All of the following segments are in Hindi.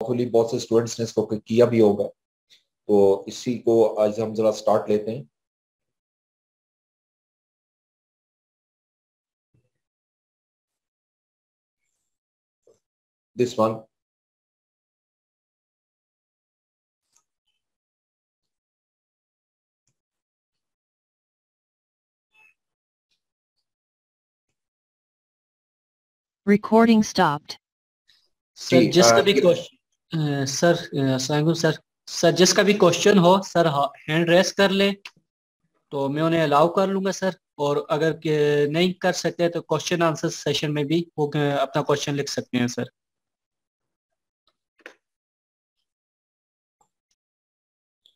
होपफुली बहुत से स्टूडेंट्स ने इसको किया भी होगा। तो इसी को आज हम जरा स्टार्ट लेते हैं। This one, Recording stopped. Sir जिसका भी क्वेश्चन सर जिसका भी क्वेश्चन हो सर हैंड रेस कर ले तो मैं उन्हें अलाउ कर लूंगा सर, और अगर नहीं कर सकते तो क्वेश्चन आंसर सेशन में भी वो अपना क्वेश्चन लिख सकते हैं सर।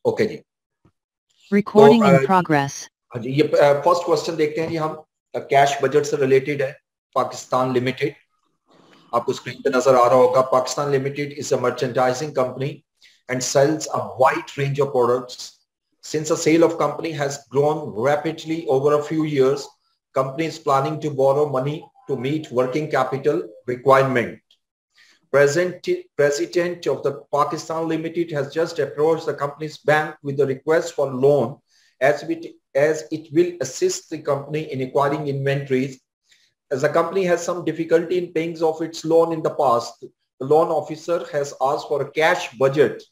ओके जी, Recording in progress. हाँ जी, ये फर्स्ट क्वेश्चन देखते हैं जी हम। कैश बजट से रिलेटेड है। पाकिस्तान लिमिटेड, आपको स्क्रीन पे नजर आ रहा होगा। Pakistan limited is a merchandising company and sells a wide range of products. Since the sale of company has grown rapidly over a few years, company is planning to borrow money to meet working capital requirement. President of the Pakistan Limited has just approached the company's bank with a request for loan as it will assist the company in acquiring inventories. As the company has some difficulty in paying off its loan in the past, the loan officer has asked for a cash budget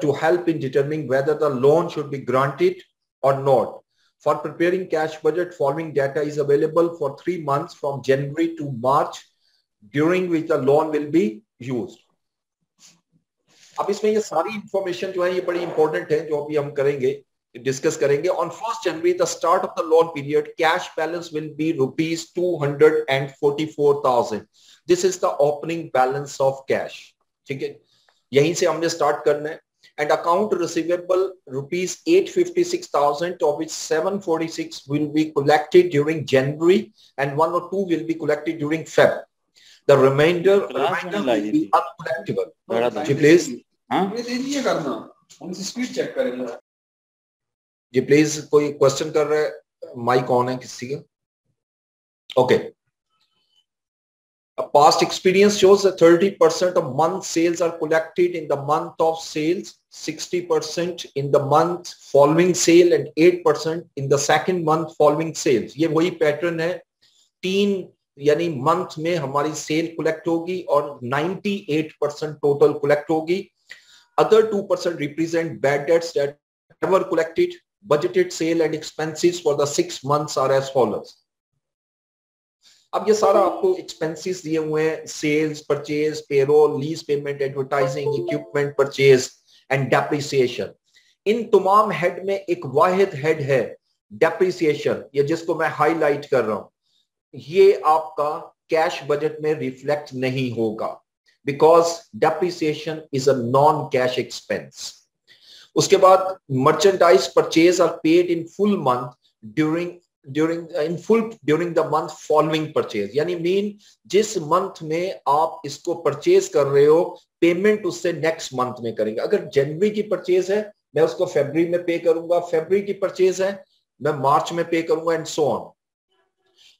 to help in determining whether the loan should be granted or not. For preparing cash budget, following data is available for 3 months from January to March, during which the loan will be used. अब इसमें ये सारी इंफॉर्मेशन जो है ये बड़ी इंपॉर्टेंट है, जो अभी हम करेंगे, डिस्कस करेंगे। On 1st January, the start of the loan period, cash balance will be rupees 244,000. This is the opening balance of cash. ठीक है, यहीं से हमने स्टार्ट करना है। And account receivable rupees 856,000, of which 746 will be collected during January and 1 or 2 will be collected during Feb. The remainder will be uncollectible. जी प्लीज, जी प्लीज, कोई क्वेश्चन कर रहा है? माइक ऑन है किसी का? Okay. A past experience shows that 30% of month sales are collected in the month of sales, 60% in the month following sale and 8% in the second month following sales. ये वही पैटर्न है। 3 यानी मंथ में हमारी सेल कलेक्ट होगी और 98% टोटल कलेक्ट होगी। Other 2% represent bad debts that never collected. Budgeted sale and expenses for the 6 months are as follows. अब ये सारा आपको एक्सपेंसेस दिए हुए हैं: sales, purchase, payroll, lease payment, advertising, equipment purchase and depreciation. इन तमाम हेड में एक वाहिद हेड है डेप्रिसिएशन, ये जिसको मैं हाईलाइट कर रहा हूं। ये आपका कैश बजट में रिफ्लेक्ट नहीं होगा because depreciation is a non cash expense. उसके बाद merchandise purchase are paid in full month during the month following purchase, यानी मीन जिस मंथ में आप इसको परचेज कर रहे हो पेमेंट उससे नेक्स्ट मंथ में करेंगे। अगर जनवरी की परचेज है मैं उसको फरवरी में पे करूंगा, फरवरी की परचेज है मैं मार्च में पे करूंगा, and so on.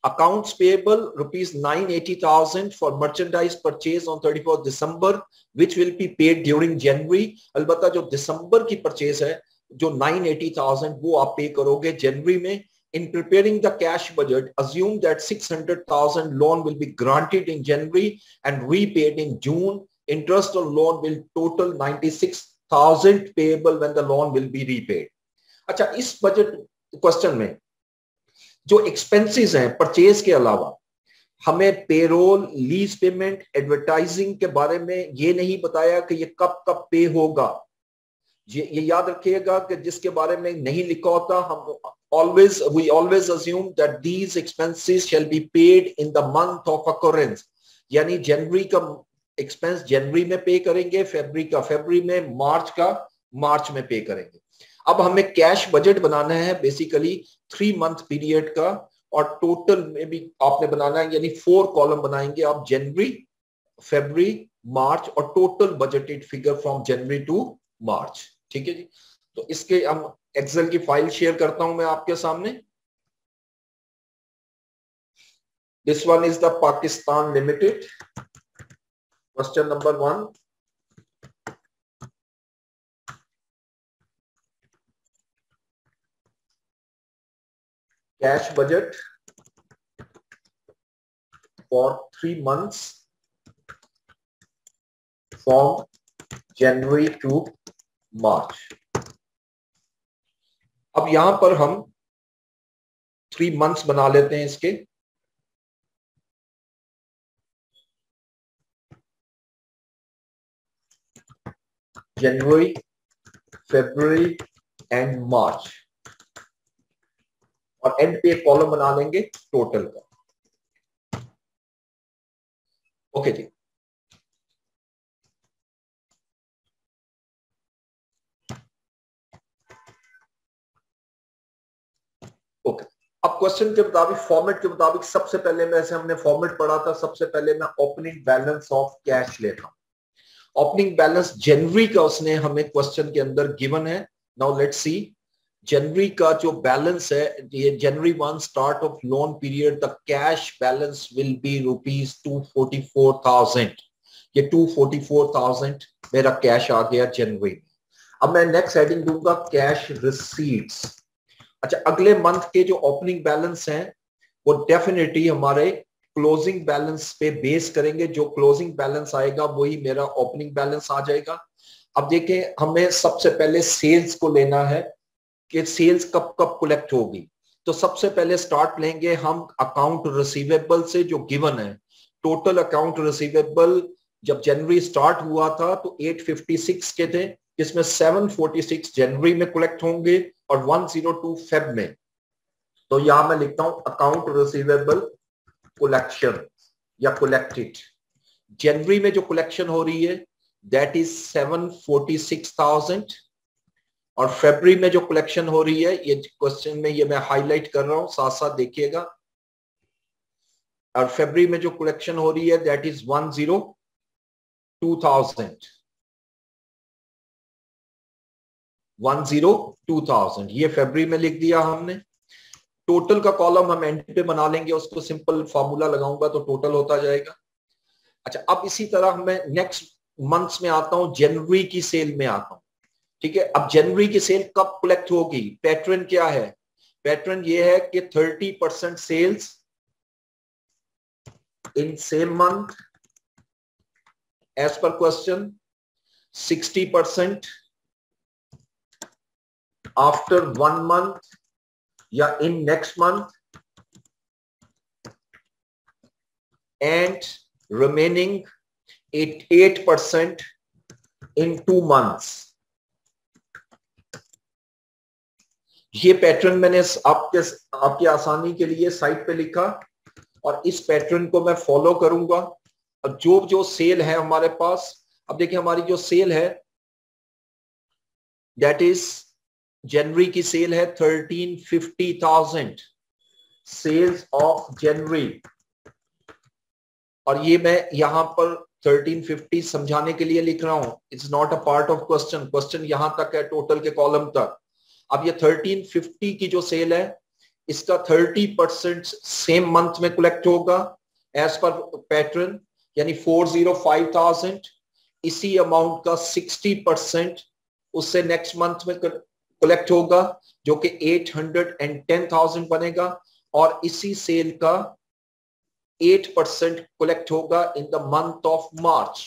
Accounts payable rupees 980,000 for merchandise purchase on 31st December, which will be paid during January. अलबत्ता जो दिसंबर की परचेज है जो 980,000 वो आप पे करोगे जनवरी में। In preparing the cash budget, assume that 600,000 loan will be granted in January and repaid in June. Interest on loan will total 96,000 payable when the loan will be repaid. अच्छा, इस बजट क्वेश्चन में जो एक्सपेंसेस हैं परचेज के अलावा हमें पेरोल, लीज पेमेंट, एडवर्टाइजिंग के बारे में ये नहीं बताया कि ये कब कब पे होगा। ये याद रखिएगा कि जिसके बारे में नहीं लिखा होता हम we always assume that these expenses shall be paid in the month of occurrence, यानी जनवरी का एक्सपेंस जनवरी में पे करेंगे, फरवरी का फरवरी में, मार्च का मार्च में पे करेंगे। अब हमें कैश बजट बनाना है बेसिकली 3 मंथ पीरियड का, और टोटल में भी आपने बनाना है, यानी 4 कॉलम बनाएंगे आप, जनवरी, फरवरी, मार्च, और total budgeted figure from January to March. ठीक है जी, तो इसके हम एक्सेल की फाइल शेयर करता हूं मैं आपके सामने। This one is the Pakistan limited. Question number 1, cash budget for 3 months from January to March. अब यहां पर हम 3 months बना लेते हैं इसके। जनवरी, फरवरी एंड मार्च, और एंड पे एक कॉलम बना लेंगे टोटल का। ओके जी। ओके, अब क्वेश्चन के मुताबिक, फॉर्मेट के मुताबिक, सबसे पहले वैसे हमने फॉर्मेट पढ़ा था, सबसे पहले मैं ओपनिंग बैलेंस ऑफ कैश लेता हूं। ओपनिंग बैलेंस जनवरी का उसने हमें क्वेश्चन के अंदर गिवन है। नाउ लेट्स सी जनवरी का जो बैलेंस है, ये जनवरी 1 start of loan period, the cash balance will be ₹244,000। ये 244,000 मेरा कैश आ गया जनवरी में। अब मैं नेक्स्ट हेडिंग दूंगा कैश रिसीट्स। अच्छा, अगले मंथ के जो ओपनिंग बैलेंस हैं वो डेफिनेटली हमारे क्लोजिंग बैलेंस पे बेस करेंगे। जो क्लोजिंग बैलेंस आएगा वही मेरा ओपनिंग बैलेंस आ जाएगा। अब देखें, हमें सबसे पहले सेल्स को लेना है कि सेल्स कब कब कलेक्ट होगी। तो सबसे पहले स्टार्ट लेंगे हम अकाउंट रिसीवेबल से, जो गिवन है। टोटल अकाउंट रिसीवेबल जब जनवरी स्टार्ट हुआ था तो 856 के थे, जिसमें 746 जनवरी में कलेक्ट होंगे और 102 फेब में। तो यहां मैं लिखता हूं अकाउंट रिसीवेबल कलेक्शन या कलेक्टेड। जनवरी में जो कलेक्शन हो रही है दैट इज 746,000, और फरवरी में जो कलेक्शन हो रही है, ये क्वेश्चन में ये मैं हाईलाइट कर रहा हूं, साथ साथ देखिएगा। और फरवरी में जो कलेक्शन हो रही है दैट इज 102,000। 102,000 ये फरवरी में लिख दिया हमने। टोटल का कॉलम हम एंड पे बना लेंगे, उसको सिंपल फार्मूला लगाऊंगा तो टोटल होता जाएगा। अच्छा, अब इसी तरह मैं नेक्स्ट मंथ्स में आता हूं, जनवरी की सेल में आता हूं। ठीक है, अब जनवरी की सेल कब कलेक्ट होगी? पैटर्न क्या है? पैटर्न ये है कि 30% sales in same month as per question, 60% after 1 month या in next month, and remaining 8% in 2 months। ये पैटर्न मैंने आपके आसानी के लिए साइट पे लिखा, और इस पैटर्न को मैं फॉलो करूंगा। और जो जो सेल है हमारे पास, अब देखिए हमारी जो सेल है दैट इज, जनवरी की सेल है 1350,000, सेल्स ऑफ जनवरी। और ये मैं यहां पर 1350 समझाने के लिए लिख रहा हूं, it's not a part of question. Question यहां तक है, टोटल के कॉलम तक। अब ये 1350 की जो सेल है, इसका 30% सेम मंथ में कलेक्ट होगा एज पर पैटर्न, यानी 405,000। इसी अमाउंट का 60% उससे नेक्स्ट मंथ में कलेक्ट होगा, जो कि 810,000 बनेगा। और इसी सेल का 8% कलेक्ट होगा इन द मंथ ऑफ मार्च।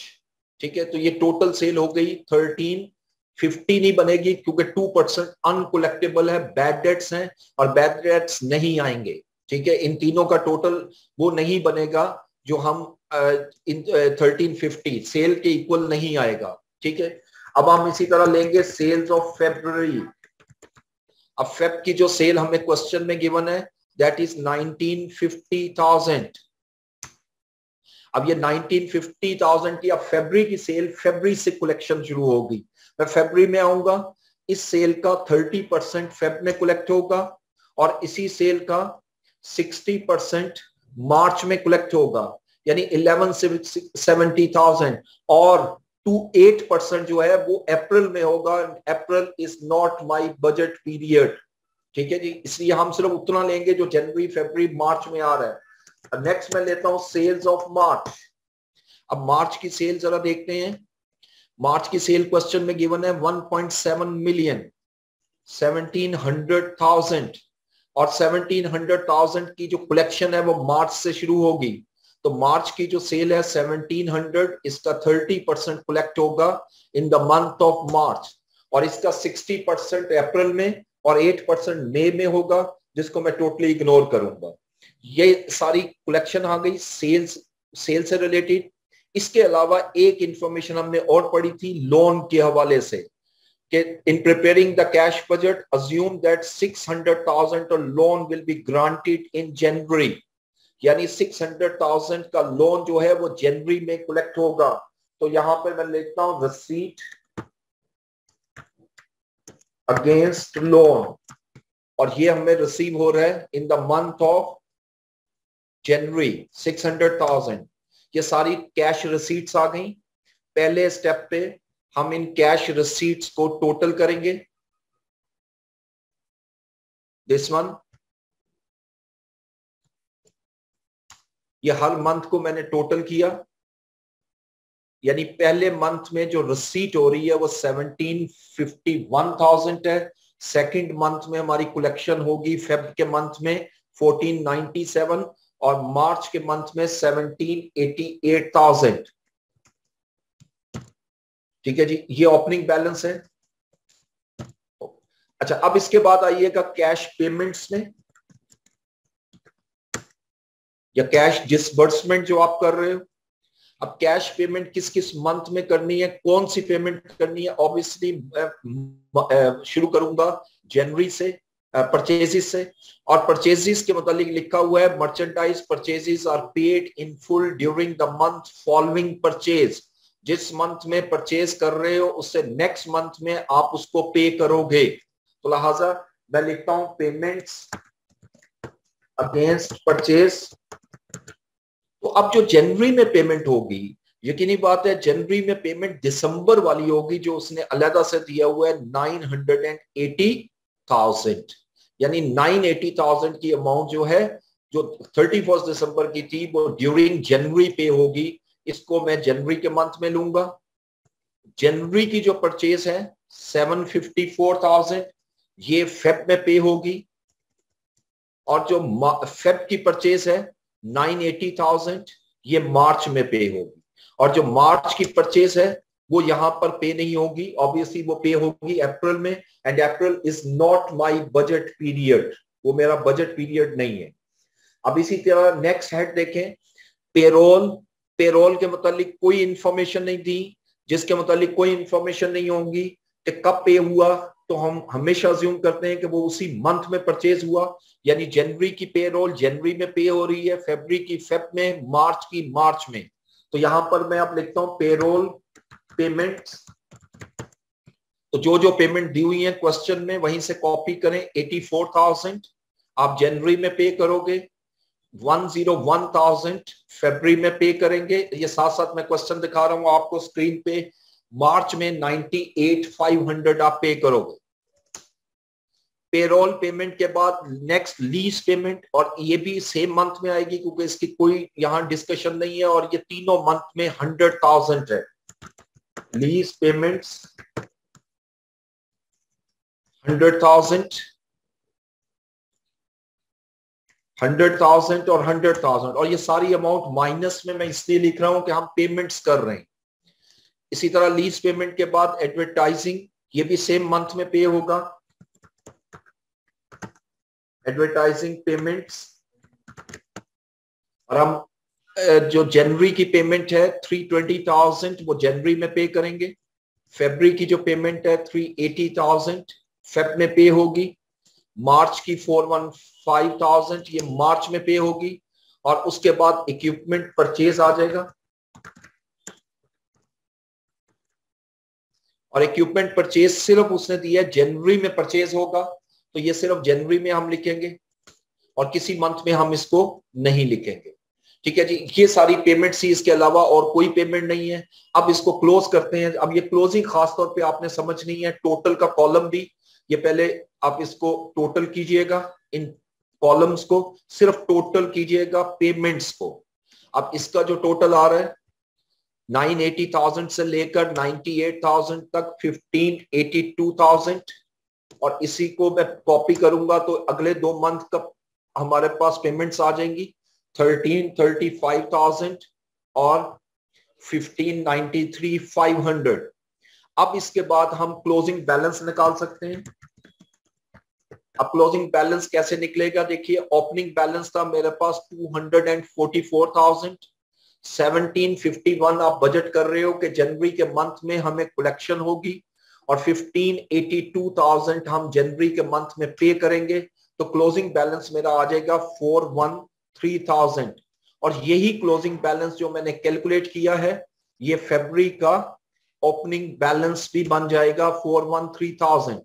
ठीक है, तो ये टोटल सेल हो गई 1350 नहीं बनेगी, क्योंकि 2% अनकलेक्टेबल है, बैड डेट्स हैं, और बैड डेट्स नहीं आएंगे। ठीक है, इन तीनों का टोटल वो नहीं बनेगा जो हम इन 1350 सेल के इक्वल नहीं आएगा। ठीक है, अब हम इसी तरह लेंगे सेल्स ऑफ फेब्रुअरी। अब फेब की जो सेल हमें क्वेश्चन में गिवन है दैट इज 1950,000। अब ये 1950,000 की, अब फरवरी की सेल, फरवरी से कलेक्शन शुरू होगी। मैं फरवरी में आऊंगा, इस सेल का 30% फेब में कलेक्ट होगा, और इसी सेल का 60% मार्च में कलेक्ट होगा, यानी 1170,000। और 8% जो है वो अप्रैल में होगा। April is not my budget period. ठीक है जी, इसलिए हम सिर्फ उतना लेंगे जो जनवरी, फरवरी, मार्च में आ रहा है। नेक्स्ट मैं लेता हूं सेल्स ऑफ मार्च। अब मार्च की सेल जरा देखते हैं। मार्च की सेल क्वेश्चन में गिवन है 1.7 मिलियन, 1700,000। और 1700,000 की जो कलेक्शन है वो मार्च से शुरू होगी। तो मार्च की जो सेल है 1700, इसका 30% कलेक्ट होगा इन द मंथ ऑफ मार्च, और इसका 60% अप्रैल में और 8% मई में होगा, जिसको मैं टोटली इग्नोर करूंगा। ये सारी कलेक्शन आ गई सेल से रिलेटेड। इसके अलावा एक इंफॉर्मेशन हमने और पढ़ी थी लोन के हवाले से कि in preparing the cash budget assume that 600,000 loan will be granted in January, यानी 600,000 का लोन जो है वो जनवरी में कलेक्ट होगा। तो यहां पर मैं लिखता हूं रिसीट अगेंस्ट लोन, और ये हमें रिसीव हो रहा है इन द मंथ ऑफ जनवरी 600,000। ये सारी कैश रिसीट्स आ गई। पहले स्टेप पे हम इन कैश रिसीट्स को टोटल करेंगे, दिस वन। ये हर मंथ को मैंने टोटल किया, यानी पहले मंथ में जो रिसीट हो रही है वो 1751,000 है। सेकंड मंथ में हमारी कलेक्शन होगी फेब के मंथ में 1497 और मार्च के मंथ में 1788,000। ठीक है जी, ये ओपनिंग बैलेंस है। अच्छा, अब इसके बाद आइएगा कैश पेमेंट्स में, या कैश डिसबर्समेंट जो आप कर रहे हो। अब कैश पेमेंट किस किस मंथ में करनी है, कौन सी पेमेंट करनी है, ऑब्वियसली शुरू करूंगा जनवरी से, परचेजेस से। और परचेजेस के मुतालिक लिखा हुआ है merchandise purchases are paid in full during the month following purchase. जिस मंथ में परचेज कर रहे हो उससे नेक्स्ट मंथ में आप उसको पे करोगे। तो लिहाजा मैं लिखता हूं पेमेंट्स अगेंस्ट परचेज। तो अब जो जनवरी में पेमेंट होगी, यकीनी बात है जनवरी में पेमेंट दिसंबर वाली होगी, जो उसने अलग से दिया हुआ है 980,000, यानी 980,000 की अमाउंट जो है जो 31 दिसंबर की थी वो ड्यूरिंग जनवरी पे होगी। इसको मैं जनवरी के मंथ में लूंगा। जनवरी की जो परचेज है 754,000, ये फेब में पे होगी। और जो फेब की परचेज है 980,000, ये मार्च में पे होगी। और जो मार्च की परचेज है वो यहां पर पे नहीं होगी, ऑब्वियसली वो पे होगी अप्रैल में, and April is not my budget period, वो मेरा बजट पीरियड नहीं है। अब इसी तरह नेक्स्ट हेड देखें, पेरोल। पेरोल के मुतालिक कोई इंफॉर्मेशन नहीं दी, जिसके मुतालिक कोई इंफॉर्मेशन नहीं होगी कि कब पे हुआ, तो हम हमेशा अज्यूम करते हैं कि वो उसी मंथ में परचेज हुआ, यानी जनवरी की पेरोल जनवरी में पे हो रही है, फरवरी की फेब में, मार्च की मार्च में। तो यहां पर मैं अब लिखता हूं पेरोल पेमेंट्स। तो जो जो पेमेंट दी हुई है क्वेश्चन में वहीं से कॉपी करें। 84,000 आप जनवरी में पे करोगे, 101,000 फरवरी में पे करेंगे। ये साथ साथ मैं क्वेश्चन दिखा रहा हूं आपको स्क्रीन पे। मार्च में 98,500 आप पे करोगे। पेरोल पेमेंट के बाद नेक्स्ट लीज पेमेंट, और ये भी सेम मंथ में आएगी क्योंकि इसकी कोई यहां डिस्कशन नहीं है, और ये तीनों मंथ में 100,000 है। लीज पेमेंट्स 100,000, 100,000 और 100,000, और ये सारी अमाउंट माइनस में मैं इसलिए लिख रहा हूं कि हम पेमेंट्स कर रहे हैं। इसी तरह लीज पेमेंट के बाद एडवर्टाइजिंग, ये भी सेम मंथ में पे होगा। एडवर्टाइजिंग पेमेंट्स, और हम जो जनवरी की पेमेंट है 320,000 वो जनवरी में पे करेंगे। फरवरी की जो पेमेंट है 380,000 फेब में पे होगी। मार्च की 415,000 ये मार्च में पे होगी। और उसके बाद इक्विपमेंट परचेज आ जाएगा, और इक्विपमेंट परचेज सिर्फ उसने दिया जनवरी में परचेज होगा, तो ये सिर्फ जनवरी में हम लिखेंगे और किसी मंथ में हम इसको नहीं लिखेंगे। ठीक है जी, ये सारी पेमेंट थी, इसके अलावा और कोई पेमेंट नहीं है। अब इसको क्लोज करते हैं। अब ये क्लोजिंग खासतौर पे आपने समझनी है। टोटल का कॉलम भी, ये पहले आप इसको टोटल कीजिएगा, इन कॉलम्स को सिर्फ टोटल कीजिएगा पेमेंट्स को। अब इसका जो टोटल आ रहा है 980,000 से लेकर 98,000 तक 1582,000, और इसी को मैं कॉपी करूंगा तो अगले 2 मंथ का हमारे पास पेमेंट्स आ जाएंगी 13,35,000 और 15,93,500। अब इसके बाद हम क्लोजिंग बैलेंस निकाल सकते हैं। अब क्लोजिंग बैलेंस कैसे निकलेगा, देखिए ओपनिंग बैलेंस था मेरे पास 244,000, 1751 आप बजट कर रहे हो कि जनवरी के मंथ में हमें कलेक्शन होगी और 1582,000 हम जनवरी के मंथ में पे करेंगे, तो क्लोजिंग बैलेंस मेरा आ जाएगा 413,000। और यही क्लोजिंग बैलेंस जो मैंने कैलकुलेट किया है ये फरवरी का ओपनिंग बैलेंस भी बन जाएगा 413,000।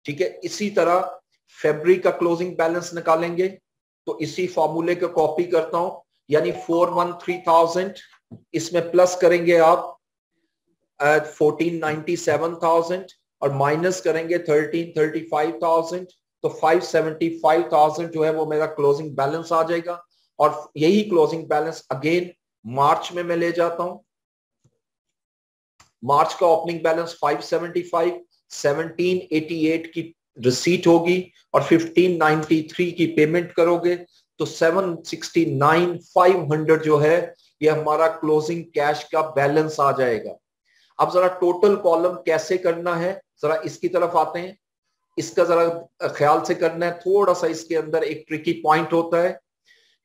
ठीक है, इसी तरह फरवरी का क्लोजिंग बैलेंस निकालेंगे तो इसी फॉर्मूले को कॉपी करता हूं, यानी 413,000 इसमें प्लस करेंगे आप 1497,000 और माइनस करेंगे 1335,000, तो 575,000 जो है वो मेरा क्लोजिंग बैलेंस आ जाएगा। और यही क्लोजिंग बैलेंस अगेन मार्च में मैं ले जाता हूं। मार्च का ओपनिंग बैलेंस 575, 1788 की रिसीट होगी और 1593 की पेमेंट करोगे तो 769,500 जो है ये हमारा क्लोजिंग कैश का बैलेंस आ जाएगा। अब जरा टोटल कॉलम कैसे करना है जरा इसकी तरफ आते हैं। इसका जरा ख्याल से करना है, थोड़ा सा इसके अंदर एक ट्रिकी पॉइंट होता है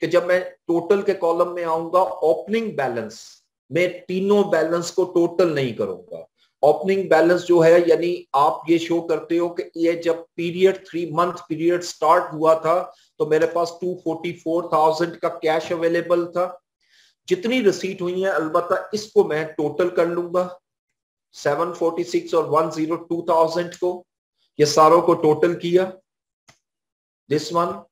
कि जब मैं टोटल के कॉलम में आऊंगा ओपनिंग बैलेंस में तीनों बैलेंस को टोटल नहीं करूंगा। ओपनिंग बैलेंस जो है यानी आप ये शो करते हो कि ये जब पीरियड 3 मंथ पीरियड स्टार्ट हुआ था तो मेरे पास 244,000 का कैश अवेलेबल था। जितनी रिसीट हुई है अलबत्ता इसको मैं टोटल कर लूंगा, 746 और 102,000 को, ये सारों को टोटल किया, दिस वन,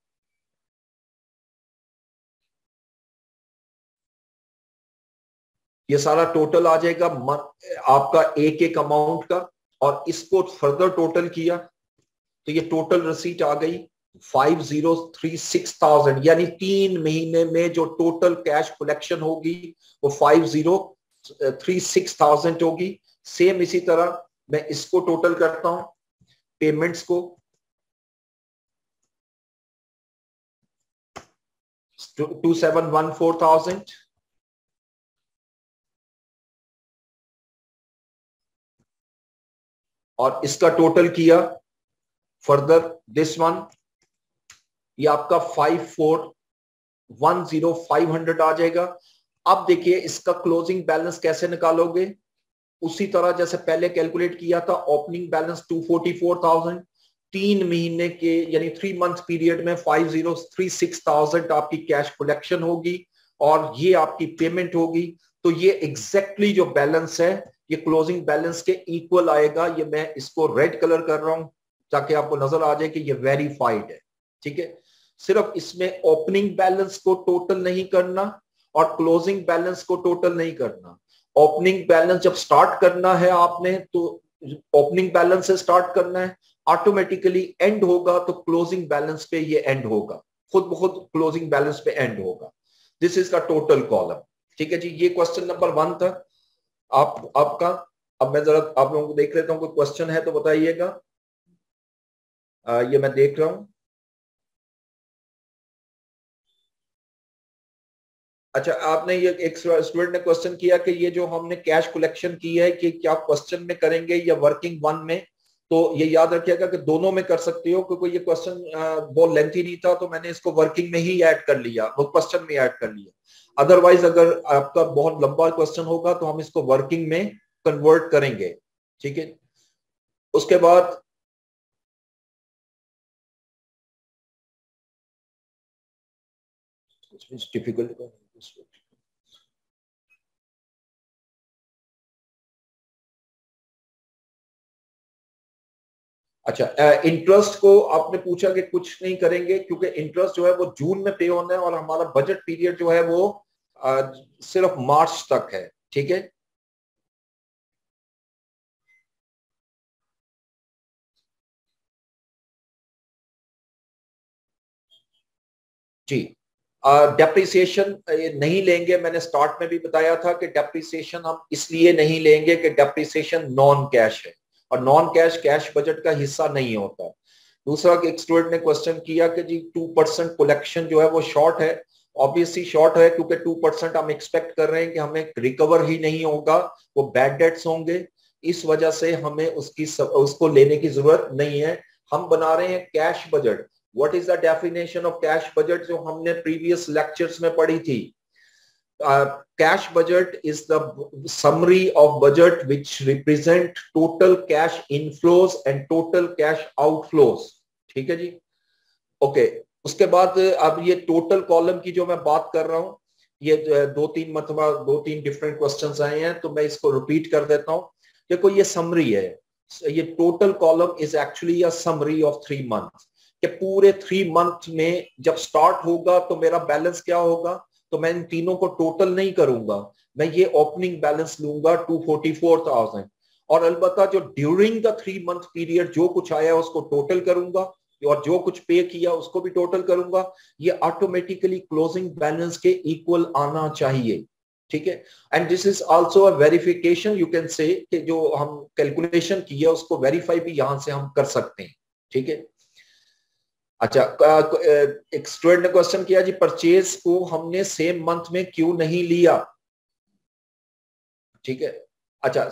ये सारा टोटल आ जाएगा आपका एक एक अमाउंट का, और इसको फर्दर टोटल किया तो ये टोटल रिसीट आ गई 5036,000, यानी 3 महीने में जो टोटल कैश कलेक्शन होगी वो 5036,000 होगी। सेम इसी तरह मैं इसको टोटल करता हूं, पेमेंट्स को 2714,000 और इसका टोटल किया फर्दर दिस वन, ये आपका 5410,500 आ जाएगा। अब देखिए इसका क्लोजिंग बैलेंस कैसे निकालोगे, उसी तरह जैसे पहले कैलकुलेट किया था, ओपनिंग बैलेंस 244,000, 3 महीने के यानी 3 मंथ पीरियड में 5036,000 आपकी कैश कलेक्शन होगी और ये आपकी पेमेंट होगी। तो ये एग्जैक्टली जो बैलेंस है ये क्लोजिंग बैलेंस के इक्वल आएगा। ये मैं इसको रेड कलर कर रहा हूं ताकि आपको नजर आ जाए कि ये वेरीफाइड है। ठीक है, सिर्फ इसमें ओपनिंग बैलेंस को टोटल नहीं करना और क्लोजिंग बैलेंस को टोटल नहीं करना। ओपनिंग बैलेंस जब स्टार्ट करना है आपने तो ओपनिंग बैलेंस से स्टार्ट करना है, ऑटोमेटिकली एंड होगा तो क्लोजिंग बैलेंस पे ये एंड होगा, खुद ब खुद क्लोजिंग बैलेंस पे एंड होगा। दिस इज का टोटल कॉलम। ठीक है जी, ये क्वेश्चन नंबर 1 था आपका। अब मैं जरा आप लोगों को देख लेता हूं, कोई क्वेश्चन है तो बताइएगा। ये मैं देख रहा हूं। अच्छा, आपने ये एक स्टूडेंट ने क्वेश्चन किया कि ये जो हमने कैश कलेक्शन की है कि क्या क्वेश्चन में करेंगे या वर्किंग 1 में, तो ये याद रखिएगा कि दोनों में कर सकते हो, क्योंकि ये क्वेश्चन बहुत लेंथी नहीं था तो मैंने इसको वर्किंग में ही ऐड कर लिया, वो क्वेश्चन में ऐड कर लिया। अदरवाइज अगर आपका बहुत लंबा क्वेश्चन होगा तो हम इसको वर्किंग में कन्वर्ट करेंगे। ठीक है, उसके बाद डिफिकल्ट, अच्छा इंटरेस्ट को आपने पूछा कि कुछ नहीं करेंगे क्योंकि इंटरेस्ट जो है वो जून में पे होना है और हमारा बजट पीरियड जो है वो सिर्फ मार्च तक है। ठीक है, जी डेप्रिसिएशन नहीं लेंगे। मैंने स्टार्ट में भी बताया था कि डेप्रिसिएशन हम इसलिए नहीं लेंगे कि डेप्रिसिएशन नॉन कैश है। और नॉन कैश कैश बजट का हिस्सा नहीं होता। दूसरा, एक स्टूडेंट ने क्वेश्चन किया कि जी 2% कलेक्शन जो है वो शॉर्ट है। ऑब्वियसली शॉर्ट है क्योंकि 2% हम एक्सपेक्ट कर रहे हैं कि हमें रिकवर ही नहीं होगा, वो बैड डेट्स होंगे, इस वजह से हमें उसको लेने की जरूरत नहीं है। हम बना रहे हैं cash budget. What is the definition of cash budget, जो हमने प्रीवियस लेक्चर्स में पढ़ी थी। Cash budget is the summary of budget which represent total cash inflows and total cash outflows। ठीक है जी, ओके। उसके बाद अब ये टोटल कॉलम की जो मैं बात कर रहा हूं, ये दो तीन डिफरेंट क्वेश्चंस आए हैं, तो मैं इसको रिपीट कर देता हूं। देखो ये समरी है, ये total column is actually a summary of 3 month, कि पूरे 3 मंथ में जब स्टार्ट होगा तो मेरा बैलेंस क्या होगा, तो मैं इन तीनों को टोटल नहीं करूंगा, मैं ये ओपनिंग बैलेंस लूंगा 244,000, और अलबत्ता जो ड्यूरिंग द 3 मंथ पीरियड जो कुछ आया उसको टोटल करूंगा, और जो कुछ पे किया उसको भी टोटल करूंगा। ये ऑटोमेटिकली क्लोजिंग बैलेंस के इक्वल आना चाहिए, ठीक है। And this is also a verification, you can say कि जो हम कैलकुलेशन किया उसको वेरीफाई भी यहां से हम कर सकते हैं, ठीक है। अच्छा, एक स्टूडेंट ने क्वेश्चन किया जी परचेज को हमने सेम मंथ में क्यों नहीं लिया, ठीक है। अच्छा,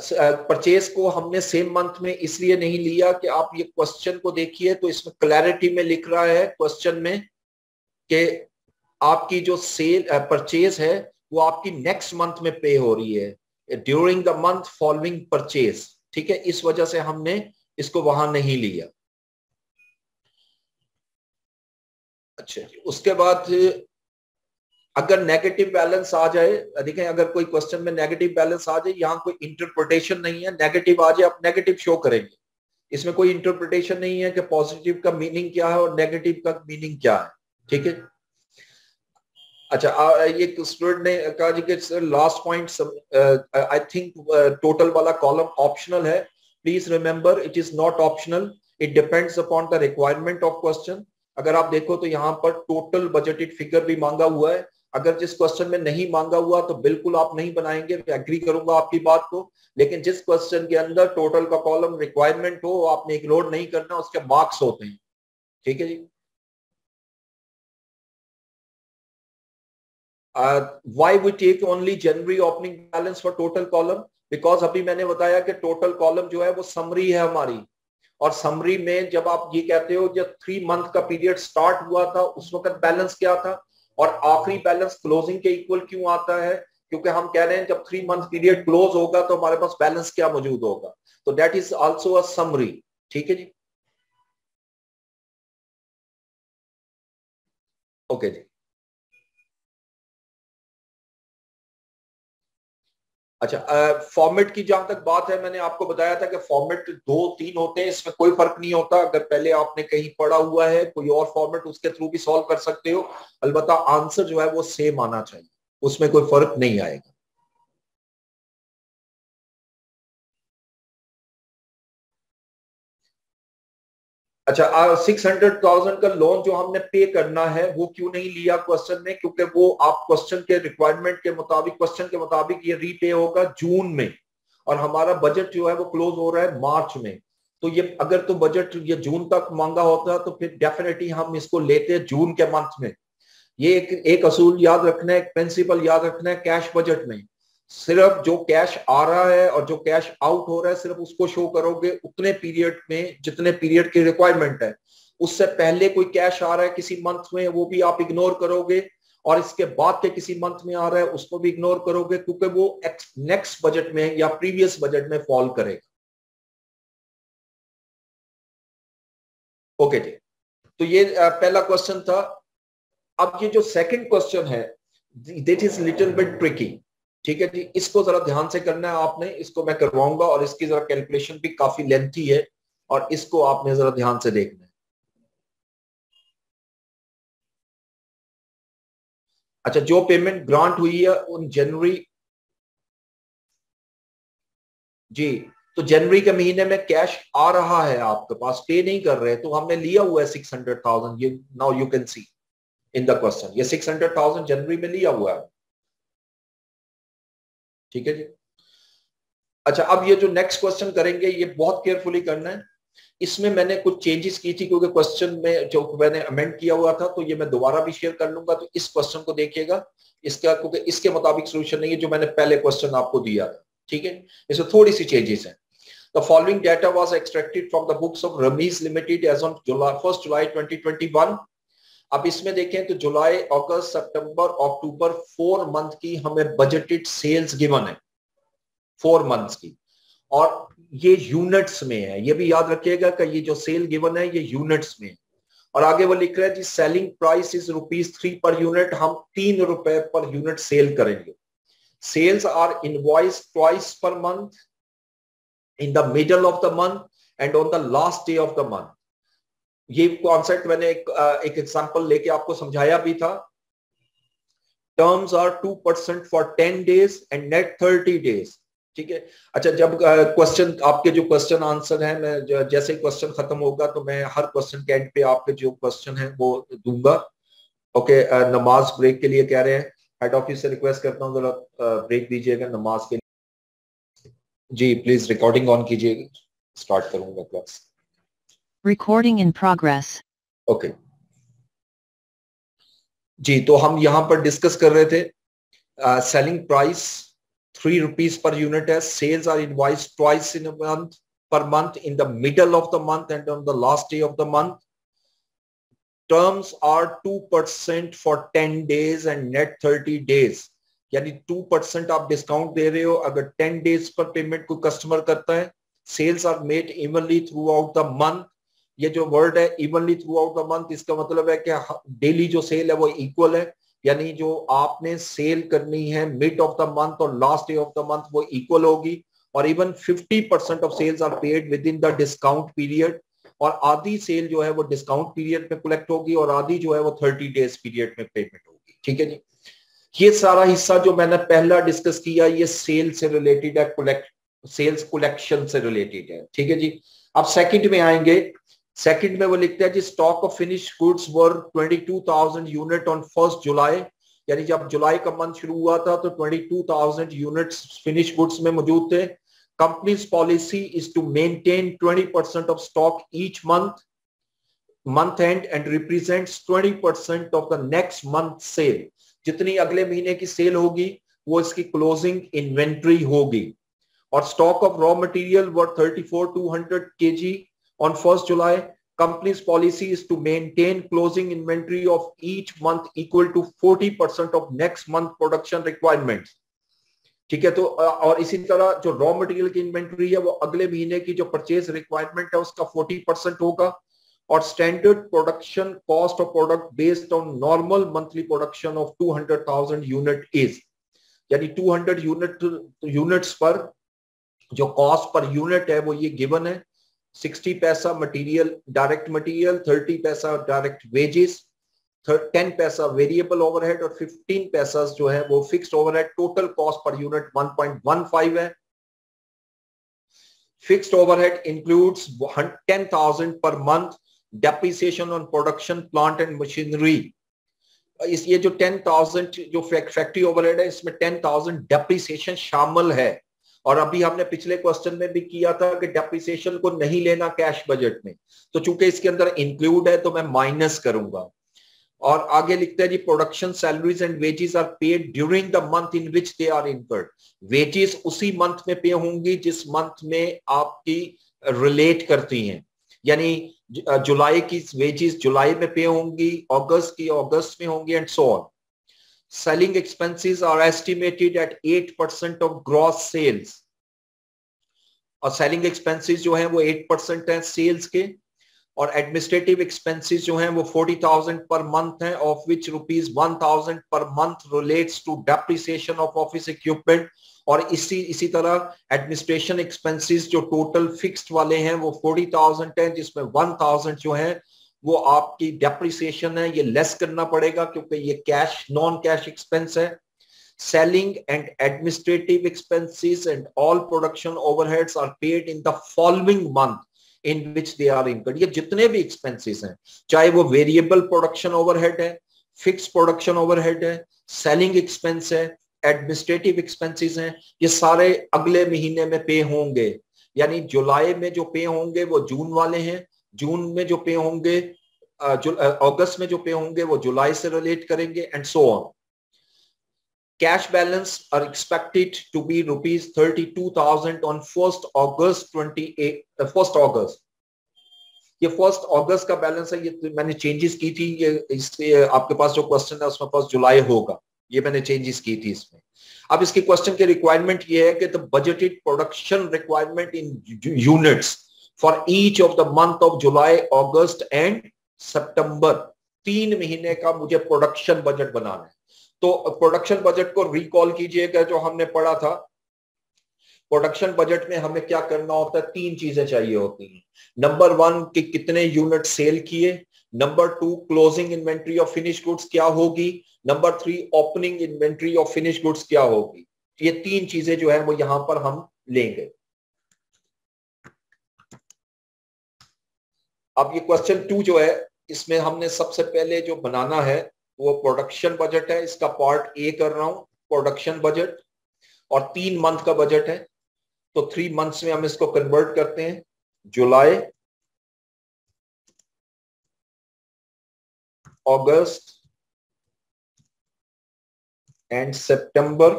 परचेज को हमने सेम मंथ में इसलिए नहीं लिया कि आप ये क्वेश्चन को देखिए तो इसमें क्लैरिटी में लिख रहा है क्वेश्चन में कि आपकी जो सेल परचेज है वो आपकी नेक्स्ट मंथ में पे हो रही है, during the month following purchase, ठीक है। इस वजह से हमने इसको वहां नहीं लिया। अच्छा, उसके बाद अगर नेगेटिव बैलेंस आ जाए, देखें अगर कोई क्वेश्चन में नेगेटिव बैलेंस आ जाए, यहाँ कोई इंटरप्रिटेशन नहीं है, नेगेटिव आ जाए आप नेगेटिव शो करेंगे, इसमें कोई इंटरप्रिटेशन नहीं है कि पॉजिटिव का मीनिंग क्या है और नेगेटिव का मीनिंग क्या है, ठीक है। अच्छा, ये स्टूडेंट ने कहा जी कि last point I think total वाला कॉलम ऑप्शनल है। Please remember it is not optional, it depends upon the requirement of question. अगर आप देखो तो यहाँ पर टोटल बजटेड फिगर भी मांगा हुआ है, अगर जिस क्वेश्चन में नहीं मांगा हुआ तो बिल्कुल आप नहीं बनाएंगे, मैं एग्री करूंगा आपकी बात को, लेकिन जिस क्वेश्चन के अंदर टोटल का कॉलम रिक्वायरमेंट हो आपने इग्नोर नहीं करना, उसके मार्क्स होते हैं, ठीक है जी। why we take only January opening balance for total column, because अभी मैंने बताया कि टोटल कॉलम जो है वो समरी है हमारी, और समरी में जब आप ये कहते हो जब 3 मंथ का पीरियड स्टार्ट हुआ था उस वक्त बैलेंस क्या था, और आखिरी बैलेंस क्लोजिंग के इक्वल क्यों आता है, क्योंकि हम कह रहे हैं जब 3 मंथ पीरियड क्लोज होगा तो हमारे पास बैलेंस क्या मौजूद होगा, तो that is also a summary, ठीक है जी, ओके जी। अच्छा, फॉर्मेट की जहां तक बात है, मैंने आपको बताया था कि फॉर्मेट 2-3 होते हैं, इसमें कोई फर्क नहीं होता, अगर पहले आपने कहीं पढ़ा हुआ है कोई और फॉर्मेट उसके थ्रू भी सॉल्व कर सकते हो, अलबत्ता आंसर जो है वो सेम आना चाहिए, उसमें कोई फर्क नहीं आएगा। अच्छा, 600,000 का लोन जो हमने पे करना है वो क्यों नहीं लिया क्वेश्चन में, क्योंकि वो आप क्वेश्चन के रिक्वायरमेंट के मुताबिक, क्वेश्चन के मुताबिक ये रीपे होगा जून में, और हमारा बजट जो है वो क्लोज हो रहा है मार्च में, तो ये अगर तो बजट ये जून तक मांगा होता तो फिर डेफिनेटली हम इसको लेते जून के मंथ में। ये एक असूल याद रखना है, एक प्रिंसिपल याद रखना है कैश बजट में, सिर्फ जो कैश आ रहा है और जो कैश आउट हो रहा है सिर्फ उसको शो करोगे उतने पीरियड में जितने पीरियड की रिक्वायरमेंट है, उससे पहले कोई कैश आ रहा है किसी मंथ में वो भी आप इग्नोर करोगे, और इसके बाद के किसी मंथ में आ रहा है उसको भी इग्नोर करोगे, क्योंकि वो नेक्स्ट बजट में या प्रीवियस बजट में फॉल करेगा, ओके जी। तो ये पहला क्वेश्चन था। अब ये जो सेकंड क्वेश्चन है that is little bit tricky, ठीक है जी, इसको जरा ध्यान से करना है आपने, इसको मैं करवाऊंगा और इसकी जरा कैलकुलेशन भी काफी लेंथी है और इसको आपने जरा ध्यान से देखना है। अच्छा, जो पेमेंट ग्रांट हुई है उन जनवरी, जी, तो जनवरी के महीने में कैश आ रहा है आपके पास, पे नहीं कर रहे, तो हमने लिया हुआ है 600,000, ये now you can see in the question, ये 600,000 जनवरी में लिया हुआ है, ठीक है जी। अच्छा, अब ये जो नेक्स्ट क्वेश्चन करेंगे ये बहुत केयरफुली करना है। इसमें मैंने कुछ चेंजेस की थी क्योंकि क्वेश्चन में जो मैंने अमेंड किया हुआ था, तो ये मैं दोबारा भी शेयर कर लूंगा। तो इस क्वेश्चन को देखिएगा, इसका क्योंकि इसके मुताबिक सोल्यूशन नहीं है जो मैंने पहले क्वेश्चन आपको दिया था, ठीक है। इसमें थोड़ी सी चेंजेस हैं। The following data was extracted from the books of Ramesh Limited as on 1st July 2021. अब इसमें देखें तो जुलाई, अगस्त, सितंबर, अक्टूबर 4 मंथ की हमें बजटेड सेल्स गिवन है, 4 मंथ्स की, और ये यूनिट्स में है। ये भी याद रखिएगा कि ये जो सेल गिवन है ये यूनिट्स में है। और आगे वो लिख रहा है जी selling price is ₹3 per unit, हम ₹3 पर यूनिट सेल करेंगे। Sales are invoice twice per month, in the middle of the month and on the last day of the month. ये कॉन्सेप्ट मैंने एक एग्जांपल लेके आपको समझाया भी था। Terms are 2% for 10 days and net 30 days, ठीक है। अच्छा, जब क्वेश्चन आपके जो क्वेश्चन आंसर है, मैं जैसे ही क्वेश्चन खत्म होगा तो मैं हर क्वेश्चन के एंड पे आपके जो क्वेश्चन है वो दूंगा। ओके, नमाज ब्रेक के लिए कह रहे हैं, हेड ऑफिस से रिक्वेस्ट करता हूँ जरा ब्रेक दीजिएगा नमाज के लिए। जी प्लीज रिकॉर्डिंग ऑन कीजिए, स्टार्ट करूंगा class. Recording in progress. Okay जी, तो हम यहां पर डिस्कस कर रहे थे सेलिंग प्राइस ₹3 पर यूनिट है। Sales are invoice twice in month per month, in the middle of the month and on the last day of the month. Terms are 2% for 10 days and net 30 days, यानी 2% आप डिस्काउंट दे रहे हो अगर 10 days पर पेमेंट कोई कस्टमर करता है। Sales are made evenly throughout the month. ये जो वर्ड है evenly throughout the month, इसका मतलब है कि डेली जो सेल है वो इक्वल है, यानी जो आपने सेल करनी है मिड ऑफ द मंथ और last day of the month वो इक्वल होगी। और even 50% of sales are paid within the discount period, और आधी सेल जो है वो डिस्काउंट पीरियड में कलेक्ट होगी और आधी जो है वो 30 days पीरियड में पेमेंट होगी, ठीक है जी। ये सारा हिस्सा जो मैंने पहला डिस्कस किया ये सेल से रिलेटेड है, सेल्स कलेक्शन से रिलेटेड है, ठीक है जी। अब सेकंड में आएंगे। सेकंड में वो लिखते हैं जी stock of finish goods were 22,000 unit on 1st July, यानी जब जुलाई का मंथ शुरू हुआ था तो 22,000 यूनिट्स फिनिश गुड्स में मौजूद थे। Companies policy is to maintain 20% of stock each month and represents 20% of the next month sale. जितनी अगले महीने की सेल होगी वो इसकी क्लोजिंग इन्वेंट्री होगी। और stock of raw material were 34,200 kg on 1st July. Company's policy is to maintain closing inventory of each month equal to 40% of next month production requirements. ठीक है, तो और इसी तरह जो रॉ मटेरियल की इन्वेंट्री है वो अगले महीने की जो परचेज रिक्वायरमेंट है उसका 40% होगा। और standard production cost of product based on normal monthly production of 200,000 unit is, यानी 200 यूनिट्स पर जो कॉस्ट पर यूनिट है वो ये गिवन है। 60 पैसा मटेरियल, डायरेक्ट मटेरियल, 30 पैसा डायरेक्ट वेजेस, 10 पैसा वेरिएबल ओवरहेड और 15 पैसा जो है वो fixed overhead. Total cost per unit 1.15 है। Fixed overhead includes 10,000 per month depreciation on production plant and machinery. इस ये जो 10,000 जो फैक्ट्री ओवरहेड है इसमें 10,000 डेप्रिसिएशन शामिल है। और अभी हमने पिछले क्वेश्चन में भी किया था कि डेप्रिसिएशन को नहीं लेना कैश बजट में, तो चूंकि इसके अंदर इंक्लूड है तो मैं माइनस करूंगा। और आगे लिखते हैं जी production salaries and wages are paid during the month in which they are incurred. Wages उसी मंथ में पे होंगी जिस मंथ में आपकी रिलेट करती हैं, यानी जुलाई की वेजेस जुलाई में पे होंगी, अगस्त की अगस्त में होंगी and so on. Selling expenses are estimated at 8% of gross sales, और सेलिंग एक्सपेंसेस जो है वो 8% है सेल्स के। और एडमिनिस्ट्रेटिव एक्सपेंसेस जो हैं वो 40,000 पर मंथ हैं, of which ₹1,000 per month relates to depreciation of office equipment. और इसी तरह एडमिनिस्ट्रेशन एक्सपेंसेस जो टोटल फिक्स्ड वाले हैं वो 40,000 हैं, जिसमें 1,000 जो है वो आपकी डेप्रिसिएशन है, ये लेस करना पड़ेगा क्योंकि ये कैश नॉन कैश एक्सपेंस है। Selling and administrative expenses and all production overheads are paid in the following month in which they are incurred. ये जितने भी एक्सपेंसेस हैं, चाहे वो वेरिएबल प्रोडक्शन ओवरहेड है, फिक्स प्रोडक्शन ओवरहेड है, सेलिंग एक्सपेंस है, एडमिनिस्ट्रेटिव एक्सपेंसेस हैं, ये सारे अगले महीने में पे होंगे। यानी जुलाई में जो पे होंगे वो जून वाले हैं, जून में जो पे होंगे अगस्त में जो पे होंगे वो जुलाई से रिलेट करेंगे, and so on. Cash balance are expected to be ₹32,000 on 1 August 1 ये 1 अगस्त का बैलेंस है। ये मैंने चेंजेस की थी, ये इससे आपके पास जो क्वेश्चन है उसमें 1 जुलाई होगा, ये मैंने चेंजेस की थी इसमें। अब इसके क्वेश्चन की रिक्वायरमेंट ये है कि the budgeted production requirement in units for each of the month of July, August and September, 3 महीने का मुझे प्रोडक्शन बजट बनाना है। तो प्रोडक्शन बजट को रिकॉल कीजिएगा जो हमने पढ़ा था। प्रोडक्शन बजट में हमें क्या करना होता है, 3 चीजें चाहिए होती हैं। नंबर 1 कि कितने यूनिट सेल किए, number 2 closing inventory of finish goods क्या होगी, number 3 opening inventory of finish goods क्या होगी। ये 3 चीजें जो है वो यहां पर हम लेंगे। अब ये क्वेश्चन 2 जो है, इसमें हमने सबसे पहले जो बनाना है वो प्रोडक्शन बजट है। इसका पार्ट ए कर रहा हूं, प्रोडक्शन बजट, और 3 मंथ का बजट है। तो 3 मंथ्स में हम इसको कन्वर्ट करते हैं, जुलाई, अगस्त एंड सितंबर।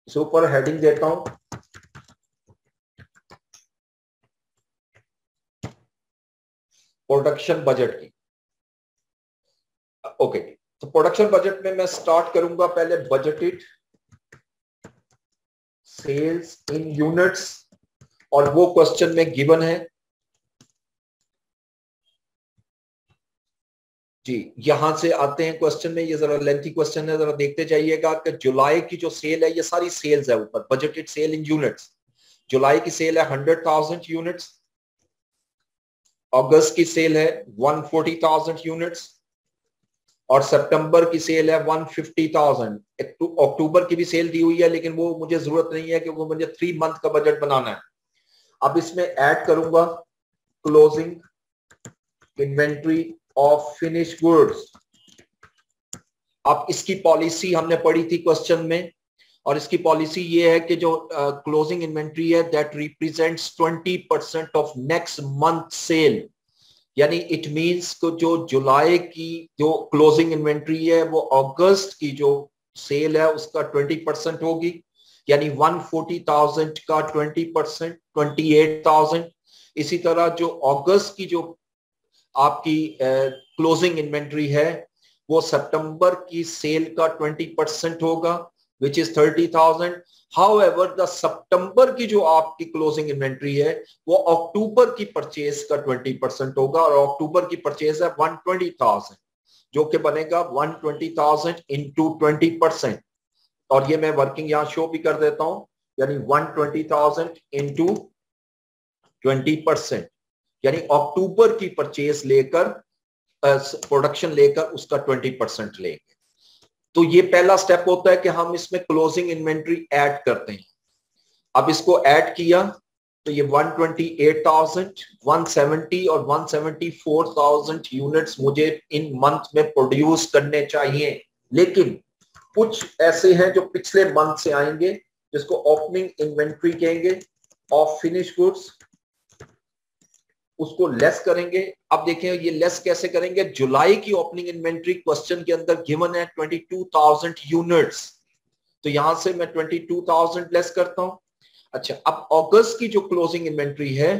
इस ऊपर हेडिंग देता हूं प्रोडक्शन बजट की। ओके, तो प्रोडक्शन बजट में मैं स्टार्ट करूंगा पहले बजटेड सेल्स इन यूनिट्स, और वो क्वेश्चन में गिवन है जी। यहां से आते हैं क्वेश्चन में, ये जरा लेंथी क्वेश्चन है, जरा देखते जाइएगा कि जुलाई की जो सेल है, ये सारी सेल्स है ऊपर, बजटेड सेल इन यूनिट्स। जुलाई की सेल है 100,000 यूनिट्स, अगस्त की सेल है 140,000 यूनिट्स, और सितंबर की सेल है 150,000। अक्टूबर की भी सेल दी हुई है, लेकिन वो मुझे जरूरत नहीं है, कि वो मुझे 3 मंथ का बजट बनाना है। अब इसमें ऐड करूंगा closing inventory of finish goods. अब इसकी पॉलिसी हमने पढ़ी थी क्वेश्चन में, और इसकी पॉलिसी ये है कि जो क्लोजिंग इन्वेंट्री है that represents 20% of next month sale. यानी इट मींस को जो जुलाई की जो क्लोजिंग इन्वेंट्री है वो अगस्त की जो सेल है उसका 20% होगी। यानी 140,000 का 20% 28,000। इसी तरह जो अगस्त की जो आपकी क्लोजिंग इन्वेंट्री है वो सितंबर की सेल का 20% होगा, which is 30,000. However, the सितंबर की जो आपकी क्लोजिंग इन्वेंट्री है वो अक्टूबर की परचेज का 20% होगा, और अक्टूबर की परचेज है 120,000, जो कि बनेगा 120,000 इंटू 20%। और ये मैं वर्किंग यहां शो भी कर देता हूं, यानी 120,000 इंटू 20%, यानी अक्टूबर की परचेज लेकर प्रोडक्शन लेकर उसका 20% लेंगे। तो ये पहला स्टेप होता है कि हम इसमें क्लोजिंग इन्वेंट्री ऐड करते हैं। अब इसको ऐड किया तो ये 128,000, 170 और 174,000 यूनिट्स मुझे इन मंथ में प्रोड्यूस करने चाहिए। लेकिन कुछ ऐसे हैं जो पिछले मंथ से आएंगे, जिसको ओपनिंग इन्वेंट्री कहेंगे ऑफ फिनिश गुड्स, उसको लेस करेंगे। अब देखें ये लेस कैसे करेंगे। जुलाई की ओपनिंग इन्वेंट्री क्वेश्चन के अंदर गिवन है 22,000 यूनिट्स, तो यहां से मैं 22,000 लेस करता हूं। अच्छा, अब अगस्त की जो क्लोजिंग इन्वेंट्री है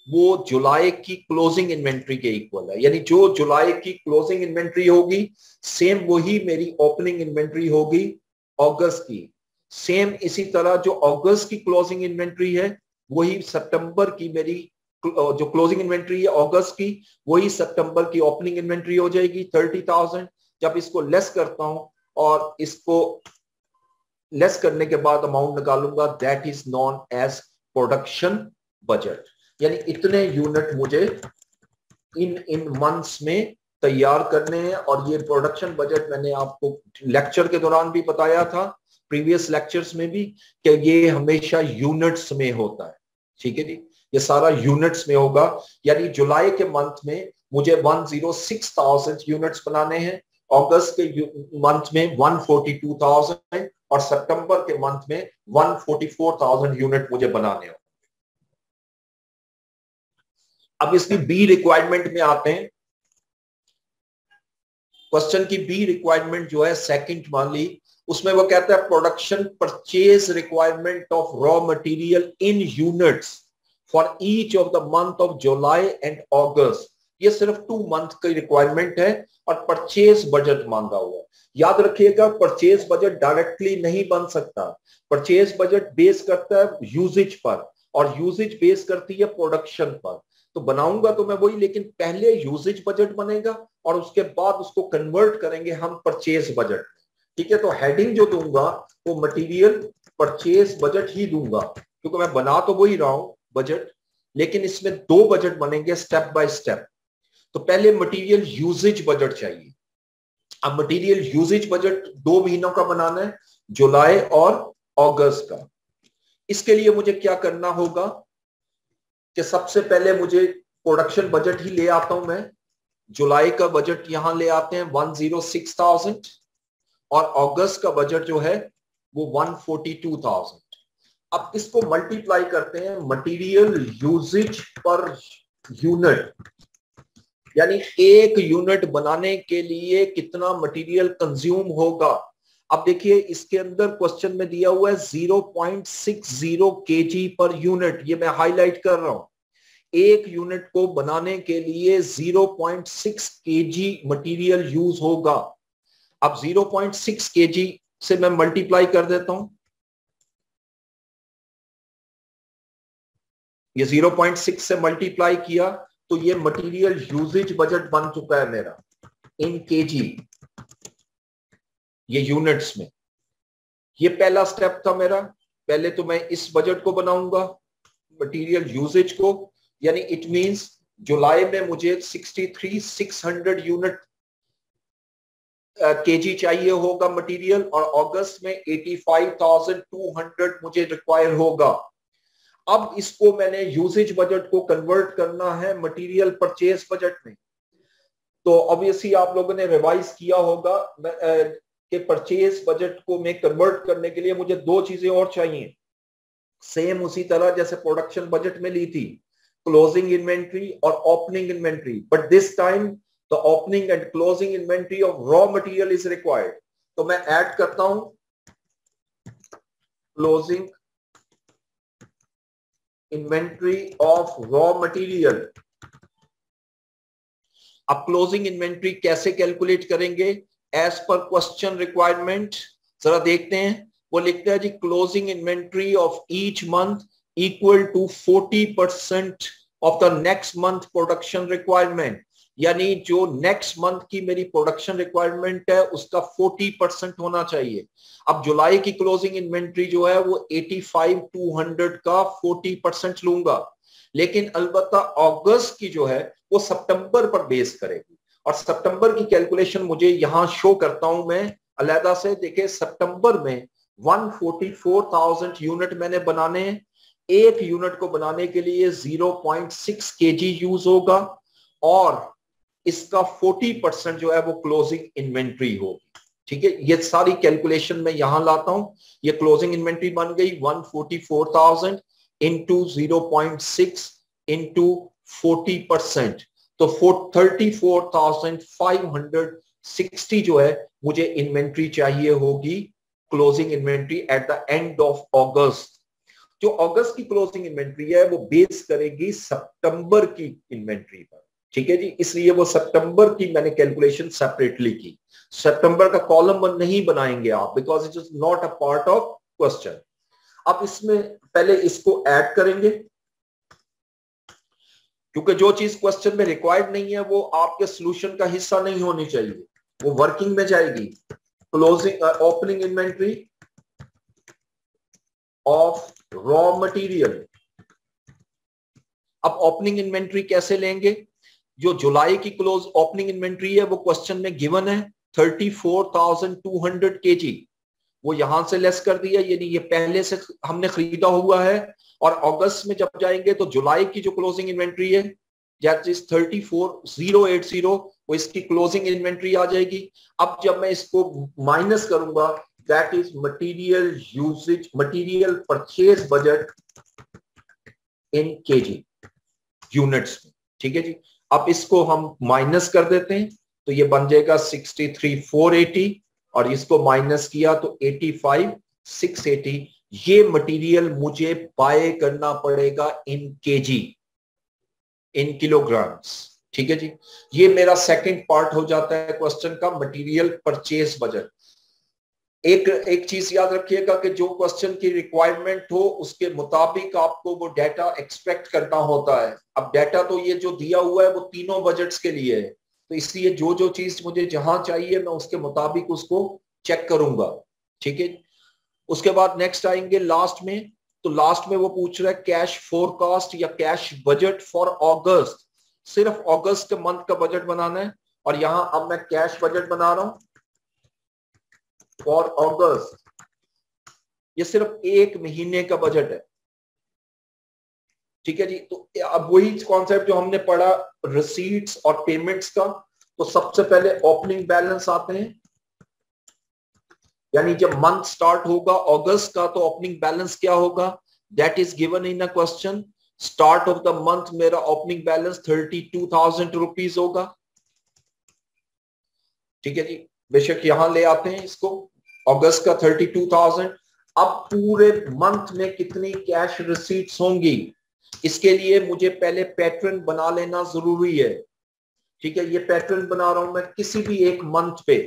वो जुलाई की क्लोजिंग इन्वेंट्री के इक्वल है, यानी जो जुलाई की क्लोजिंग इन्वेंट्री होगी सेम वही मेरी ओपनिंग इन्वेंट्री होगी अगस्त की। सेम इसी तरह जो अगस्त की क्लोजिंग इन्वेंट्री है वही सितंबर की मेरी जो क्लोजिंग इन्वेंट्री है अगस्त की, वही सितंबर की ओपनिंग इन्वेंट्री हो जाएगी 30,000। जब इसको लेस करता हूं और इसको लेस करने के बाद अमाउंट निकालूंगा, that is known as production budget. यानी इतने यूनिट मुझे इन मंथ्स में तैयार करने हैं। और ये प्रोडक्शन बजट मैंने आपको लेक्चर के दौरान भी बताया था, प्रीवियस लेक्चर्स में भी, कि ये हमेशा यूनिट्स में होता है। ठीक है जी, ये सारा यूनिट्स में होगा। यानी जुलाई के मंथ में मुझे 106,000 यूनिट्स बनाने हैं, अगस्त के मंथ में 142,000 और सितंबर के मंथ में 144,000 यूनिट मुझे बनाने हैं। अब इसकी बी रिक्वायरमेंट में आते हैं। क्वेश्चन की बी रिक्वायरमेंट जो है सेकंड वाली, उसमें वो कहता है production purchase requirement of raw material in units for each of the month of July and August. ये सिर्फ 2 मंथ की रिक्वायरमेंट है और परचेज बजट मांगा हुआ है। याद रखिएगा परचेज बजट डायरेक्टली नहीं बन सकता, परचेज बजट बेस करता है यूजेज पर और यूजेज बेस करती है प्रोडक्शन पर। तो बनाऊंगा तो मैं वही, लेकिन पहले यूजेज बजट बनेगा और उसके बाद उसको कन्वर्ट करेंगे हम परचेज बजट। ठीक है, तो हेडिंग जो दूंगा वो मटेरियल परचेज बजट ही दूंगा, क्योंकि मैं बना तो वही रहा हूं बजट, लेकिन इसमें 2 बजट बनेंगे स्टेप बाय स्टेप। तो पहले मटेरियल यूजेज बजट चाहिए। अब मटेरियल यूजेज बजट 2 महीनों का बनाना है, जुलाई और अगस्त का। इसके लिए मुझे क्या करना होगा कि सबसे पहले मुझे प्रोडक्शन बजट ही ले आता हूं मैं। जुलाई का बजट यहां ले आते हैं 106,000 और अगस्त का बजट जो है वो 142,000। अब इसको मल्टीप्लाई करते हैं मटेरियल यूजेज पर यूनिट, यानी एक यूनिट बनाने के लिए कितना मटेरियल कंज्यूम होगा। अब देखिए इसके अंदर क्वेश्चन में दिया हुआ है 0.60 kg पर यूनिट, ये मैं हाईलाइट कर रहा हूं। एक यूनिट को बनाने के लिए 0.6 kg मटेरियल यूज होगा। अब 0.6 kg से मैं मल्टीप्लाई कर देता हूं, ये 0.6 से मल्टीप्लाई किया तो ये मटेरियल यूजेज बजट बन चुका है मेरा इन केजी, ये यूनिट्स में। ये पहला स्टेप था मेरा। पहले तो मैं इस बजट को बनाऊंगा मटेरियल यूजेज को, यानी इट मींस जुलाई में मुझे 63,600 यूनिट केजी चाहिए होगा मटेरियल और अगस्त में 85,200 मुझे रिक्वायर होगा। अब इसको मैंने यूजेज बजट को कन्वर्ट करना है मटेरियल परचेज बजट में। तो ऑब्वियसली आप लोगों ने रिवाइज किया होगा कि परचेज बजट को मैं कन्वर्ट करने के लिए मुझे 2 चीजें और चाहिए, सेम उसी तरह जैसे प्रोडक्शन बजट में ली थी, क्लोजिंग इन्वेंट्री और opening inventory, but this time the opening and closing inventory of raw material is required. तो मैं ऐड करता हूं closing inventory of raw material. अब क्लोजिंग इन्वेंट्री कैसे कैलकुलेट करेंगे एज पर क्वेश्चन रिक्वायरमेंट, जरा देखते हैं। वो लिखते हैं जी closing inventory of each month equal to 40% of the next month production requirement, यानी जो नेक्स्ट मंथ की मेरी प्रोडक्शन रिक्वायरमेंट है उसका 40% होना चाहिए। अब जुलाई की क्लोजिंग इन्वेंट्री जो है वो 85,200 का 40% लूंगा, लेकिन अलबत्ता अगस्त की जो है वो सितंबर पर बेस करेगी और सितंबर की कैलकुलेशन मुझे यहां शो करता हूं मैं अलहदा से। देखिए सितंबर में 144,000 यूनिट मैंने बनाने हैं। एक यूनिट को बनाने के लिए 0.6 kg यूज होगा और इसका 40% जो है वो क्लोजिंग इन्वेंट्री होगी। ठीक है, ये सारी कैलकुलेशन मैं यहां लाता हूं। ये क्लोजिंग इन्वेंट्री बन गई 144,000 इंटू 0.6 इंटू 40%, तो 34,560 जो है मुझे इन्वेंट्री चाहिए होगी, closing inventory at the end of अगस्त। जो अगस्त की क्लोजिंग इन्वेंट्री है वो बेस करेगी सितंबर की इन्वेंट्री पर। ठीक है जी, इसलिए वो सितंबर की मैंने कैलकुलेशन सेपरेटली की। सितंबर का कॉलम नहीं बनाएंगे आप, because it is not a part of question. अब इसमें पहले इसको ऐड करेंगे, क्योंकि जो चीज क्वेश्चन में रिक्वायर्ड नहीं है वो आपके सॉल्यूशन का हिस्सा नहीं होनी चाहिए, वो वर्किंग में जाएगी। Closing opening inventory of raw material. अब ओपनिंग इन्वेंट्री कैसे लेंगे? जो जुलाई की क्लोज ओपनिंग इन्वेंट्री है वो क्वेश्चन में गिवन है 34,200 kg, वो यहां से लेस कर दिया, यानी ये पहले से हमने खरीदा हुआ है। और अगस्त में जब जाएंगे तो जुलाई की जो क्लोजिंग इन्वेंट्री है दैट इज 34,080, वो इसकी क्लोजिंग इन्वेंट्री आ जाएगी। अब जब मैं इसको माइनस करूंगा, that is material usage, material purchase budget in KG units में, ठीक है जी। अब इसको हम माइनस कर देते हैं तो ये बन जाएगा 63,480 और इसको माइनस किया तो 85,680। ये मटेरियल मुझे बाय करना पड़ेगा इन केजी, इन किलोग्राम्स, ठीक है जी। ये मेरा सेकंड पार्ट हो जाता है क्वेश्चन का, मटेरियल परचेज बजट। एक चीज याद रखिएगा कि जो क्वेश्चन की रिक्वायरमेंट हो उसके मुताबिक आपको वो डाटा एक्सपेक्ट करना होता है। अब डाटा तो ये जो दिया हुआ है वो तीनों बजट्स के लिए है, तो इसलिए जो जो चीज मुझे जहां चाहिए मैं उसके मुताबिक उसको चेक करूंगा, ठीक है। उसके बाद नेक्स्ट आएंगे लास्ट में, तो लास्ट में वो पूछ रहा है कैश फोरकास्ट या कैश बजट फॉर अगस्त। सिर्फ अगस्त के मंथ का बजट बनाना है और यहां अब मैं कैश बजट बना रहा हूं फॉर अगस्त। ये सिर्फ एक महीने का बजट है, ठीक है जी। तो अब वही कॉन्सेप्ट जो हमने पढ़ा रिसीट्स और पेमेंट्स का, तो सबसे पहले ओपनिंग बैलेंस आते हैं, यानी जब मंथ स्टार्ट होगा अगस्त का तो ओपनिंग बैलेंस क्या होगा, that is given in a question. Start of the month मेरा ओपनिंग बैलेंस 32,000 रुपीज होगा, ठीक है जी। बेशक यहां ले आते हैं इसको, अगस्त का 32,000। अब पूरे मंथ में कितनी कैश रिसीट्स होंगी, इसके लिए मुझे पहले पैटर्न बना लेना जरूरी है, ठीक है। ये पैटर्न बना रहा हूं मैं किसी भी एक मंथ पे।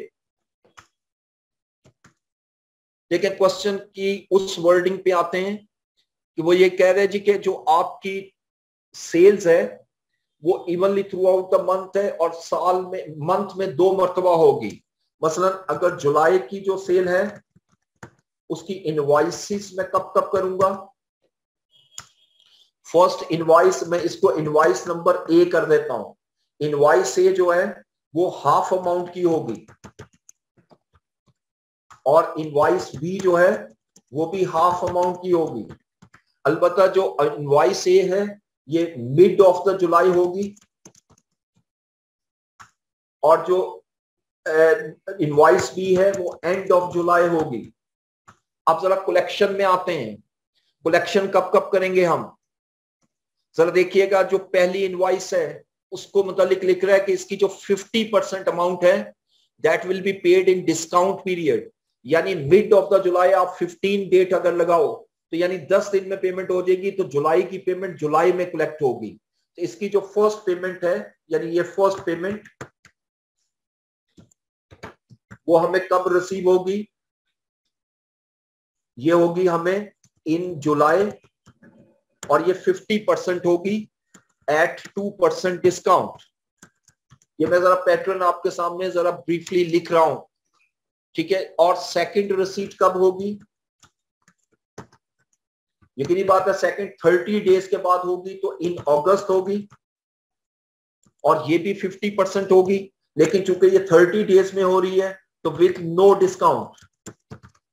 लेकिन क्वेश्चन की उस वर्डिंग पे आते हैं कि वो ये कह रहे हैं जी कि जो आपकी सेल्स है वो evenly throughout the month है और साल में मंथ में 2 मरतबा होगी। मसलन अगर जुलाई की जो सेल है उसकी इनवॉइसेस मैं कब कब करूंगा, फर्स्ट इनवॉइस मैं इसको इनवॉइस नंबर ए कर देता हूं। इनवॉइस ए जो है वो हाफ अमाउंट की होगी और इनवॉइस बी जो है वो भी हाफ अमाउंट की होगी। अलबत्ता जो इनवॉइस ए है ये मिड ऑफ द जुलाई होगी और जो इनवॉइस बी है वो एंड ऑफ जुलाई होगी। अब जरा कलेक्शन में आते हैं, कलेक्शन कब कब करेंगे हम, जरा देखिएगा। जो पहली इनवॉइस है उसको मतलब लिख रहा है कि इसकी जो 50% अमाउंट है that will be paid in discount period, यानी मिड ऑफ द जुलाई। आप 15 डेट अगर लगाओ तो यानी 10 दिन में पेमेंट हो जाएगी, तो जुलाई की पेमेंट जुलाई में कलेक्ट होगी। तो इसकी जो फर्स्ट पेमेंट है यानी ये फर्स्ट पेमेंट वो हमें कब रिसीव होगी, ये होगी हमें इन जुलाई और ये 50% होगी एट 2% डिस्काउंट। ये मैं जरा पैटर्न आपके सामने जरा ब्रीफली लिख रहा हूं, ठीक है। और सेकंड रिसीट कब होगी, यकीनी बात है सेकंड 30 डेज के बाद होगी, तो इन अगस्त होगी और ये भी 50% होगी। लेकिन चूंकि ये 30 डेज में हो रही है तो विथ नो डिस्काउंट,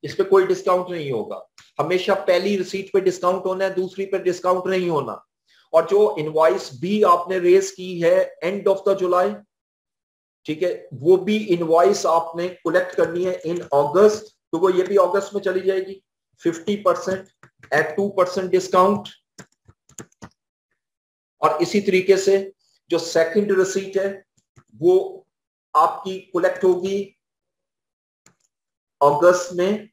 इस पे कोई डिस्काउंट नहीं होगा। हमेशा पहली रिसीट पे डिस्काउंट होना है, दूसरी पे डिस्काउंट नहीं होना। और जो इनवॉइस भी आपने रेज की है एंड ऑफ द जुलाई, ठीक है, वो भी इनवॉइस आपने कलेक्ट करनी है इन अगस्त, तो वो ये भी अगस्त में चली जाएगी 50% एट 2% डिस्काउंट। और इसी तरीके से जो सेकंड रिसीट है वो आपकी कलेक्ट होगी अगस्त में,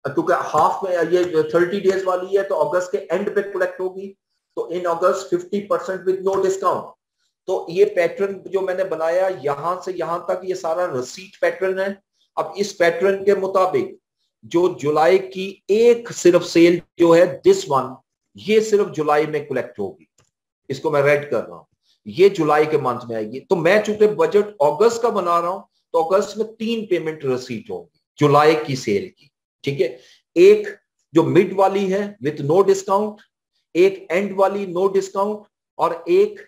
क्योंकि हाफ में ये 30 डेज वाली है तो अगस्त के एंड पे कलेक्ट होगी, तो इन अगस्त 50% विद नो डिस्काउंट। तो ये पैटर्न जो मैंने बनाया यहां से यहां तक ये सारा रिसीट पैटर्न है। अब इस पैटर्न के मुताबिक जो जुलाई की एक सिर्फ सेल जो है दिस वन, ये सिर्फ जुलाई में कलेक्ट होगी, इसको मैं रेड कर रहा हूं, ये जुलाई के मंथ में आएगी। तो मैं चूंकि बजट अगस्त का बना रहा हूं तो अगस्त में 3 पेमेंट रिसीट होगी जुलाई की सेल की, ठीक है। एक जो मिड वाली है विथ नो डिस्काउंट, एक एंड वाली नो डिस्काउंट, और एक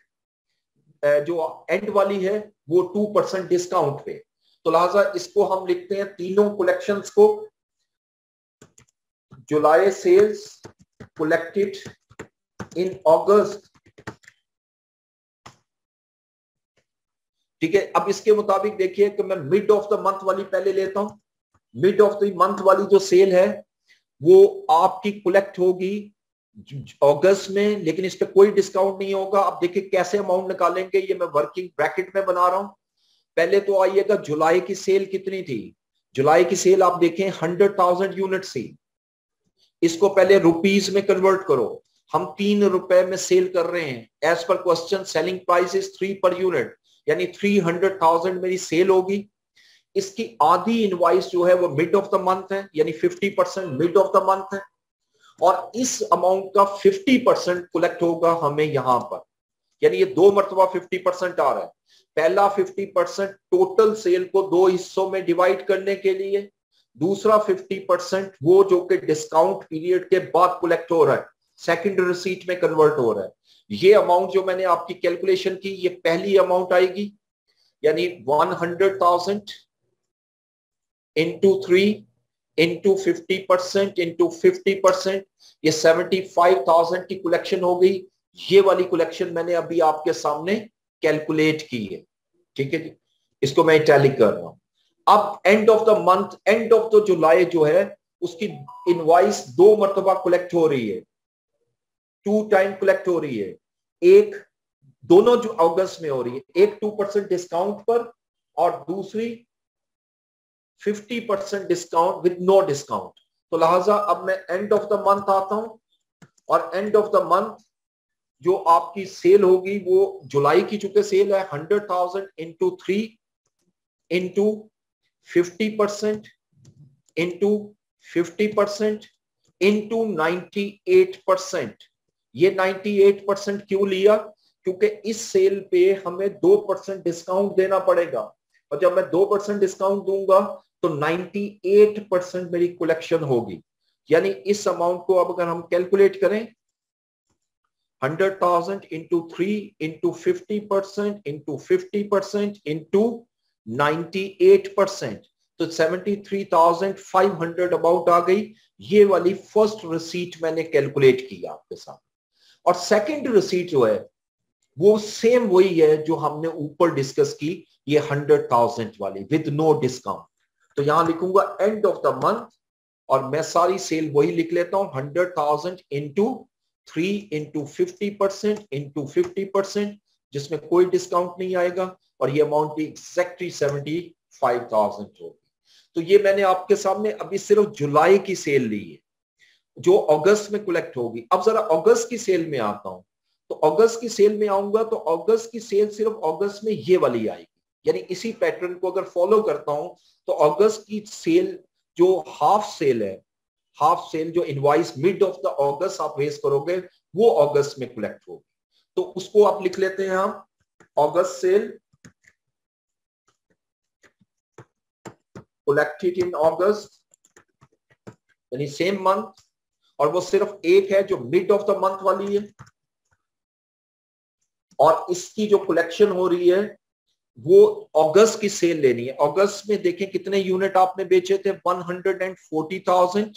जो एंड वाली है वो 2% डिस्काउंट पे। तो लिहाजा इसको हम लिखते हैं तीनों कलेक्शंस को, जुलाई सेल्स कलेक्टेड इन अगस्त ठीक है, अब इसके मुताबिक देखिए कि मैं मिड ऑफ द मंथ वाली पहले लेता हूं। मिड ऑफ द मंथ वाली जो सेल है वो आपकी कलेक्ट होगी अगस्त में, लेकिन इस पे कोई डिस्काउंट नहीं होगा। अब देखिए कैसे अमाउंट निकालेंगे, ये मैं वर्किंग ब्रैकेट में बना रहा हूं। पहले तो आइएगा जुलाई की सेल कितनी थी। जुलाई की सेल आप देखें 100,000 यूनिट थी। इसको पहले रुपीज में कन्वर्ट करो। हम 3 रुपए में सेल कर रहे हैं। As per question selling price is 3 per unit, यानी 300,000 मेरी सेल होगी। इसकी आधी इनवॉइस जो है वो मिड ऑफ द मंथ है, यानी 50% मिड ऑफ द मंथ है, और इस अमाउंट का 50% कलेक्ट होगा हमें यहां पर, यानी ये 2 मरतबा 50% आ रहा है। पहला 50% टोटल सेल को 2 हिस्सों में डिवाइड करने के लिए, दूसरा 50% वो जो कि डिस्काउंट पीरियड के बाद कलेक्ट हो रहा है, सेकंड रिसीट में कन्वर्ट हो रहा है। ये अमाउंट जो मैंने आपकी कैलकुलेशन की, ये पहली अमाउंट आएगी, यानी 100,000 इंटू 3 इंटू 50% इंटू 50%, ये 75,000 की कलेक्शन हो गई। ये वाली कलेक्शन मैंने अभी आपके सामने कैलकुलेट की है, ठीक है जी। इसको मैं इटैलिक कर रहा हूं। अब end of the month, end of the जुलाई जो है उसकी इनवॉइस 2 मरतबा कलेक्ट हो रही है, 2 टाइम कलेक्ट हो रही है। एक दोनों जो अगस्त में हो रही है, एक 2% डिस्काउंट पर और दूसरी 50% डिस्काउंट विद नो डिस्काउंट। तो लिहाजा अब मैं एंड ऑफ द मंथ आता हूं, और एंड ऑफ द मंथ जो आपकी सेल होगी वो जुलाई की चूंकि सेल है 100,000 इंटू 3 इंटू 50% इंटू 50% इंटू 98%। ये 98% क्यों लिया, क्योंकि इस सेल पे हमें 2% डिस्काउंट देना पड़ेगा, और जब मैं 2% डिस्काउंट दूंगा तो 98% मेरी कलेक्शन होगी। यानी इस अमाउंट को अब अगर हम कैलकुलेट करें, 100,000 इंटू 3 इंटू 50% इंटू 50% इंटू 98%, तो 73,500 अबाउट आ गई। ये वाली फर्स्ट रिसीट मैंने कैलकुलेट की आपके साथ। और सेकंड रिसीट जो है वो सेम वही है जो हमने ऊपर डिस्कस की, ये 100,000 वाली विद नो डिस्काउंट। तो यहां लिखूंगा एंड ऑफ द मंथ, और मैं सारी सेल वही लिख लेता हूं, 100,000 इंटू 3 इंटू 50% इंटू 50%, जिसमें कोई डिस्काउंट नहीं आएगा, और ये अमाउंट भी एग्जैक्टली 75,000 होगी। तो ये मैंने आपके सामने अभी सिर्फ जुलाई की सेल ली है जो अगस्त में कलेक्ट होगी। अब जरा अगस्त की सेल में आता हूं, तो अगस्त की सेल में आऊंगा तो अगस्त की सेल सिर्फ अगस्त में ये वाली आएगी, यानी इसी पैटर्न को अगर फॉलो करता हूं तो अगस्त की सेल जो हाफ सेल है, हाफ सेल जो इनवॉइस मिड ऑफ द अगस्त आप रेज करोगे वो अगस्त में कलेक्ट होगी। तो उसको आप लिख लेते हैं हम अगस्त सेल कलेक्टेड इन अगस्त, यानी सेम मंथ, और वो सिर्फ एक है जो मिड ऑफ द मंथ वाली है, और इसकी जो कलेक्शन हो रही है वो अगस्त की सेल लेनी है। अगस्त में देखें कितने यूनिट आपने बेचे थे, 140,000,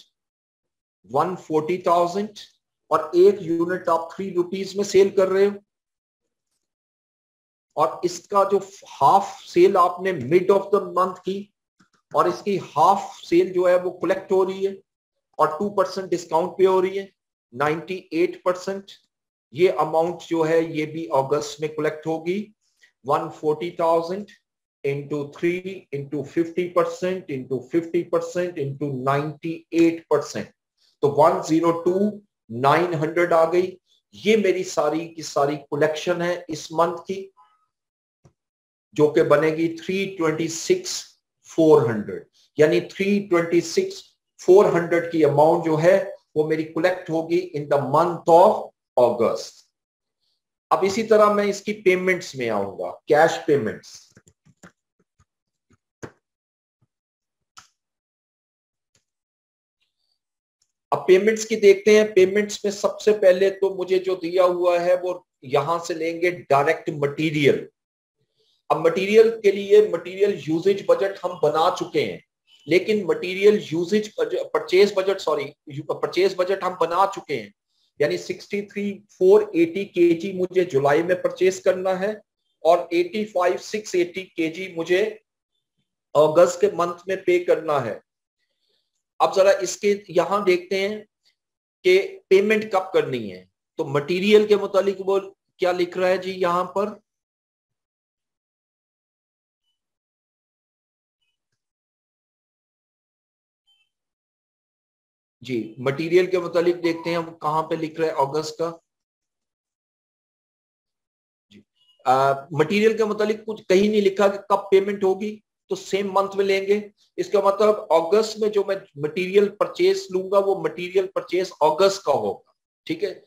और एक यूनिट आप 3 रुपीज में सेल कर रहे हो, और इसका जो हाफ सेल आपने मिड ऑफ द मंथ की, और इसकी हाफ सेल जो है वो कलेक्ट हो रही है और 2% डिस्काउंट पे हो रही है 98%। ये अमाउंट जो है ये भी अगस्त में कलेक्ट होगी, 140,000 इंटू 3 इंटू 50% इंटू 50% इंटू 98%, तो 102,900 आ गई। ये मेरी सारी की सारी कलेक्शन है इस मंथ की, जो कि बनेगी 326,400, यानी 326,400 की अमाउंट जो है वो मेरी कलेक्ट होगी इन द मंथ ऑफ अगस्त। अब इसी तरह मैं इसकी पेमेंट्स में आऊंगा, कैश पेमेंट्स। अब पेमेंट्स की देखते हैं। पेमेंट्स में सबसे पहले तो मुझे जो दिया हुआ है वो यहां से लेंगे डायरेक्ट मटेरियल। अब मटेरियल के लिए मटेरियल यूजेज बजट हम बना चुके हैं, लेकिन मटेरियल यूजेज परचेज बजट हम बना चुके हैं, यानी 63,480 kg मुझे जुलाई में परचेज करना है, और 85,680 kg मुझे अगस्त के मंथ में पे करना है। अब जरा इसके यहां देखते हैं कि पेमेंट कब करनी है। तो मटेरियल के मुतालिक वो क्या लिख रहा है जी यहां पर, जी मटेरियल के मुतालिक देखते हैं कहां पे लिख रहा है अगस्त का। जी मटेरियल के मुतालिक कुछ कहीं नहीं लिखा कि कब पेमेंट होगी, तो सेम मंथ में लेंगे। इसका मतलब अगस्त में जो मैं मटेरियल परचेस लूंगा वो मटेरियल परचेस अगस्त का होगा, ठीक है।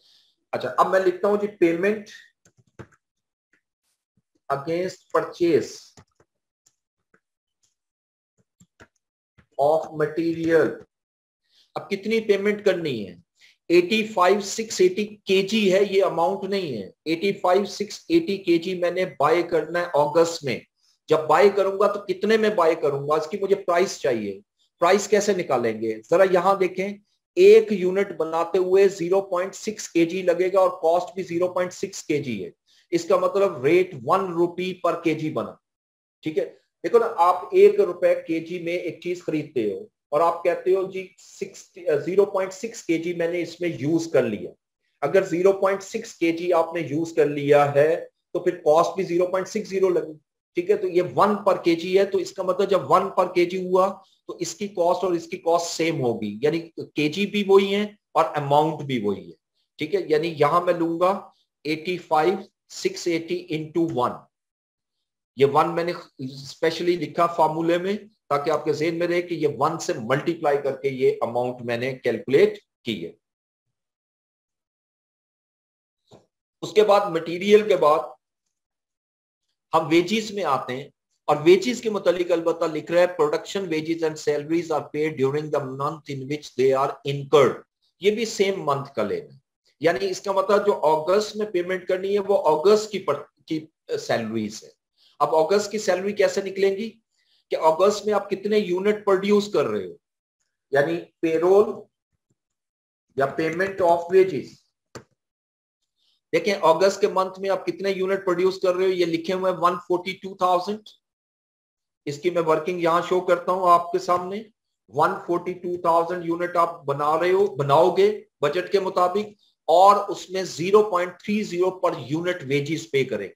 अच्छा अब मैं लिखता हूं जी payment against purchase of material. अब कितनी पेमेंट करनी है, 85,680 kg है, ये अमाउंट नहीं है। 85,680 kg मैंने बाय करना है अगस्त में। जब बाय करूंगा तो कितने में बाय करूंगा, इसकी मुझे प्राइस चाहिए। प्राइस कैसे निकालेंगे, जरा यहां देखें। एक यूनिट बनाते हुए 0.6 kg लगेगा और कॉस्ट भी 0.6 kg है। इसका मतलब रेट 1 रुपी पर kg बना, ठीक है। देखो ना, आप 1 रुपए kg में एक चीज खरीदते हो और आप कहते हो जी 0.6 kg मैंने इसमें यूज कर लिया। अगर 0.6 kg आपने यूज कर लिया है तो फिर कॉस्ट भी 0.60 लगी, ठीक है। तो ये 1 पर kg है, तो इसका मतलब जब 1 पर kg हुआ तो इसकी कॉस्ट और इसकी कॉस्ट सेम होगी, यानी kg भी वही है और अमाउंट भी वही है, ठीक है। यानी यहां मैं लूंगा 85,680 इंटू 1। ये 1 मैंने स्पेशली लिखा फार्मूले में ताकि आपके ज़हन में रहे कि ये 1 से मल्टीप्लाई करके ये अमाउंट मैंने कैलकुलेट की है। उसके बाद मटेरियल के बाद हम वेजेस में आते हैं, और वेजेस के मुतालिक अलबत्ता लिख रहा है production wages and salaries are paid during the month in which they are incurred. ये भी सेम मंथ का लेना, यानी इसका मतलब जो अगस्त में पेमेंट करनी है वो अगस्त की सैलरीज है। अब अगस्त की सैलरी कैसे निकलेंगी कि अगस्त में आप कितने यूनिट प्रोड्यूस कर रहे हो, यानी पेरोल या पेमेंट ऑफ वेजेस। देखें अगस्त के मंथ में आप कितने यूनिट प्रोड्यूस कर रहे हो, ये लिखे हुए 142,000। इसकी मैं वर्किंग यहां शो करता हूं आपके सामने। 142,000 यूनिट आप बना रहे हो, बनाओगे बजट के मुताबिक, और उसमें 0.30 पर यूनिट वेजेस पे करेंगे।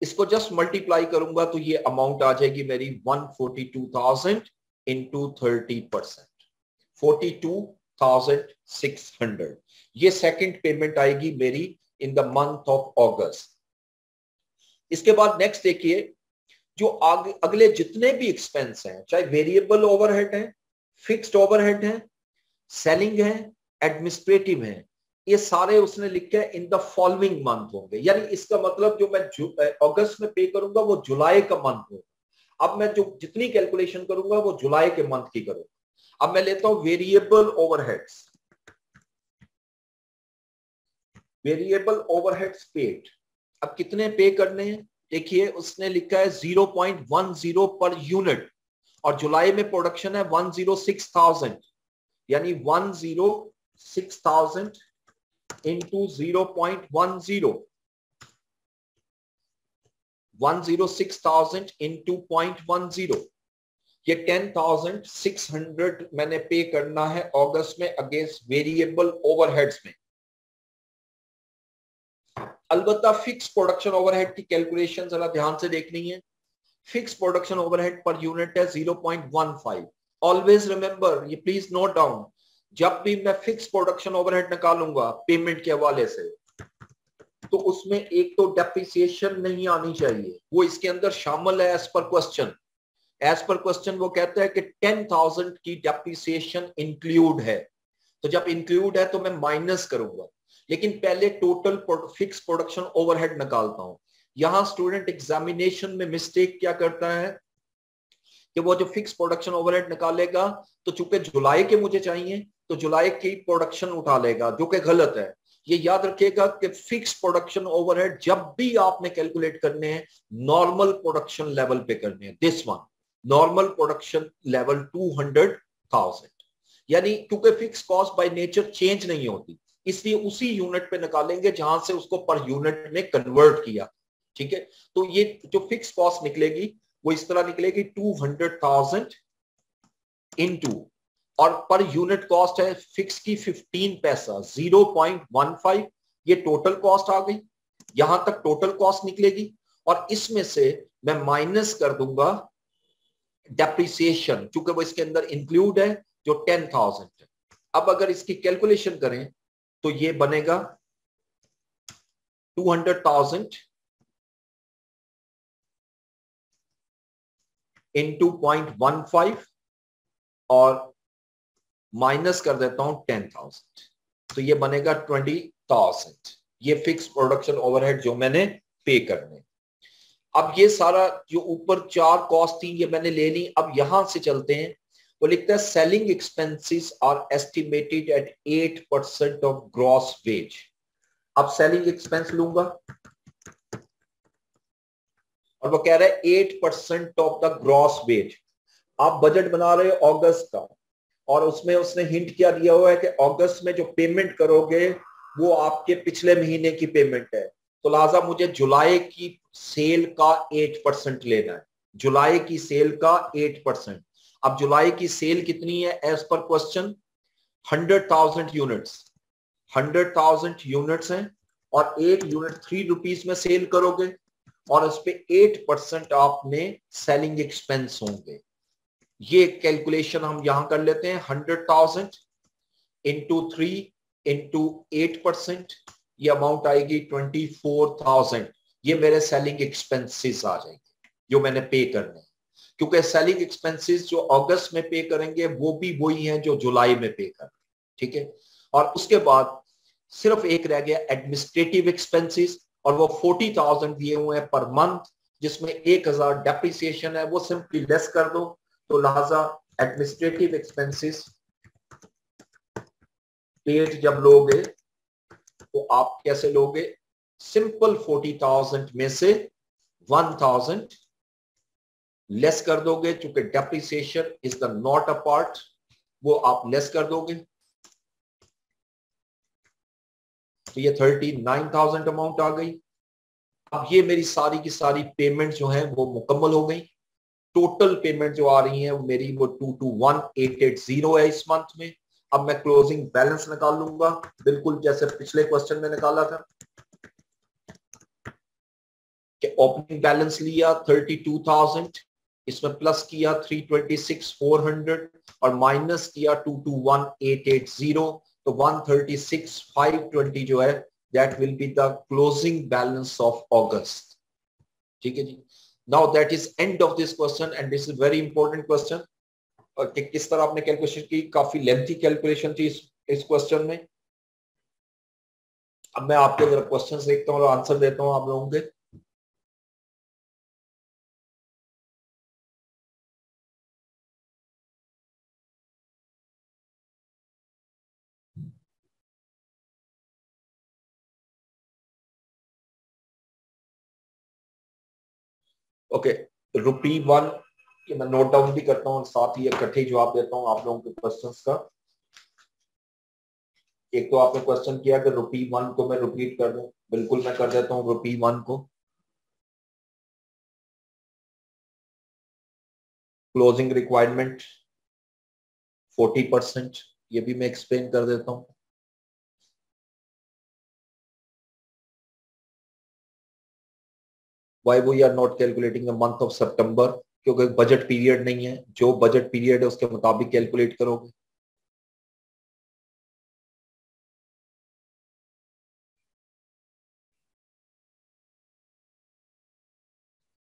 इसको जस्ट मल्टीप्लाई करूंगा तो ये अमाउंट आ जाएगी मेरी 142,000 इंटू 30%, 42,600। ये सेकंड पेमेंट आएगी मेरी इन द मंथ ऑफ अगस्त। इसके बाद नेक्स्ट देखिए, जो अगले जितने भी एक्सपेंस हैं, चाहे वेरिएबल ओवरहेड है, फिक्स्ड ओवरहेड है, सेलिंग है, एडमिनिस्ट्रेटिव है, ये सारे उसने लिखे इन द फॉलोइंग मंथ होंगे। यानी इसका मतलब जो मैं अगस्त में पे करूंगा वो जुलाई का मंथ होगा। अब मैं जो जितनी कैलकुलेशन करूंगा वो जुलाई के मंथ की करूंगा। अब मैं लेता हूं variable overheads, variable overheads paid. अब कितने पे करने हैं, देखिए उसने लिखा है 0.10 पर यूनिट, और जुलाई में प्रोडक्शन है 106,000, यानी 106,000 इंटू 0.10, 106,000 इंटू 0.10, ये 10,600 मैंने पे करना है अगस्त में अगेंस्ट वेरिएबल ओवरहेड्स में। अलबत्ता फिक्स प्रोडक्शन ओवरहेड की कैलकुलेशन जरा ध्यान से देखनी है। फिक्स प्रोडक्शन ओवरहेड पर यूनिट है 0.15। ऑलवेज रिमेंबर, ये प्लीज नोट डाउन, जब भी मैं फिक्स प्रोडक्शन ओवरहेड निकालूंगा पेमेंट के हवाले से तो उसमें एक तो डेप्रिसिएशन नहीं आनी चाहिए, वो इसके अंदर शामिल है as per question. As per question वो कहता है कि 10,000 की डेप्रिसिएशन इंक्लूड है, तो जब इंक्लूड है तो मैं माइनस करूंगा, लेकिन पहले टोटल फिक्स प्रोडक्शन ओवरहेड निकालता हूं। यहां स्टूडेंट एग्जामिनेशन में मिस्टेक क्या करता है कि वो जो फिक्स प्रोडक्शन ओवरहेड निकालेगा तो चूंकि जुलाई के मुझे चाहिए तो जुलाई की प्रोडक्शन उठा लेगा, जो कि गलत है। ये याद रखिएगा कि फिक्स प्रोडक्शन ओवरहेड जब भी आपने कैलकुलेट करने हैं नॉर्मल प्रोडक्शन लेवल पे करने हैं। This one normal production level 200,000, यानी क्योंकि fix cost by nature change नहीं होती, इसलिए उसी यूनिट पे निकालेंगे जहां से उसको पर यूनिट में कन्वर्ट किया, ठीक है, तो ये जो फिक्स कॉस्ट निकलेगी वो इस तरह निकलेगी 200,000 इनटू, और पर यूनिट कॉस्ट है फिक्स की 15 पैसा 0.15, ये टोटल कॉस्ट आ गई, यहां तक टोटल कॉस्ट निकलेगी। और इसमें से मैं माइनस कर दूंगा डेप्रिसिएशन, चूंकि वो इसके अंदर इंक्लूड है, जो 10,000 है। अब अगर इसकी कैलकुलेशन करें तो ये बनेगा 200,000 इंटू 0.15 और माइनस कर देता हूं 10,000, तो ये बनेगा 20,000। ये फिक्स प्रोडक्शन ओवरहेड जो मैंने पे करने। अब ये सारा जो ऊपर 4 कॉस्ट थी ये मैंने ले ली। अब यहां से चलते हैं, वो लिखता है selling expenses are estimated at 8% of gross wage. अब सेलिंग एक्सपेंस लूंगा और वो कह रहा है 8% ऑफ द ग्रॉस वेज। आप बजट बना रहे हो अगस्त का, और उसमें उसने हिंट क्या दिया हुआ है कि अगस्त में जो पेमेंट करोगे वो आपके पिछले महीने की पेमेंट है, तो लिहाजा मुझे जुलाई की सेल का 8% लेना है, जुलाई की सेल का 8%। अब जुलाई की सेल कितनी है as per question? 100,000 units, 100,000 units हैं, और एक यूनिट 3 रुपीज में सेल करोगे, और उस पे 8% आपने सेलिंग एक्सपेंस होंगे। ये कैलकुलेशन हम यहां कर लेते हैं, 100,000 इंटू 3 इंटू 8%, ये अमाउंट आएगी 24,000। ये मेरे सेलिंग एक्सपेंसेस आ जाएंगे जो मैंने पे करने, क्योंकि सेलिंग एक्सपेंसेस जो अगस्त में पे करेंगे वो भी वही हैं जो जुलाई में पे करेंगे, ठीक है। और उसके बाद सिर्फ एक रह गया एडमिनिस्ट्रेटिव एक्सपेंसेस, और वो 40,000 दिए हुए हैं पर मंथ, जिसमें 1,000 डेप्रिसिएशन है, वो सिंपली लेस कर दो। तो लिहाजा एडमिनिस्ट्रेटिव एक्सपेंसेस पेड जब लोगे तो आप कैसे लोगे? सिंपल 40,000 में से 1,000 लेस कर दोगे, चूंकि depreciation is the not a part, वो आप लेस कर दोगे, तो ये 39,000 अमाउंट आ गई। अब ये मेरी सारी की सारी पेमेंट जो है वो मुकम्मल हो गई। टोटल पेमेंट जो आ रही है वो मेरी वो 221,880 है इस मंथ में। अब मैं क्लोजिंग बैलेंस निकाल लूंगा, बिल्कुल जैसे पिछले क्वेश्चन में निकाला था कि ओपनिंग बैलेंस लिया 32,000, इसमें प्लस किया 326,400 और माइनस किया 221,880, तो 136,520 जो है that will be the closing balance of August. ठीक है जी। Now that is end of this question, and this is very important question. कि किस तरह आपने कैलकुलेशन की, काफी लेंथी कैलकुलेशन थी इस क्वेश्चन में। अब मैं आपके जरा क्वेश्चन देखता हूँ और आंसर देता हूँ आप लोगों के। ओके, ₹1 ये मैं नोट डाउन भी करता हूँ और साथ ही इकट्ठे जवाब देता हूँ आप लोगों के क्वेश्चंस का। एक तो आपने क्वेश्चन किया कि ₹1 को मैं रिपीट कर दूं, बिल्कुल मैं कर देता हूँ ₹1 को। क्लोजिंग रिक्वायरमेंट 40%, ये भी मैं एक्सप्लेन कर देता हूँ। Why we are not calculating the month of September? क्योंकि बजट पीरियड नहीं है, जो बजट पीरियड है उसके मुताबिक कैलकुलेट करोगे।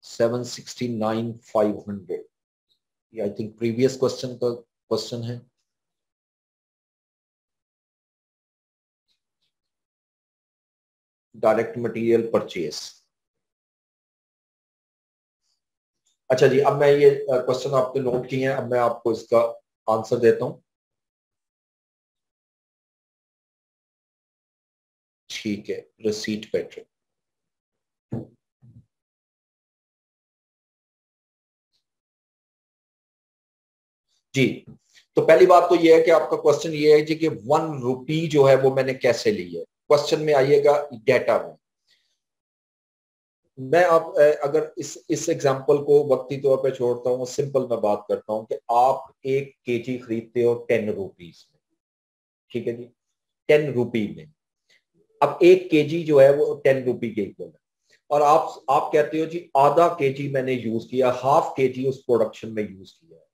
$769,500, ये आई थिंक प्रीवियस क्वेश्चन का क्वेश्चन है। Direct material purchase. अच्छा जी, अब मैं ये क्वेश्चन आपने नोट किए हैं, अब मैं आपको इसका आंसर देता हूं। ठीक है, रिसीट पैटर्न। जी, तो पहली बात तो ये है कि आपका क्वेश्चन ये है जी कि ₹1 जो है वो मैंने कैसे ली है। क्वेश्चन में आइएगा डेटा में, मैं अब अगर इस एग्जांपल को वक्ती तौर पे छोड़ता हूँ, सिंपल मैं बात करता हूँ कि आप 1 kg खरीदते हो 10 रुपीज में, ठीक है जी, 10 रुपी में। अब 1 kg जो है वो 10 रुपी के इक्वल है, और आप कहते हो जी आधा केजी मैंने यूज किया, हाफ केजी उस प्रोडक्शन में यूज किया है।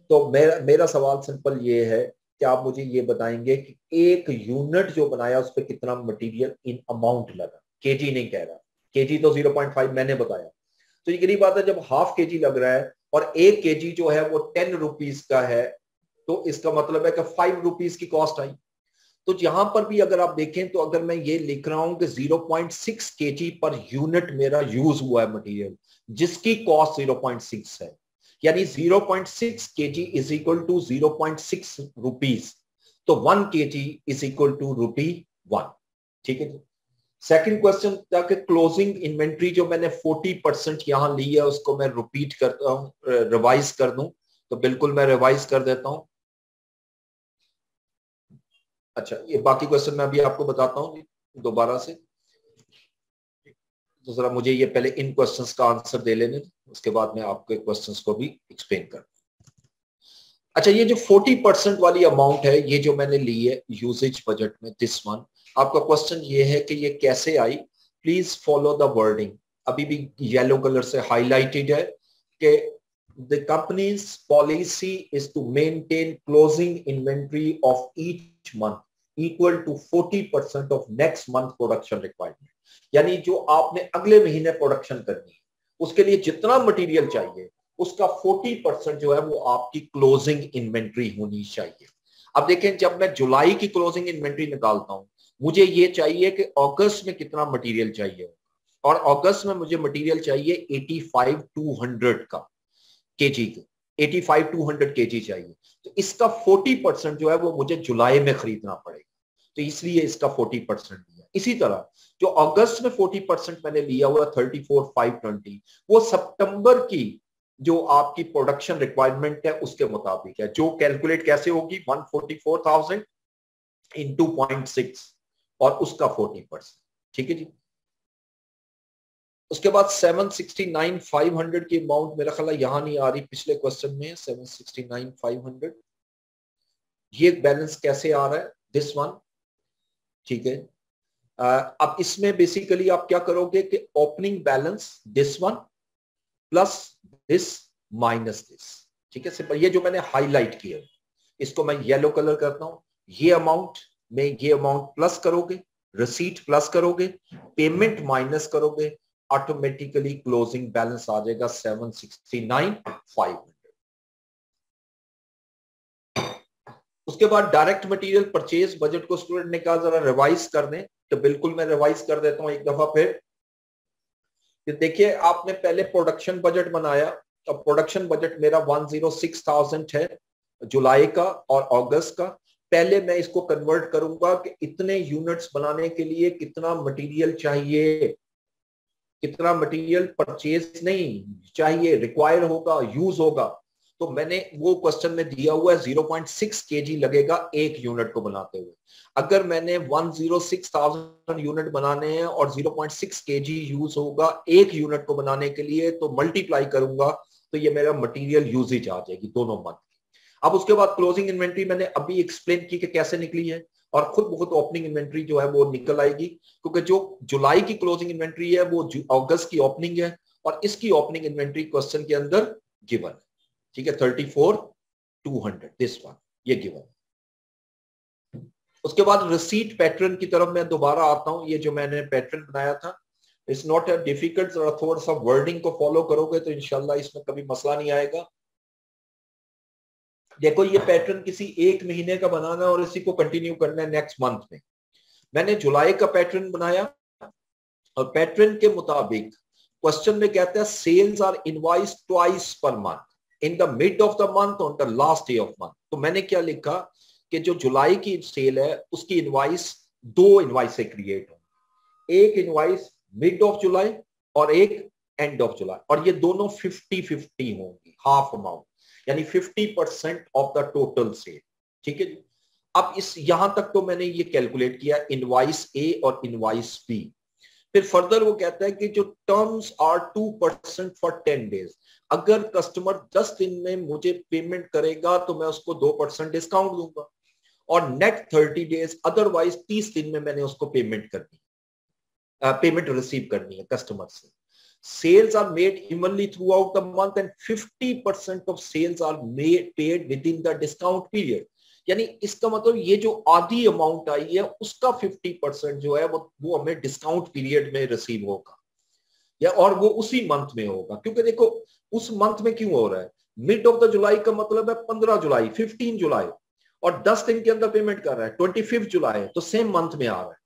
तो मेरा सवाल सिंपल ये है कि आप मुझे ये बताएंगे कि एक यूनिट जो बनाया उस पर कितना मटेरियल इन अमाउंट लगा, केजी नहीं कह रहा, केजी तो 0.5 मैंने बताया। तो ये गरीब बात है, जब हाफ केजी लग रहा है और 1 kg जो है वो 10 रुपीज का है, तो इसका मतलब है कि 5 रुपीज की कॉस्ट आई। तो यहां पर भी अगर आप देखें तो अगर मैं ये लिख रहा हूं कि 0.6 kg पर यूनिट मेरा यूज हुआ है मटेरियल, जिसकी कॉस्ट 0.6 है, यानी 0.6 kg is equal to 0.6 rupees, तो 1 kg इज इक्वल टू ₹1। ठीक है जी। सेकंड क्वेश्चन था कि क्लोजिंग इन्वेंट्री जो मैंने 40% यहां ली है उसको मैं रिपीट करता हूं, रिवाइज कर दूं, तो बिल्कुल मैं रिवाइज कर देता हूं। अच्छा, ये बाकी क्वेश्चन मैं अभी आपको बताता हूँ दोबारा से, तो जरा मुझे ये पहले इन क्वेश्चंस का आंसर दे लेने, उसके बाद मैं आपके क्वेश्चंस को भी एक्सप्लेन कर। अच्छा, ये जो 40% वाली अमाउंट है, ये जो मैंने ली है यूसेज बजट में दिस वन, आपका क्वेश्चन ये है कि ये कैसे आई, प्लीज फॉलो द वर्डिंग। अभी भी येलो कलर से हाईलाइटेड है कि the company's policy is to maintain closing inventory of each month equal to 40% of next month production requirement. यानी जो आपने अगले महीने प्रोडक्शन करनी है उसके लिए जितना मटेरियल चाहिए उसका 40% जो है वो आपकी क्लोजिंग इन्वेंट्री होनी चाहिए। अब देखें, जब मैं जुलाई की क्लोजिंग इन्वेंट्री निकालता हूं, मुझे ये चाहिए कि अगस्त में कितना मटेरियल चाहिए, और अगस्त में मुझे मटेरियल चाहिए 85-200 का केजी के, 85-200 केजी चाहिए। तो इसका 40% जो है वो मुझे जुलाई में खरीदना पड़ेगा, तो इसलिए इसका 40% दिया। इसी तरह जो अगस्त में 40% मैंने लिया हुआ 34,520, वो सितंबर की जो आपकी प्रोडक्शन रिक्वायरमेंट है उसके मुताबिक है, जो कैलकुलेट कैसे होगी 144,000 इंटू 0.6 और उसका 40%। ठीक है जी। उसके बाद 769,500 की अमाउंट मेरा ख्याल यहां नहीं आ रही, पिछले क्वेश्चन में 769,500, ये बैलेंस कैसे आ रहा है दिस वन। ठीक है, अब इसमें बेसिकली आप क्या करोगे कि opening balance this one plus this minus this. ठीक है, सिंपल। ये जो मैंने हाईलाइट किया इसको मैं येलो कलर करता हूं, ये अमाउंट में ये अमाउंट प्लस करोगे, रिसीट प्लस करोगे, पेमेंट माइनस करोगे, ऑटोमेटिकली क्लोजिंग बैलेंस आ जाएगा 769,500। उसके बाद डायरेक्ट मटेरियल परचेज बजट को स्टूडेंट ने कहा जरा रिवाइज कर दें, तो बिल्कुल मैं रिवाइज कर देता हूं एक दफा फिर। देखिए, आपने पहले प्रोडक्शन बजट बनाया, तो प्रोडक्शन बजट मेरा 106,000 है जुलाई का और अगस्त का। पहले मैं इसको कन्वर्ट करूंगा कि इतने यूनिट्स बनाने के लिए कितना मटेरियल चाहिए, कितना मटेरियल परचेज नहीं चाहिए, रिक्वायर होगा, यूज होगा। तो मैंने वो क्वेश्चन में दिया हुआ है 0.6 kg लगेगा एक यूनिट को बनाते हुए। अगर मैंने 106,000 यूनिट बनाने हैं और 0.6 kg यूज होगा एक यूनिट को बनाने के लिए, तो मल्टीप्लाई करूंगा तो ये मेरा मटेरियल यूजेज आ जाएगी दोनों मंथ। अब उसके बाद क्लोजिंग इन्वेंट्री मैंने अभी एक्सप्लेन की कि कैसे निकली है, और खुद बहुत ओपनिंग इन्वेंट्री जो है वो निकल आएगी, क्योंकि जो जुलाई की क्लोजिंग इन्वेंट्री है वो अगस्त की ओपनिंग है, और इसकी ओपनिंग इन्वेंट्री क्वेश्चन के अंदर गिवन है। ठीक है, 34,200 दिस वन, ये गिवन। उसके बाद रिसीट पैटर्न की तरफ मैं दोबारा आता हूं। ये जो मैंने पैटर्न बनाया था, इट्स नॉट अ डिफिकल्ट, थोड़ा सा वर्डिंग को फॉलो करोगे तो इंशाल्लाह इसमें कभी मसला नहीं आएगा। देखो, ये पैटर्न किसी एक महीने का बनाना और इसी को कंटिन्यू करना है नेक्स्ट मंथ में। मैंने जुलाई का पैटर्न बनाया, और पैटर्न के मुताबिक क्वेश्चन में कहता है sales are invoice twice per month in the mid of the month on the last day of month. तो मैंने क्या लिखा कि जो जुलाई की सेल है उसकी इनवॉइस, दो इनवॉइस से क्रिएट हो, एक इनवॉइस मिड ऑफ जुलाई और एक एंड ऑफ जुलाई, और ये दोनों 50-50 होंगी, हाफ अमाउंट, यानी 50% ऑफ द टोटल सेल। ठीक है जी। अब इस यहां तक तो मैंने ये कैलकुलेट किया इनवॉइस ए और इनवॉइस बी। फिर फर्दर वो कहता है कि जो टर्म्स आर 2% फॉर 10 डेज, अगर कस्टमर 10 दिन में मुझे पेमेंट करेगा तो मैं उसको 2% डिस्काउंट दूंगा, और नेक्स्ट 30 डेज अदरवाइज 30 दिन में मैंने उसको पेमेंट करनी, पेमेंट रिसीव करनी है कस्टमर से। Sales are made evenly throughout the month and 50% of sales are made paid within the discount period. यानी इसका मतलब ये जो आधी अमाउंट आई है उसका 50% जो है वो हमें डिस्काउंट पीरियड में रिसीव होगा, या और वो उसी मंथ में होगा। क्योंकि देखो उस मंथ में क्यों हो रहा है, मिड ऑफ द जुलाई का मतलब है 15 जुलाई, 15 जुलाई, और 10 दिन के अंदर पेमेंट कर रहा है 25 जुलाई, तो सेम मंथ में आ रहा है।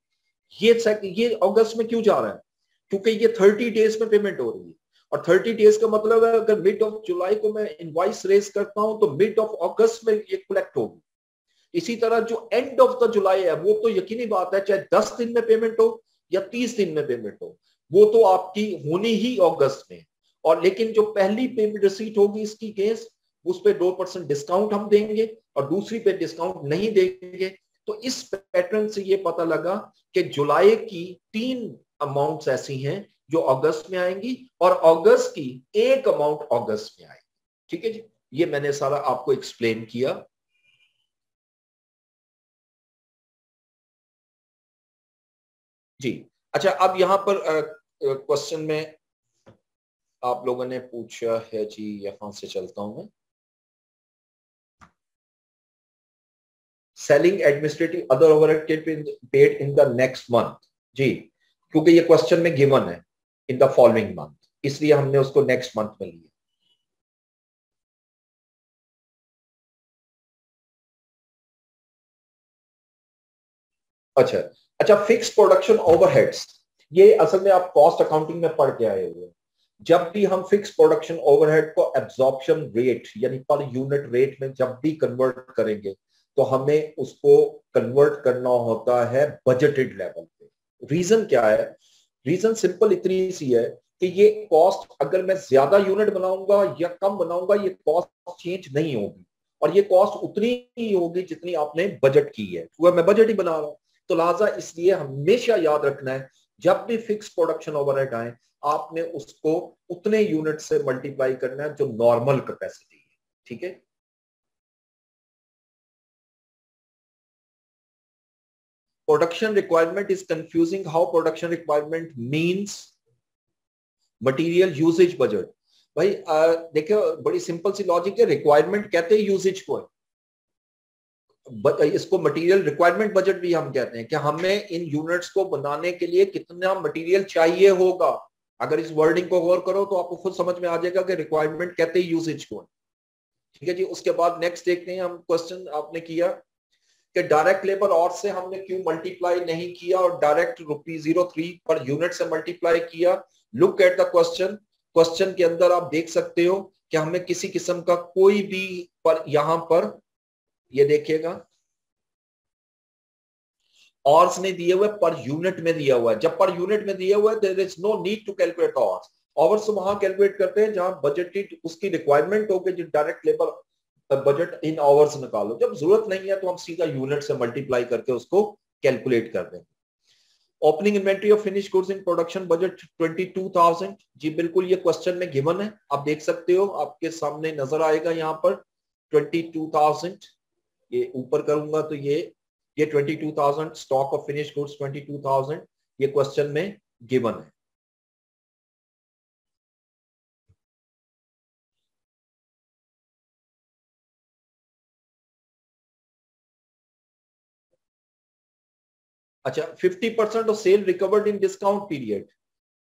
ये अगस्त में क्यों जा रहा है, क्योंकि ये 30 डेज में पेमेंट हो रही है, और 30 डेज का मतलब है अगर मिड ऑफ जुलाई को मैं इनवॉइस रेज करता हूं तो मिड ऑफ अगस्त में ये कलेक्ट होगी। इसी तरह जो एंड ऑफ द जुलाई है वो तो यकीनी बात है, चाहे 10 दिन में पेमेंट हो या 30 दिन में पेमेंट हो, वो तो आपकी होनी ही अगस्त में। और लेकिन जो पहली पेमेंट रिसीट होगी इसकी केस, उस पर 2% डिस्काउंट हम देंगे और दूसरी पे डिस्काउंट नहीं देंगे। तो इस पैटर्न से ये पता लगा कि जुलाई की 3 अमाउंट्स ऐसी हैं जो अगस्त में आएंगी, और अगस्त की एक अमाउंट अगस्त में आएगी। ठीक है जी, ये मैंने सारा आपको एक्सप्लेन किया। जी अच्छा, अब यहां पर क्वेश्चन में आप लोगों ने पूछा है जी, यहां से चलता हूं मैं। Selling administrative other overhead paid in the next month, जी क्योंकि ये क्वेश्चन में गिवन है इन द फॉलोइंग मंथ, इसलिए हमने उसको नेक्स्ट मंथ में लिया। अच्छा अच्छा, फिक्स प्रोडक्शन ओवरहेड्स, ये असल में आप कॉस्ट अकाउंटिंग में पढ़ के आए हुए हैं। जब भी हम फिक्स प्रोडक्शन ओवरहेड को एब्जॉर्प्शन रेट यानी पर यूनिट रेट में जब भी कन्वर्ट करेंगे तो हमें उसको कन्वर्ट करना होता है बजटेड लेवल पे। रीजन क्या है, रीजन सिंपल इतनी सी है कि ये कॉस्ट अगर मैं ज्यादा यूनिट बनाऊंगा या कम बनाऊंगा ये कॉस्ट चेंज नहीं होगी, और ये कॉस्ट उतनी ही होगी जितनी आपने बजट की है, तो मैं बजट ही बना रहा हूं। तो लिहाजा इसलिए हमेशा याद रखना है जब भी फिक्स प्रोडक्शन ओवरहेड आए आपने उसको उतने यूनिट से मल्टीप्लाई करना है जो नॉर्मल कैपेसिटी है। ठीक है, production requirement is confusing, how production requirement means material usage budget. भाई देखियो बड़ी सिंपल सी लॉजिक है, रिक्वायरमेंट कहते हैं यूजेज को, इसको मटेरियल रिक्वायरमेंट बजट भी हम कहते हैं कि हमें इन यूनिट्स को बनाने के लिए कितना मटेरियल चाहिए होगा। अगर इस वर्डिंग को गौर करो तो आपको खुद समझ में आ जाएगा कि रिक्वायरमेंट कहते हैं यूजेज को। ठीक है जी, उसके बाद नेक्स्ट देखते हैं हम, क्वेश्चन आपने किया कि डायरेक्ट लेबर और से हमने क्यों मल्टीप्लाई नहीं किया और डायरेक्ट ₹03 पर यूनिट से मल्टीप्लाई किया। Look at the question, question के अंदर आप देख सकते हो कि हमें किसी किस्म का कोई भी पर यहां पर ये देखिएगा ऑर्स नहीं दिए हुए, पर यूनिट में दिया हुआ है। जब पर यूनिट में दिया हुआ है there is no need to calculate hours. Hours वहां कैलकुलेट करते हैं जहां बजटेड उसकी रिक्वायरमेंट हो गई, जो direct labour budget in hours निकालो। जब जरूरत नहीं है तो हम सीधा यूनिट से मल्टीप्लाई करके उसको कैलकुलेट कर देंगे। Opening inventory of finish goods in production budget 22,000, जी बिल्कुल ये क्वेश्चन में गिवन है, आप देख सकते हो, आपके सामने नजर आएगा यहाँ पर 22,000। ये ऊपर करूंगा तो ये 22,000 स्टॉक ऑफ फिनिश गुड्स 22,000 ये क्वेश्चन में गिवन है। अच्छा, 50% of sale recovered in discount period,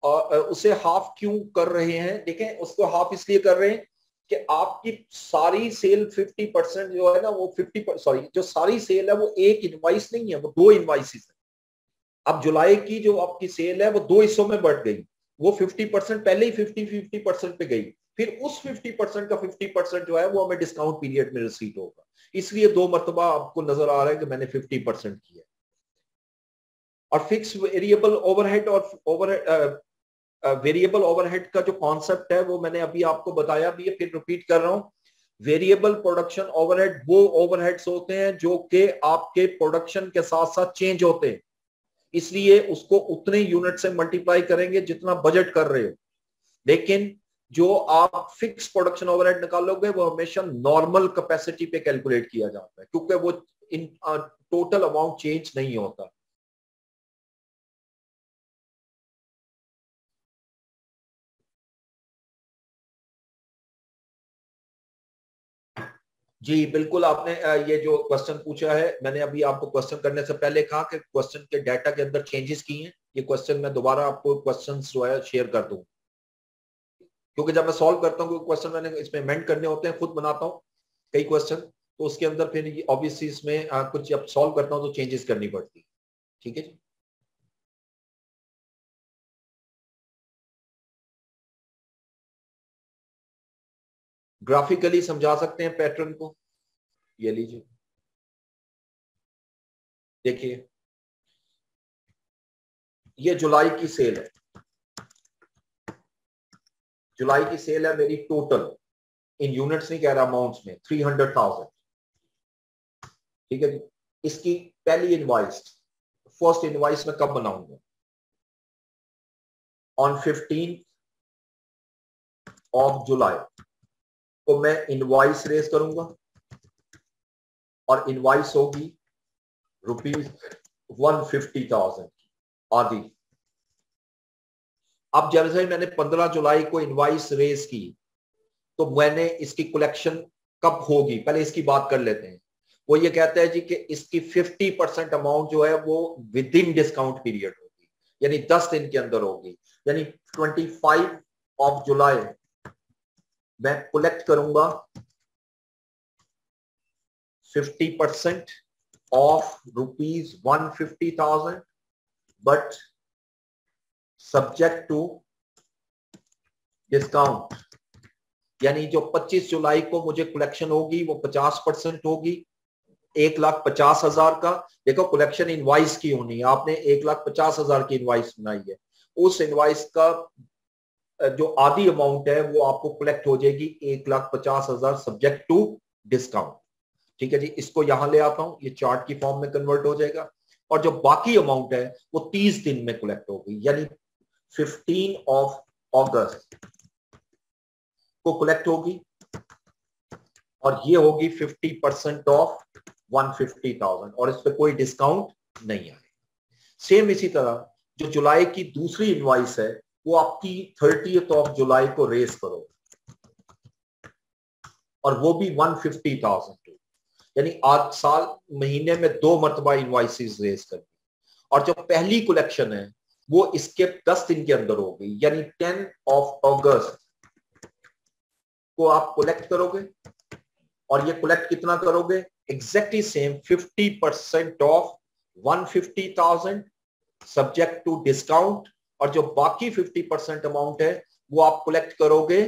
और उसे हाफ क्यों कर रहे हैं, देखें उसको हाफ इसलिए कर रहे हैं कि आपकी सारी सेल 50% जो है ना वो 50 सॉरी जो सारी सेल है वो एक इनवाइस नहीं है, वो 2 इनवाइसेस है। अब जुलाई की जो आपकी सेल है वो 2 हिस्सों में बढ़ गई, वो 50% पहले ही 50% पे गई, फिर उस 50% का 50% जो है वो हमें डिस्काउंट पीरियड में रिसीट होगा, इसलिए 2 मरतबा आपको नजर आ रहा है कि मैंने 50% किया। और फिक्स वेरिएबल ओवरहेड और वेरिएबल ओवरहेड का जो कॉन्सेप्ट है वो मैंने अभी आपको बताया भी है, फिर रिपीट कर रहा हूं। वेरिएबल प्रोडक्शन ओवरहेड वो ओवरहेड्स होते हैं जो कि आपके प्रोडक्शन के साथ साथ चेंज होते हैं। इसलिए उसको उतने यूनिट से मल्टीप्लाई करेंगे जितना बजट कर रहे हो। लेकिन जो आप फिक्स प्रोडक्शन ओवरहेड निकालोगे वो हमेशा नॉर्मल कैपेसिटी पे कैलकुलेट किया जाता है, क्योंकि वो इन टोटल अमाउंट चेंज नहीं होता। जी बिल्कुल, आपने ये जो क्वेश्चन पूछा है, मैंने अभी आपको क्वेश्चन करने से पहले कहा कि क्वेश्चन के डाटा के अंदर चेंजेस किए हैं। ये क्वेश्चन मैं दोबारा आपको क्वेश्चन जो है शेयर कर दूं, क्योंकि जब मैं सॉल्व करता हूँ क्वेश्चन मैंने इसमें अमेंड करने होते हैं, खुद बनाता हूँ कई क्वेश्चन, तो उसके अंदर फिर ऑब्वियसली इसमें कुछ जब सॉल्व करता हूँ तो चेंजेस करनी पड़ती है। ठीक है जी। ग्राफिकली समझा सकते हैं पैटर्न को, ये लीजिए देखिए, ये जुलाई की सेल है, जुलाई की सेल है मेरी टोटल, इन यूनिट्स नहीं कह रहा, अमाउंट्स में 300,000। ठीक है जी। इसकी पहली इनवाइस, फर्स्ट इनवाइस में कब बनाऊंगा? ऑन 15 ऑफ जुलाई को मैं इनवाइस रेज करूंगा, और इनवाइस होगी ₹150,000 आदि। अब जैसे मैंने 15 जुलाई को इनवाइस रेज की, तो मैंने इसकी कलेक्शन कब होगी, पहले इसकी बात कर लेते हैं। वो ये कहता है जी कि इसकी 50% अमाउंट जो है वो विद इन डिस्काउंट पीरियड होगी, यानी 10 दिन के अंदर होगी। यानी 25 ऑफ जुलाई मैं कलेक्ट करूंगा 50% of ₹150,000, but subject to discount. यानी जो 25 जुलाई को मुझे कलेक्शन होगी वो 50% होगी 1,50,000 का। देखो कलेक्शन इनवाइस की होनी है, आपने 1,50,000 की इनवाइस बनाई है, उस इनवाइस का जो आधी अमाउंट है वो आपको कलेक्ट हो जाएगी 1,50,000 सब्जेक्ट टू डिस्काउंट। ठीक है जी, इसको यहां ले आता हूं, ये चार्ट की फॉर्म में कन्वर्ट हो जाएगा। और जो बाकी अमाउंट है वो 30 दिन में कलेक्ट होगी, यानी 15 ऑफ अगस्त को कलेक्ट होगी, और ये होगी 50% ऑफ 150,000, और इस पर कोई डिस्काउंट नहीं आएगा। सेम इसी तरह जो जुलाई की दूसरी इनवाइस है वो आपकी 30th ऑफ जुलाई को रेस करो, और वो भी 150,000, यानी आज साल महीने में 2 मरतबा इनवाइसेस रेस करनी। और जो पहली कलेक्शन है वो इसके 10 दिन के अंदर होगी, यानी 10 ऑफ अगस्त को आप कलेक्ट करोगे, और ये कलेक्ट कितना करोगे? Exactly same 50% of 150,000 subject to discount, और जो बाकी 50% अमाउंट है वो आप कलेक्ट करोगे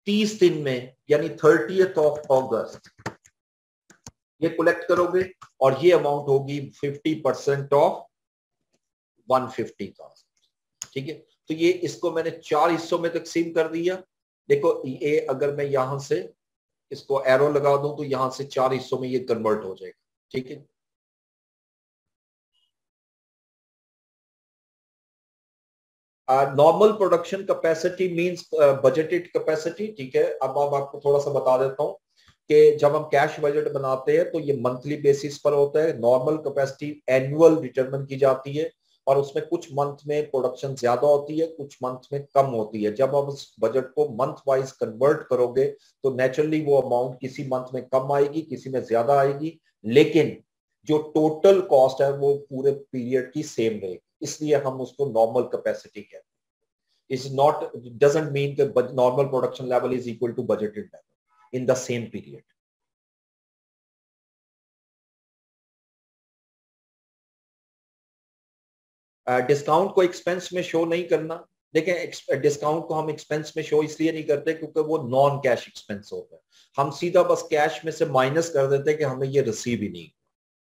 30 दिन में, यानी 30th ऑफ अगस्त ये कलेक्ट करोगे, और ये अमाउंट होगी 50% ऑफ 150,000। ठीक है, तो ये इसको मैंने 4 हिस्सों में तकसीम कर दिया। देखो ये अगर मैं यहां से इसको एरो लगा दूं तो यहां से 4 हिस्सों में ये कन्वर्ट हो जाएगा। ठीक है, normal production capacity means budgeted capacity. ठीक है, अब आपको थोड़ा सा बता देता हूं कि जब हम कैश बजट बनाते हैं तो ये मंथली बेसिस पर होता है। नॉर्मल कैपेसिटी एनुअल डिटरमिन की जाती है, और उसमें कुछ मंथ में प्रोडक्शन ज्यादा होती है, कुछ मंथ में कम होती है। जब आप उस बजट को मंथ वाइज कन्वर्ट करोगे तो नेचुरली वो अमाउंट किसी मंथ में कम आएगी, किसी में ज्यादा आएगी, लेकिन जो टोटल कॉस्ट है वो पूरे पीरियड की सेम रहेगी, इसलिए हम उसको नॉर्मल कैपेसिटी कहते हैं। is not doesn't mean that normal production level is equal to budgeted level in the same period. Discount को एक्सपेंस में शो नहीं करना। देखिए डिस्काउंट को हम एक्सपेंस में शो इसलिए नहीं करते क्योंकि वो नॉन कैश एक्सपेंस होता है, हम सीधा बस कैश में से माइनस कर देते हैं कि हमें ये रिसीव ही नहीं।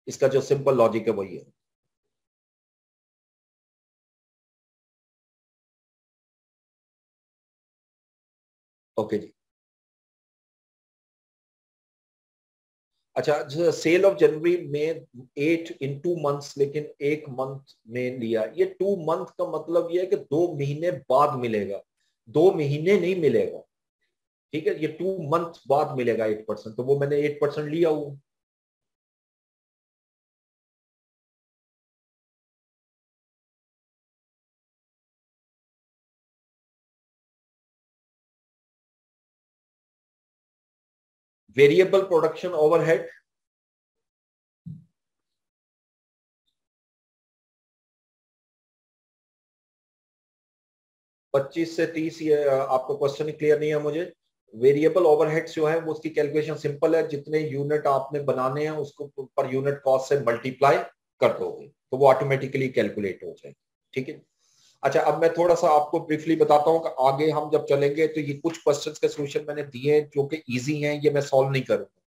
इसका जो सिंपल लॉजिक है वही है। ओके जी, अच्छा, सेल ऑफ जनवरी में 8 इन 2 months, लेकिन 1 month में लिया। ये 2 month का मतलब ये है कि 2 महीने बाद मिलेगा, 2 महीने नहीं मिलेगा, ठीक है। ये 2 month बाद मिलेगा 8%, तो वो मैंने 8% लिया हुआ। वेरिएबल प्रोडक्शन ओवरहेड, पच्चीस से 30, ये आपका क्वेश्चन क्लियर नहीं है मुझे। वेरिएबल ओवरहेड्स जो है वो उसकी कैलकुलेशन सिंपल है, जितने यूनिट आपने बनाने हैं उसको पर यूनिट कॉस्ट से मल्टीप्लाई कर दोगे तो वो ऑटोमेटिकली कैलकुलेट हो जाएगी, ठीक है। अच्छा, अब मैं थोड़ा सा आपको ब्रीफली बताता हूँ कि आगे हम जब चलेंगे तो ये कुछ क्वेश्चंस के सॉल्यूशन मैंने दिए हैं जो कि इजी हैं, ये मैं सॉल्व नहीं करूंगा।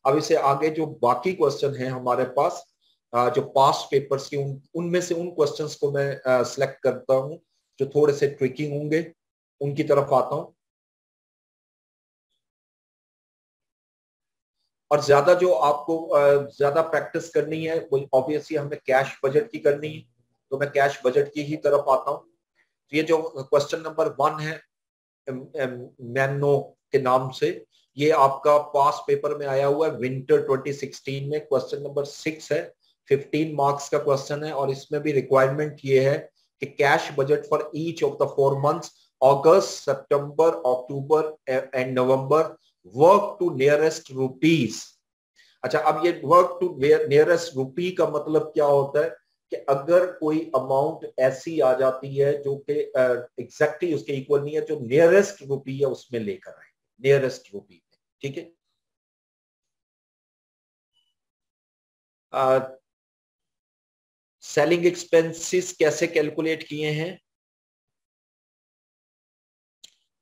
अब इससे आगे जो बाकी क्वेश्चन हैं हमारे पास, जो पास्ट पेपर्स के उनमें से उन क्वेश्चंस को मैं सिलेक्ट करता हूँ जो थोड़े से ट्रिकी होंगे, उनकी तरफ आता हूँ। और ज्यादा जो आपको ज्यादा प्रैक्टिस करनी है वो ऑब्वियसली हमें कैश बजट की करनी है, तो मैं कैश बजट की ही तरफ आता हूँ। तो ये जो क्वेश्चन नंबर 1 है मैनो के नाम से, ये आपका पास पेपर में आया हुआ है विंटर 2016 में। क्वेश्चन नंबर 6 है, 15 मार्क्स का क्वेश्चन है, और इसमें भी रिक्वायरमेंट ये है कि cash budget for each of the 4 months August, September, October and November, work to nearest rupees. अच्छा, अब ये वर्क टू नियरेस्ट रुपी का मतलब क्या होता है कि अगर कोई अमाउंट ऐसी आ जाती है जो कि एग्जैक्टली उसके इक्वल नहीं है, जो नियरेस्ट रुपी है उसमें लेकर आए, नियरेस्ट रुपी में, ठीक है। सेलिंग एक्सपेंसेस कैसे कैलकुलेट किए हैं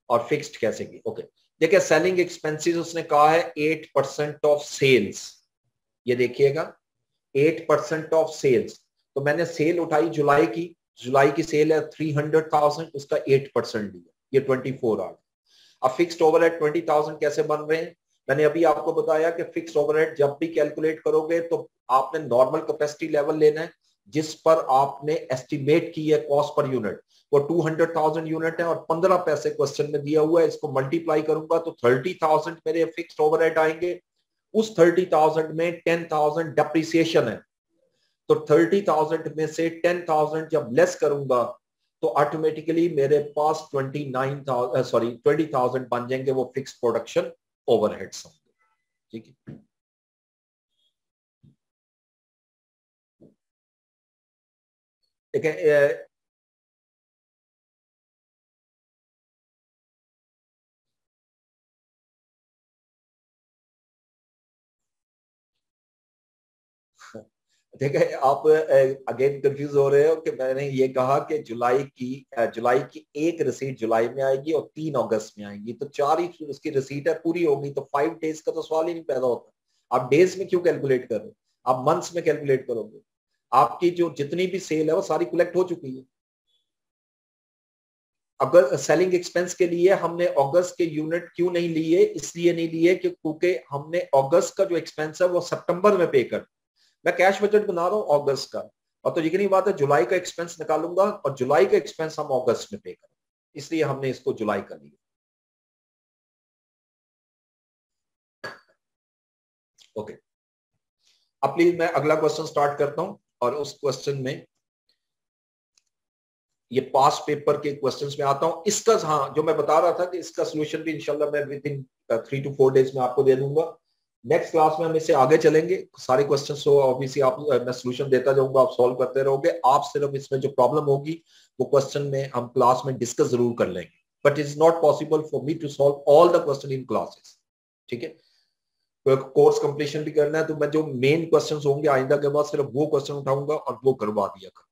और फिक्स्ड कैसे किए, ओके। देखिए, सेलिंग एक्सपेंसेस उसने कहा है 8% ऑफ सेल्स, ये देखिएगा 8% ऑफ सेल्स। तो मैंने सेल उठाई जुलाई की सेल है 300,000, उसका 8% लिया, ये 24 आ गया। अब फिक्स्ड ओवरहेड 20,000 कैसे बन रहे हैं, मैंने अभी आपको बताया कि फिक्स्ड ओवरहेड जब भी कैलकुलेट करोगे तो आपने नॉर्मल कैपेसिटी लेवल लेना है जिस पर आपने एस्टिमेट की है कॉस्ट पर यूनिट, वो 200,000 यूनिट है और 15 पैसे क्वेश्चन में दिया हुआ है। इसको मल्टीप्लाई करूंगा तो 30,000 मेरे फिक्स्ड ओवरहेड आएंगे। उस 30,000 में 10,000 डेप्रिसिएशन है, तो 30,000 में से 10,000 जब लेस करूंगा तो ऑटोमेटिकली मेरे पास 20,000 बन जाएंगे, वो फिक्स प्रोडक्शन ओवरहेड्स होंगे, ठीक है। देखिए, देखिए आप अगेन कंफ्यूज हो रहे हो कि मैंने ये कहा कि जुलाई की एक रिसीट जुलाई में आएगी और 3 अगस्त में आएगी, तो 4 ही उसकी रिसीट है, पूरी होगी, तो 5 डेज का तो सवाल ही नहीं पैदा होता। आप डेज में क्यों कैलकुलेट कर रहे हो, आप मंथ्स में कैलकुलेट करोगे। आपकी जो जितनी भी सेल है वो सारी कलेक्ट हो चुकी है। अगर सेलिंग एक्सपेंस के लिए हमने अगस्त के यूनिट क्यों नहीं लिए, इसलिए नहीं लिए क्योंकि हमने अगस्त का जो एक्सपेंस है वो सितंबर में पे कर, मैं कैश बजट बना रहा हूँ अगस्त का, और तो यकीनी बात है जुलाई का एक्सपेंस निकालूंगा और जुलाई का एक्सपेंस हम अगस्त में पे करेंगे, इसलिए हमने इसको जुलाई का लिया, ओके। अब प्लीज मैं अगला क्वेश्चन स्टार्ट करता हूं, और उस क्वेश्चन में ये पास्ट पेपर के क्वेश्चंस में आता हूं। इसका, हाँ, जो मैं बता रहा था कि इसका सोल्यूशन भी इंशाल्लाह मैं विद इन 3 to 4 डेज में आपको दे दूंगा। नेक्स्ट क्लास में हम इससे आगे चलेंगे, सारे क्वेश्चंस तो ऑब्वियसली आप मैं सोल्यूशन देता जाऊंगा, आप सॉल्व करते रहोगे। आप सिर्फ इसमें जो प्रॉब्लम होगी वो क्वेश्चन में हम क्लास में डिस्कस जरूर कर लेंगे, but it is not possible for me to solve all the question in classes, ठीक है। तो कोर्स कंप्लीशन भी करना है तो मैं जो मेन क्वेश्चंस होंगे आइंदा के बाद सिर्फ वो क्वेश्चन उठाऊंगा और वो करवा दिया करूँ,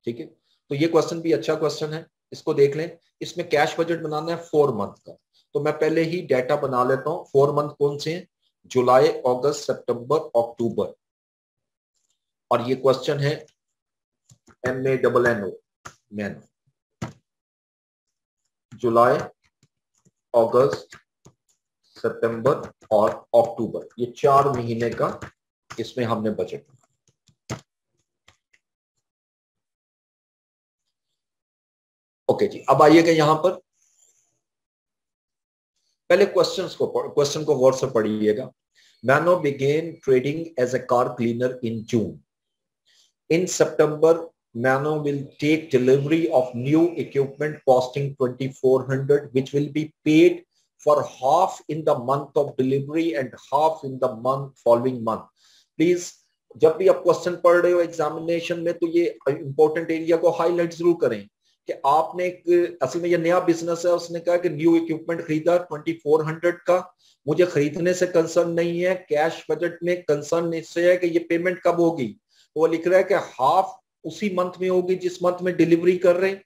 ठीक है। तो ये क्वेश्चन भी अच्छा क्वेश्चन है, इसको देख लें। इसमें कैश बजट बनाना है 4 मंथ का, तो मैं पहले ही डाटा बना लेता हूं। 4 मंथ कौन से हैं, जुलाई, अगस्त, सितंबर, अक्टूबर। और ये क्वेश्चन है MANNO, मैनो, जुलाई, अगस्त, सितंबर और अक्टूबर, ये 4 महीने का इसमें हमने बजट। ओके जी, अब आइएगा यहां पर, पहले क्वेश्चन को गौर से पढ़िएगा। Mano began trading as a car cleaner in June. In September, Mano will take delivery of new equipment costing 2,400, which will be paid for half in the month of delivery and half in the following month. Please, जब भी आप क्वेश्चन पढ़ रहे हो एग्जामिनेशन में, तो ये इंपॉर्टेंट एरिया को हाईलाइट जरूर करें कि आपने एक, असल में ये नया बिजनेस है, उसने कहा कि न्यू इक्विपमेंट खरीदा 2,400 का, मुझे खरीदने से कंसर्न नहीं है, कैश बजट में कंसर्न इससे है कि ये पेमेंट कब होगी। वो लिख रहा है कि हाफ उसी मंथ में होगी जिस मंथ में डिलीवरी कर रहे हैं,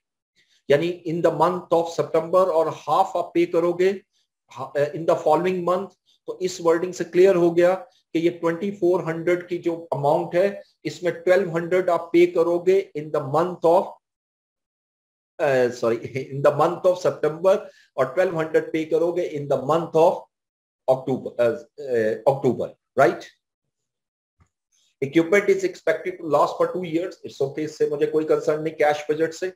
यानी इन द मंथ ऑफ सितंबर, और हाफ आप पे करोगे इन द फॉलोइंग मंथ। तो इस वर्डिंग से क्लियर हो गया कि ये 2,400 की जो अमाउंट है, इसमें 1,200 आप पे करोगे in the month of in the month of September, और 1,200 पे करोगे in the month of October, right. Equipment is expected to last for 2 years. It's okay, इससे मुझे कोई कंसर्न नहीं कैश बजट से।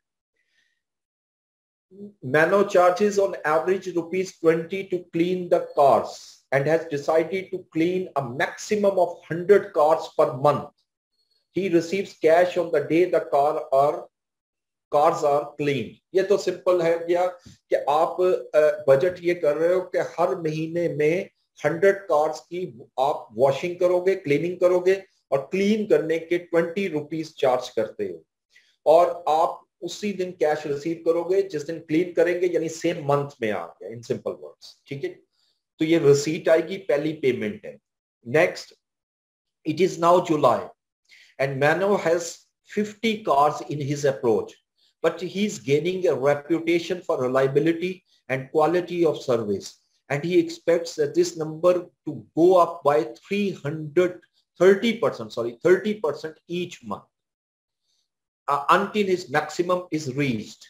Mano charges on average ₹20 to clean the cars and has decided to clean a maximum of 100 cars per month. He receives cash on the day the cars are cleaned. ये तो सिंपल है क्या कि आप बजट ये कर रहे हो कि हर महीने में 100 कार्स की आप वॉशिंग करोगे, क्लीनिंग करोगे, और क्लीन करने के 20 रुपीज चार्ज करते हो, और आप उसी दिन कैश रिसीव करोगे जिस दिन क्लीन करेंगे, यानी सेम मंथ में आ गया, इन सिंपल वर्ड्स, ठीक है। तो ये रिसीट आएगी, पहली पेमेंट है। Next, it is now July and Mano has 50 cars in his approach, but he is gaining a reputation for reliability and quality of service, and he expects that this number to go up by 30% each month until his maximum is reached.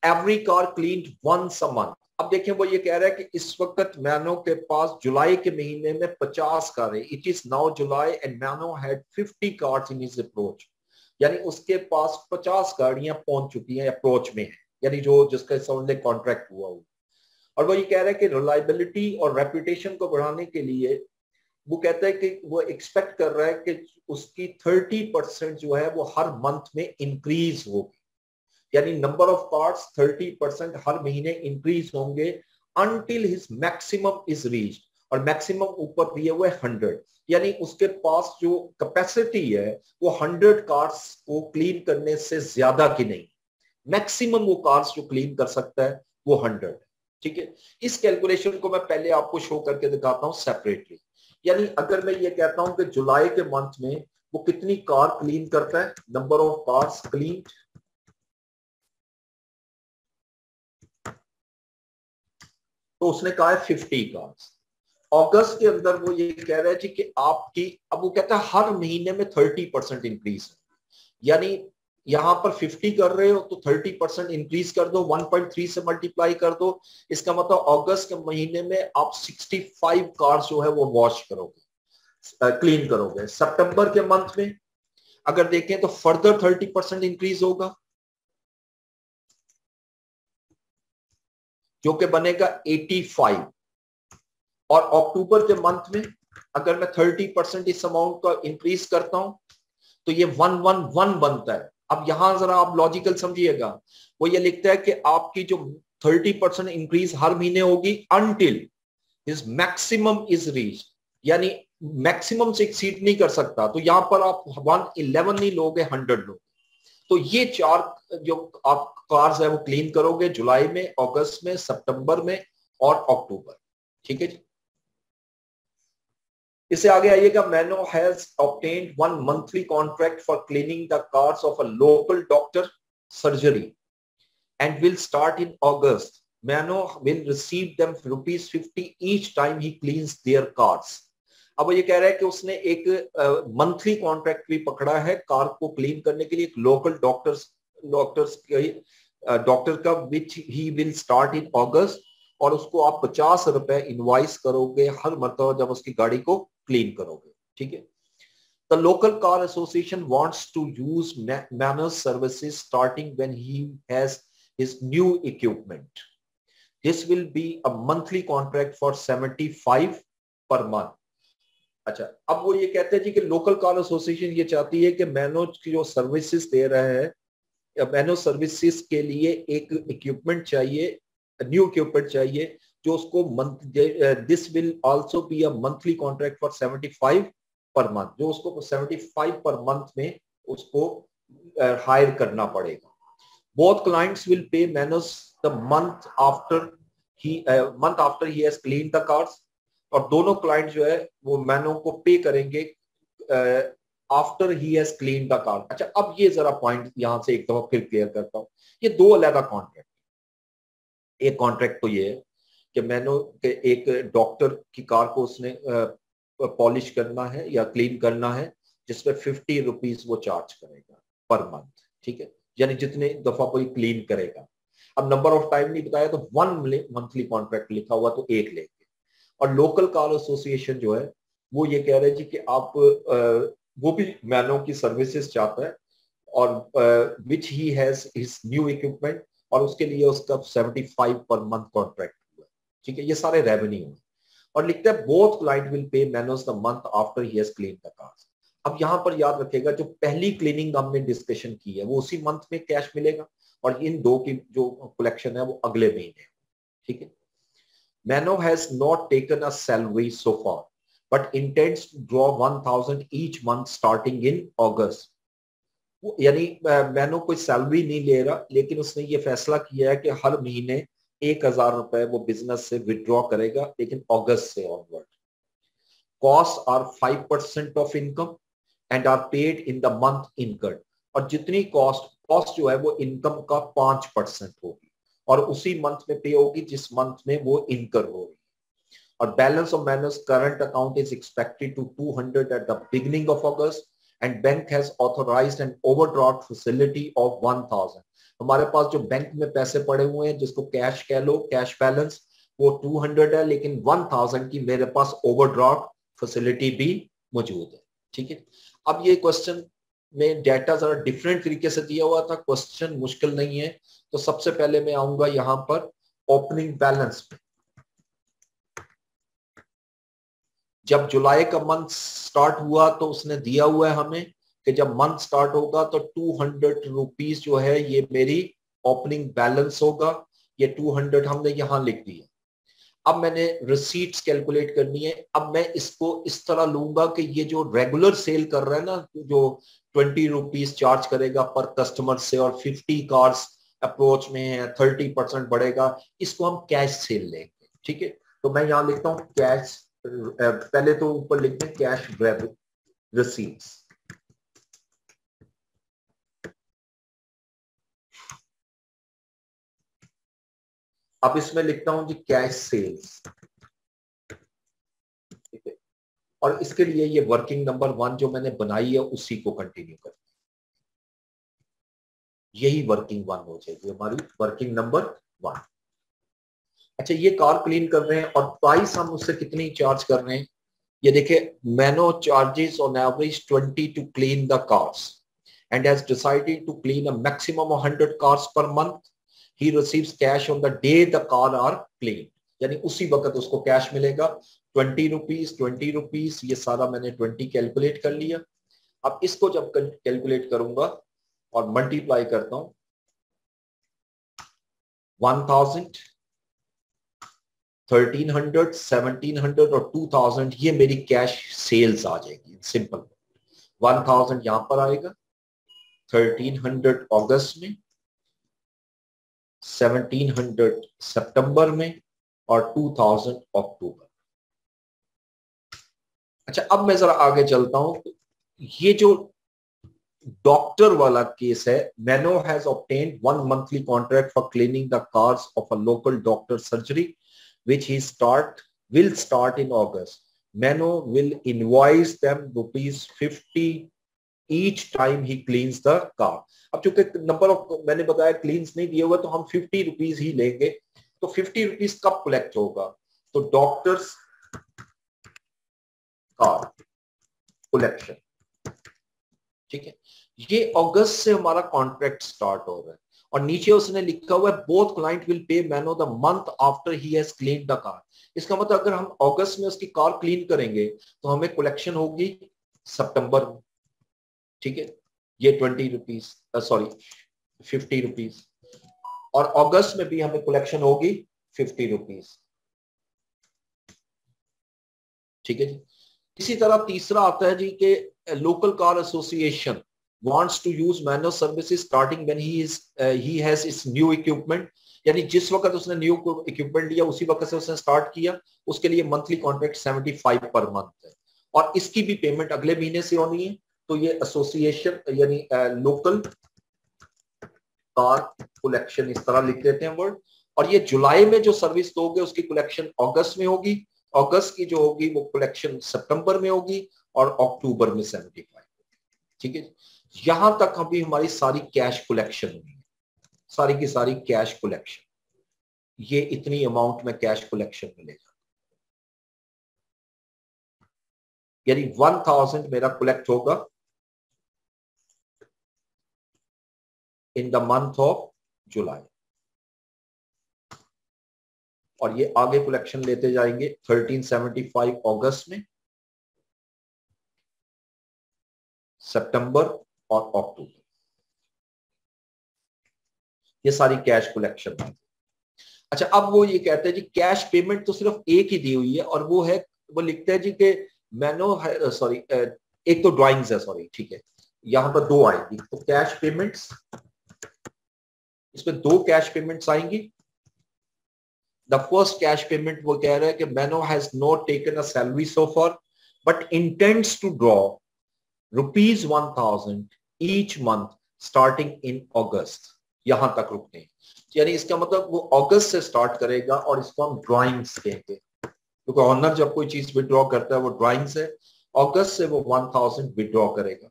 Every car cleaned once a month. अब देखें, वो ये कह रहा है कि इस वक्त मैनो के पास जुलाई के महीने में 50 कारें, it is now July and Mano had 50 cars in his approach, यानी उसके पास 50 गाड़ियां पहुंच चुकी हैं, अप्रोच में है, यानी जो जिसका समझ लें कॉन्ट्रैक्ट हुआ हो। और वो ये कह रहा है कि रिलायबिलिटी और रेपुटेशन को बढ़ाने के लिए वो कहता है कि वो एक्सपेक्ट कर रहा है कि उसकी 30% जो है वो हर मंथ में इंक्रीज होगी, यानी नंबर ऑफ कार्स 30% हर महीने इंक्रीज होंगे until his maximum is reached, और मैक्सिमम ऊपर दिए हुए 100, यानी उसके पास जो कैपेसिटी है वो 100 कार्स को क्लीन करने से ज्यादा की नहीं, मैक्सिमम वो कार्स जो क्लीन कर सकता है वो 100, ठीक है। इस कैलकुलेशन को मैं पहले आपको शो करके दिखाता हूं सेपरेटली, यानी अगर मैं ये कहता हूं कि जुलाई के मंथ में वो कितनी कार क्लीन करता है, नंबर ऑफ कार्स क्लीन, तो उसने कहा है 50 कार्स। अगस्त के अंदर वो ये कह रहा है जी कि आपकी, अब वो कहता है हर महीने में 30% इंक्रीज, यानी यहां पर 50 कर रहे हो तो 30% इंक्रीज कर दो, 1.3 से मल्टीप्लाई कर दो, इसका मतलब अगस्त के महीने में आप 65 कार्स जो है वो वॉश करोगे, क्लीन करोगे। सितंबर के मंथ में अगर देखें तो फर्दर 30% इंक्रीज होगा, जो कि बनेगा 85, और अक्टूबर के मंथ में अगर मैं 30% इस अमाउंट का इंक्रीज करता हूं तो ये 111 बनता है। अब यहां जरा आप लॉजिकल समझिएगा, वो ये लिखता है कि आपकी जो 30% इंक्रीज हर महीने होगी until his maximum is reach, यानी मैक्सिमम से एक्सीड नहीं कर सकता, तो यहां पर आप 111 नहीं लोगे, 100 लोगे। तो ये 4 जो आप कार्स है वो क्लीन करोगे जुलाई में, अगस्त में, सितंबर में और अक्टूबर, ठीक है जी। इससे आगे आइएगा, मैनो has obtained 1 monthly contract for cleaning the cars of a local doctor surgery and will start in August. Mano will receive them ₹50 each time he cleans their cars. अब ये कह रहा है कि उसने एक मंथली कॉन्ट्रैक्ट भी पकड़ा है कार को क्लीन करने के लिए, एक लोकल डॉक्टर का, विच ही विल स्टार्ट इन अगस्त, और उसको आप 50 रुपए इनवॉइस करोगे हर मरतबा जब उसकी गाड़ी को क्लीन करोगे, ठीक है। The local car association wants to use Manus services starting when he has his new equipment. This will be a monthly contract for 75 per month. अच्छा, अब वो ये कहते हैं जी कि लोकल कार एसोसिएशन ये चाहती है कि मैनोज की जो सर्विसेज दे रहे हैं, मैनोज सर्विसेज के लिए एक इक्विपमेंट चाहिए, न्यू इक्विपमेंट चाहिए जो उसको month, this will also be a monthly contract for 75 per month, जो उसको 75 पर मंथ में उसको हायर करना पड़ेगा। Both clients will pay mannose the month after he has clean the cars, और दोनों क्लाइंट जो है वो मैनो को पे करेंगे after he has clean the car. अच्छा, अब ये जरा पॉइंट यहां से एक दफा फिर क्लियर करता हूं, ये दो अलग कॉन्ट्रैक्ट। एक कॉन्ट्रैक्ट तो ये है कि मैनो के एक डॉक्टर की कार को उसने पॉलिश करना है या क्लीन करना है, जिसमें 50 रुपीज वो चार्ज करेगा पर मंथ, ठीक है, यानी जितने दफा कोई क्लीन करेगा। अब नंबर ऑफ टाइम नहीं बताया तो 1 मंथली कॉन्ट्रैक्ट लिखा हुआ तो एक लेंगे। और लोकल कार एसोसिएशन जो है वो ये कह रहे हैं जी कि आप वो भी मैनो की सर्विसेज चाहता है और which he has his new equipment, और उसके लिए उसका 75 पर मंथ कॉन्ट्रैक्ट हुआ, ठीक है। ये सारे रेवेन्यू है, और लिखता है बोथ क्लाइंट विल पे mannose the month after he has clean the cars. अब यहां पर याद रखेगा जो पहली क्लीनिंग हमने डिस्कशन की है वो उसी मंथ में कैश मिलेगा, और इन दो की जो कलेक्शन है वो अगले महीने, ठीक है। Mano has not taken a salary so far, but intends to draw 1,000 each month starting in August. यानी मैनो कोई सैलरी नहीं ले रहा, लेकिन उसने ये फैसला किया है कि हर महीने 1,000 रुपए वो बिजनेस से विड्रॉ करेगा, लेकिन अगस्त से onward. Cost are 5% of income and are paid in the month incurred, और जितनी कॉस्ट जो है वो इनकम का 5% होगी और उसी मंथ में पे होगी जिस मंथ में वो इनकर होगी। और balance of Manoj's current account is expected to 200 at the beginning of August, and bank has authorized an overdraft facility of 1,000। हमारे पास जो बैंक में पैसे पड़े हुए हैं, जिसको कैश कह लो, कैश बैलेंस, वो 200 है, लेकिन 1,000 की मेरे पास ओवरड्राफ्ट फैसिलिटी भी मौजूद है, ठीक है। अब ये क्वेश्चन में डेटा जरा डिफरेंट तरीके से दिया हुआ था, क्वेश्चन मुश्किल नहीं है। तो सबसे पहले मैं आऊंगा यहां पर ओपनिंग बैलेंस पे। जब जुलाई का मंथ स्टार्ट हुआ तो उसने दिया हुआ है हमें कि जब मंथ स्टार्ट होगा तो 200 रुपीज जो है ये मेरी ओपनिंग बैलेंस होगा। ये 200 हमने यहां लिख दिया। अब मैंने रिसीट्स कैलकुलेट करनी है। अब मैं इसको इस तरह लूंगा कि ये जो रेगुलर सेल कर रहा है ना, जो 20 रुपीज चार्ज करेगा पर कस्टमर से और 50 कार्स अप्रोच में है, 30% बढ़ेगा, इसको हम कैश सेल लेंगे, ठीक है। तो मैं यहां लिखता हूं कैश, पहले तो ऊपर लिखते हैं कैश रिसीट्स। अब इसमें लिखता हूं जी कैश सेल्स, ठीक है। और इसके लिए ये वर्किंग नंबर 1 जो मैंने बनाई है उसी को कंटिन्यू करते हैं। यही वर्किंग 1 हो जाएगी हमारी, वर्किंग नंबर 1। अच्छा, ये कार क्लीन कर रहे हैं और प्राइस हम उससे कितनी चार्ज कर रहे हैं, ये देखिए। Mano charges on average 20 to clean the cars and has decided to clean a maximum of 100 cars per month. He receives cash on the day the car are clean, यानी उसी वक्त उसको कैश मिलेगा। 20 रुपीज, ये सारा मैंने 20 कैलकुलेट कर लिया। अब इसको जब कैलकुलेट करूंगा और मल्टीप्लाई करता हूं, 1000, 1300, 1700 और 2000, ये मेरी कैश सेल्स आ जाएगी। सिंपल, 1000 यहां पर आएगा, 1300 अगस्त में, 1700 सितंबर में और 2000 अक्टूबर। अच्छा, अब मैं जरा आगे चलता हूं। ये जो डॉक्टर वाला केस है, Mano has obtained 1 monthly contract for cleaning the cars of a local doctor surgery which will start in August. Mano will invoice them ₹50 each time he cleans the car. अब चूंकि नंबर ऑफ मैंने बताया क्लीन्स नहीं दिए हुए तो हम 50 रुपीज ही लेंगे। तो 50 रुपीज कब कलेक्ट होगा? तो डॉक्टर्स कार कलेक्शन, ठीक है, ये अगस्त से हमारा कॉन्ट्रैक्ट स्टार्ट हो रहा है और नीचे उसने लिखा हुआ है both client will pay Mano the month after he has clean the car. इसका मतलब अगर हम अगस्त में उसकी कार क्लीन करेंगे तो हमें कलेक्शन होगी सितंबर में, ठीक है, ये 20 रुपीज सॉरी 50 रुपीज, और अगस्त में भी हमें कलेक्शन होगी 50 रुपीज, ठीक है जी। इसी तरह तीसरा आता है जी के local car association wants to use manual services starting when he has its new equipment, यानी जिस वक्त उसने न्यू इक्विपमेंट लिया उसी वक्त से उसने स्टार्ट किया, उसके लिए मंथली कॉन्ट्रैक्ट 75 पर मंथ है और इसकी भी पेमेंट अगले महीने से होनी है। तो ये एसोसिएशन यानी लोकल कार कलेक्शन इस तरह लिख देते हैं वर्ड, और ये जुलाई में जो सर्विस दोगे उसकी कलेक्शन अगस्त में होगी, अगस्त की जो होगी वो कलेक्शन सितंबर में होगी और अक्टूबर में 75, ठीक है। यहां तक अभी हमारी सारी कैश कलेक्शन हुई है, सारी की सारी कैश कलेक्शन, ये इतनी अमाउंट में कैश कलेक्शन मिलेगा, यानी 1000 मेरा कलेक्ट होगा इन द मंथ ऑफ जुलाई, और ये आगे कलेक्शन लेते जाएंगे 1375 अगस्त में, सितंबर और अक्टूबर, ये सारी कैश कलेक्शन। अच्छा, अब वो ये कहते हैं जी कैश पेमेंट तो सिर्फ एक ही दी हुई है और वो है, वो लिखते हैं जी कि मैनो सॉरी एक तो ड्राइंग्स है, सॉरी, ठीक है, यहां पर दो आएगी, तो कैश पेमेंट्स, इसमें दो कैश पेमेंट्स आएंगी। द फर्स्ट कैश पेमेंट वो कह रहा है कि Mano has not taken a salary so far but intends to draw ₹1000 each month starting in August, यहां तक रुकते हैं, यानी इसका मतलब वो अगस्त से स्टार्ट करेगा और इसको हम ड्राइंग्स कहेंगे, क्योंकि ऑनर जब कोई चीज विड्रॉ करता है वो ड्राइंग्स है, अगस्त से वो 1000 विड्रॉ करेगा।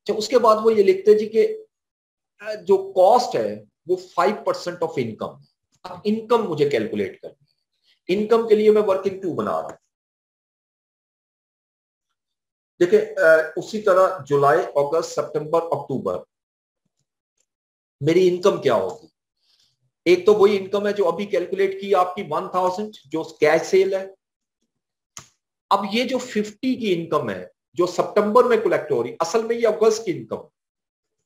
तो उसके बाद वो ये लिखते हैं जी कि जो कॉस्ट है वो 5% ऑफ इनकम। अब इनकम मुझे कैलकुलेट करनी है, इनकम के लिए मैं वर्किंग टू बना रहा हूं। देखिए उसी तरह जुलाई, अगस्त, सितंबर, अक्टूबर मेरी इनकम क्या होगी? एक तो वही इनकम है जो अभी कैलकुलेट की आपकी 1000 जो कैश सेल है। अब ये जो 50 की इनकम है जो सितंबर में कलेक्ट हो रही, असल में ये अगस्त की इनकम,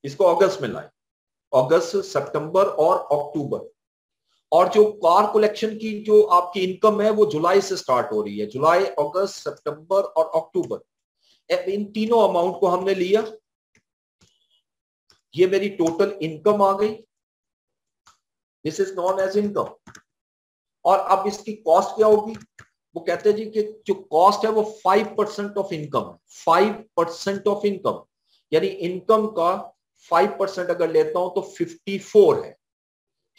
इसको अगस्त में लाए, अगस्त, सितंबर और अक्टूबर, और जो कार कलेक्शन की जो आपकी इनकम है वो जुलाई से स्टार्ट हो रही है, जुलाई, अगस्त, सितंबर और अक्टूबर, इन तीनों अमाउंट को हमने लिया, ये मेरी टोटल इनकम आ गई, this is known as income. और अब इसकी कॉस्ट क्या होगी? वो कहते हैं जी कि जो कॉस्ट है वो 5% ऑफ इनकम है, 5% ऑफ इनकम, यानी इनकम का 5% अगर लेता हूं तो 54 है,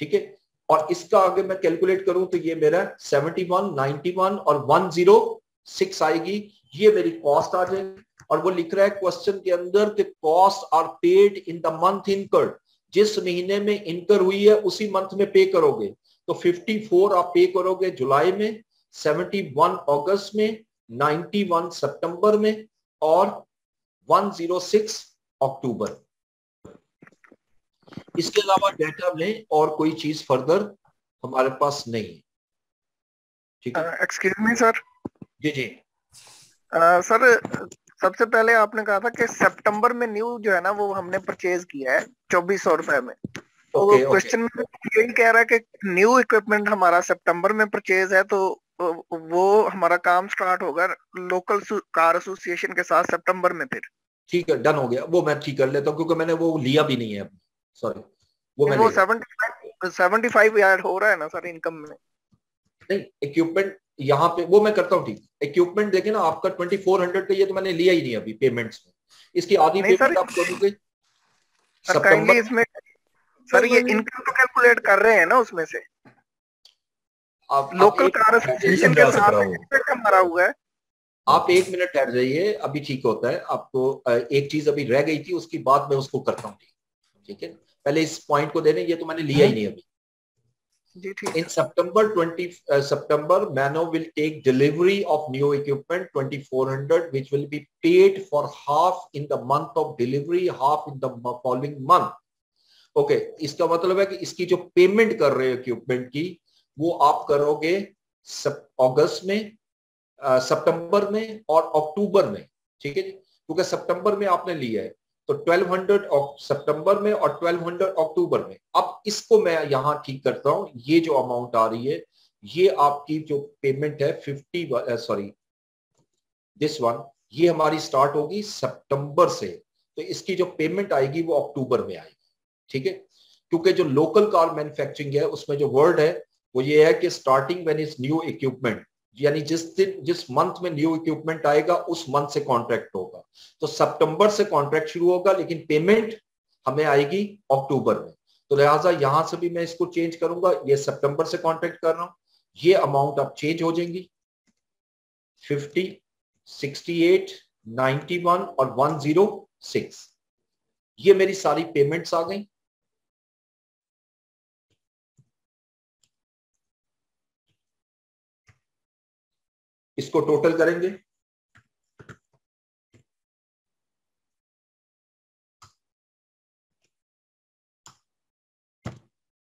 ठीक है। और इसका आगे मैं कैलकुलेट करूं तो ये मेरा 71, 91 और 106 आएगी, ये मेरी कॉस्ट आ जाएगी। और वो लिख रहा है क्वेश्चन के अंदर कि cost are paid in the month incurred, जिस महीने में इनकर हुई है उसी मंथ में पे करोगे, तो 54 आप पे करोगे जुलाई में, 71 अगस्त में, 91 सितंबर में और 106 अक्टूबर। इसके अलावा डेटा लें और कोई चीज फर्दर हमारे पास नहीं है, ठीक है। Excuse me sir. जी जी सर, सबसे पहले आपने कहा था कि सितंबर में न्यू जो है ना वो हमने परचेज किया है 2400 रुपए में, तो वो क्वेश्चन में यही कह रहा है कि न्यू इक्विपमेंट हमारा सितंबर में परचेज है, तो वो हमारा काम स्टार्ट होगा लोकल कार एसोसिएशन के साथ सितंबर में। फिर ठीक है, डन हो गया, वो मैं ठीक कर लेता हूँ क्योंकि मैंने वो लिया भी नहीं है, सॉरी, वो 75 ऐड हो रहा है ना सर इनकम में। नहीं, इक्विपमेंट यहाँ पे वो मैं करता हूँ, ठीक। इक्विपमेंट देखे ना आपका 2400 का, ये तो मैंने लिया ही नहीं अभी पेमेंट्स में, इसकी आधी पेमेंट आप करोगे सितंबर इसमें। सर ये इनकम तो कैलकुलेट कर रहे हैं ना उसमें से, आप लोकल कार एसोसिएशन के साथ मरा हुआ है। आप 1 मिनट ठहर जाइए, अभी ठीक होता है। आपको एक चीज अभी रह गई थी, उसकी बात मैं उसको करता हूँ, ठीक है। पहले इस पॉइंट को देने, ये तो मैंने लिया ही नहीं अभी। जी ठीक। In September, Mano will take delivery of new equipment 2400, which will be paid for half in the month of delivery, half in the following month. Okay, इसका मतलब है कि इसकी जो पेमेंट कर रहे हो इक्विपमेंट की, वो आप करोगे अगस्त में, सितंबर में और अक्टूबर में, ठीक है जी। क्योंकि सितंबर में आपने लिया है तो 1200 सितंबर में और 1200 अक्टूबर में। अब इसको मैं यहां ठीक करता हूं, ये जो अमाउंट आ रही है, ये आपकी जो पेमेंट है 50, सॉरी दिस वन, ये हमारी स्टार्ट होगी सितंबर से, तो इसकी जो पेमेंट आएगी वो अक्टूबर में आएगी, ठीक है। क्योंकि जो लोकल कार मैन्युफैक्चरिंग है उसमें जो वर्ड है वो ये है कि starting when is new equipment, यानी जिस मंथ में न्यू इक्विपमेंट आएगा उस मंथ से कॉन्ट्रैक्ट होगा। तो सितंबर से कॉन्ट्रैक्ट शुरू होगा, लेकिन पेमेंट हमें आएगी अक्टूबर में। तो लिहाजा यहां से भी मैं इसको चेंज करूंगा, ये सितंबर से कॉन्ट्रैक्ट कर रहा हूं, ये अमाउंट अब चेंज हो जाएंगी 50, 68, 91 और 106। ये मेरी सारी पेमेंट्स आ गई। इसको टोटल करेंगे,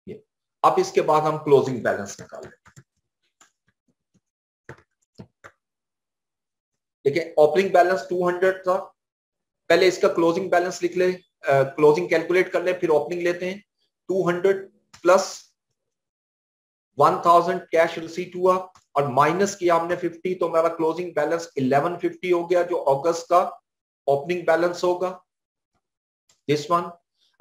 ये। अब इसके बाद हम क्लोजिंग बैलेंस निकालें। देखिए ओपनिंग बैलेंस 200 था, पहले इसका क्लोजिंग बैलेंस लिख ले, क्लोजिंग कैलकुलेट कर ले, फिर ओपनिंग लेते हैं। 200 प्लस 1000 कैश रिसीट हुआ और माइनस किया हमने 50, तो मेरा क्लोजिंग बैलेंस 1150 हो गया, जो अगस्त का ओपनिंग बैलेंस होगा, दिस वन।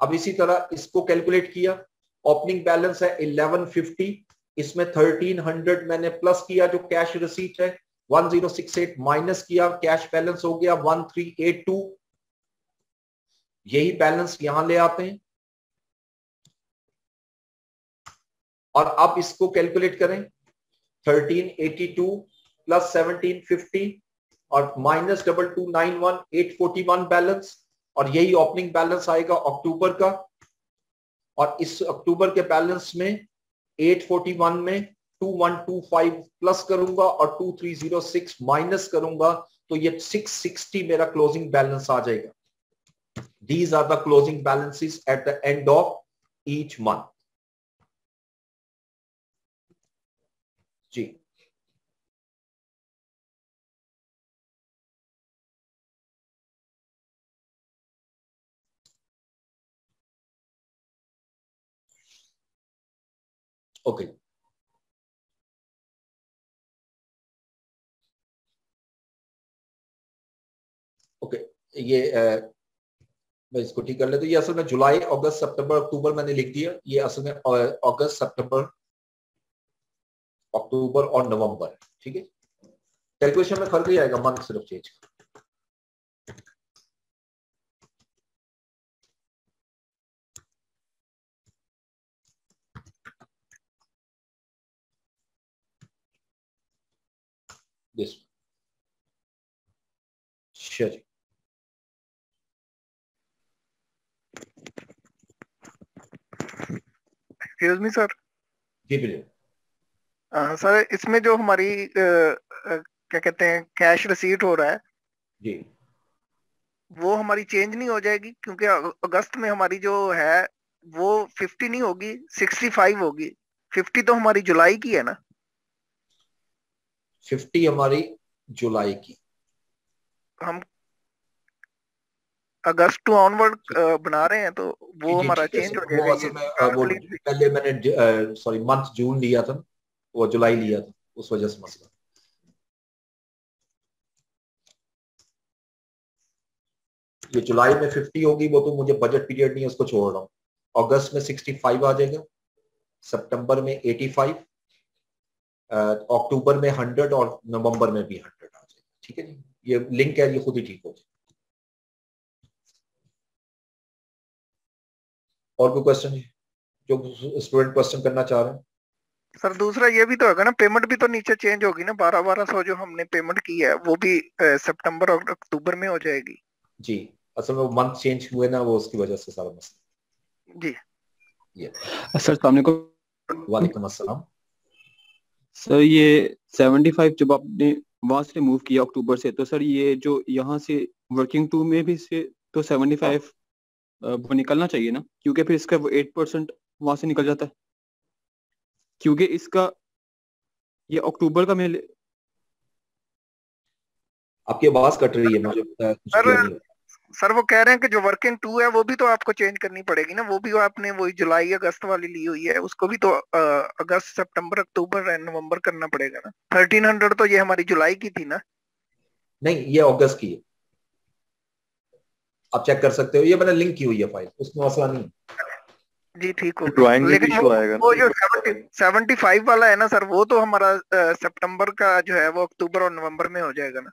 अब इसी तरह इसको कैलकुलेट किया, ओपनिंग बैलेंस है 1150, इसमें 1300 मैंने प्लस किया जो कैश रिसीट है, 1068 माइनस किया, कैश बैलेंस हो गया 1382। यही बैलेंस यहां ले आते हैं और अब इसको कैलकुलेट करें, 1382 प्लस 1750 और माइनस 2291, 841 बैलेंस, और यही ओपनिंग बैलेंस आएगा अक्टूबर का। और इस अक्टूबर के बैलेंस में 841 में 2125 प्लस करूंगा और 2306 माइनस करूंगा, तो ये 660 मेरा क्लोजिंग बैलेंस आ जाएगा। These are the closing balances at the end of each month. जी, ओके। ओके, ये मैं इसको ठीक कर लेता हूं। ये असल में जुलाई, अगस्त, सितंबर, अक्टूबर मैंने लिख दिया, ये असल में अगस्त, सितंबर, अक्टूबर और नवंबर, ठीक है। कैलकुलेशन में फर्क ही आएगा, मंथ सिर्फ चेंज। दिस चलिए, एक्सक्यूज मी सर। जी बिल्कुल। सर इसमें जो हमारी क्या कहते हैं कैश रिसीट हो रहा है जी, वो हमारी चेंज नहीं हो जाएगी? क्योंकि अगस्त में हमारी जो है वो 50 नहीं होगी, 65 होगी। 50 तो हमारी जुलाई की है ना? 50 हमारी जुलाई की, हम अगस्त टू ऑनवर्ड बना रहे हैं, तो वो जी हमारा ठीक है चेंज सर। हो वो जाएगा। असल में वो पहले मैंने सॉरी मंथ जून लिया था, वो जुलाई लिया था, उस वजह से मसला। ये जुलाई में 50 होगी, वो तो मुझे बजट पीरियड नहीं है, उसको छोड़ रहा हूँ। अगस्त में 65 आ जाएगा, सितंबर में 85, अक्टूबर में 100 और नवंबर में भी 100 आ जाएगा, ठीक है जी। ये लिंक है, ये खुद ही ठीक हो जाए। और कोई क्वेश्चन जो स्टूडेंट क्वेश्चन करना चाह रहे हैं? सर दूसरा ये भी तो होगा ना, पेमेंट भी तो नीचे चेंज होगी ना, 1200 जो हमने पेमेंट की है वो भी सितंबर और अक्टूबर में हो जाएगी। जी, असल में वो मंथ चेंज हुए ना, वो उसकी वजह से सारा मसला। जी सर अस्सलाम वालेकुम। वालेकुम अस्सलाम। सर ये 75 जब आपने वहां से मूव किया अक्टूबर से, तो सर ये जो यहाँ से वर्किंग टू में भी से तो 75 वो निकलना चाहिए ना, क्योंकि फिर इसका वो 8% वहां से निकल जाता है, क्योंकि इसका ये अक्टूबर का मैं आपकी आवाज कट रही है, मुझे कुछ क्लियर नहीं। सर वो कह रहे हैं कि जो वर्किंग टू है वो भी तो आपको चेंज करनी पड़ेगी ना, वो भी आपने वही जुलाई अगस्त वाली ली हुई है, उसको भी तो अगस्त सितंबर अक्टूबर एंड नवंबर करना पड़ेगा ना। 1300 तो ये हमारी जुलाई की थी ना। नहीं, ये अगस्त की है, आप चेक कर सकते हो, ये मैंने लिंक की हुई है फाइल, उसमें मसला नहीं। जी ठीक हो, लेकिन वो जो 75 वाला है ना सर, वो तो हमारा सितंबर का जो है वो अक्टूबर और नवंबर में हो जाएगा ना।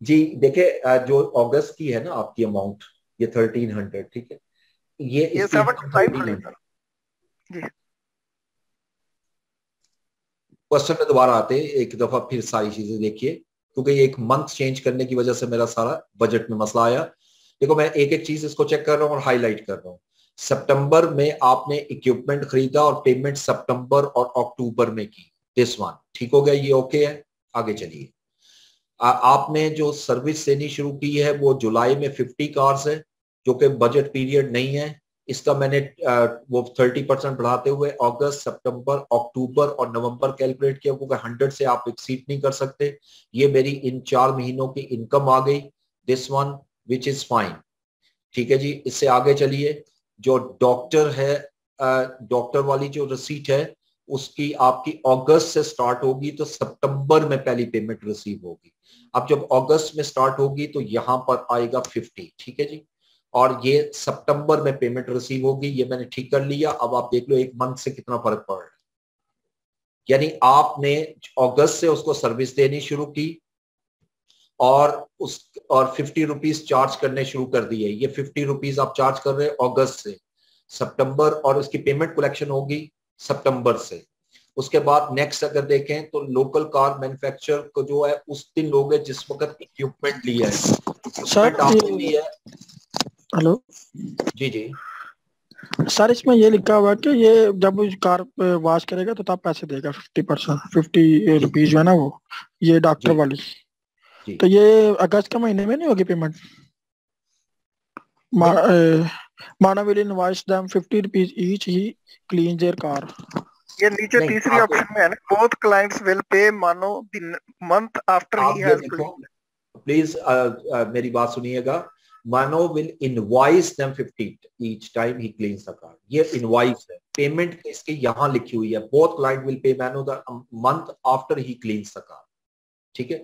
जी देखिए, जो अगस्त की है ना आपकी अमाउंट, ये 1300, ठीक है, ये इसकी 75 जी। क्वेश्चन में दोबारा आते हैं, एक दफा फिर सारी चीजें देखिए, क्योंकि ये एक मंथ चेंज करने की वजह से मेरा सारा बजट में मसला आया। देखो मैं एक एक चीज इसको चेक कर रहा हूँ और हाईलाइट कर रहा हूँ। सितंबर में आपने इक्विपमेंट खरीदा और पेमेंट सितंबर और अक्टूबर में की, दिस वन ठीक हो गया, ये ओके है। आगे चलिए, आपने जो सर्विस देनी शुरू की है वो जुलाई में 50 कार्स है, जो कि बजट पीरियड नहीं है। इसका मैंने वो 30% बढ़ाते हुए अगस्त, सितंबर, अक्टूबर और नवंबर कैलकुलेट किया, क्योंकि 100 से आप एक्सीड नहीं कर सकते। ये मेरी इन 4 महीनों की इनकम आ गई, this one which is fine. ठीक है जी, इससे आगे चलिए। जो डॉक्टर है, डॉक्टर वाली जो रसीट है उसकी आपकी अगस्त से स्टार्ट होगी, तो सितंबर में पहली पेमेंट रिसीव होगी। अब जब अगस्त में स्टार्ट होगी तो यहां पर आएगा 50, ठीक है जी, और ये सितंबर में पेमेंट रिसीव होगी, ये मैंने ठीक कर लिया। अब आप देख लो एक मंथ से कितना फर्क पड़ रहा है। यानी आपने अगस्त से उसको सर्विस देनी शुरू की और 50 रुपीज चार्ज करने शुरू कर दिए। ये 50 रुपीज आप चार्ज कर रहे हैं अगस्त से, सितंबर, और उसकी पेमेंट कलेक्शन होगी सितंबर से। उसके बाद नेक्स्ट अगर देखें तो लोकल कार मैन्युफैक्चरर को जो है उस दिन लोग हैं जिस वक्त इक्विपमेंट लिया है, इक्विपमेंट आपने लिया है। हेलो जी जी सर, इसमें ये लिखा हुआ है कि ये जब कार वॉश करेगा तो तब पैसे देगा 50%, 50 रुपीज जो है ना वो, ये डॉक्टर वाली। जी। तो ये अगस्त के महीने में नहीं होगी पेमेंट? माना will invoice them 50 rupees each he clean there car. ये नीचे तीसरी ऑप्शन में है ना, बोथ क्लाइंट्स विल पे मानो month after he has clean. Please मेरी बात सुनिएगा। मानो will invoice them 50 each time he cleans the car, ये इनवॉइस है, पेमेंट इसकी यहां लिखी हुई है। बोथ क्लाइंट विल पे मानो the month after he cleans the car, ठीक है,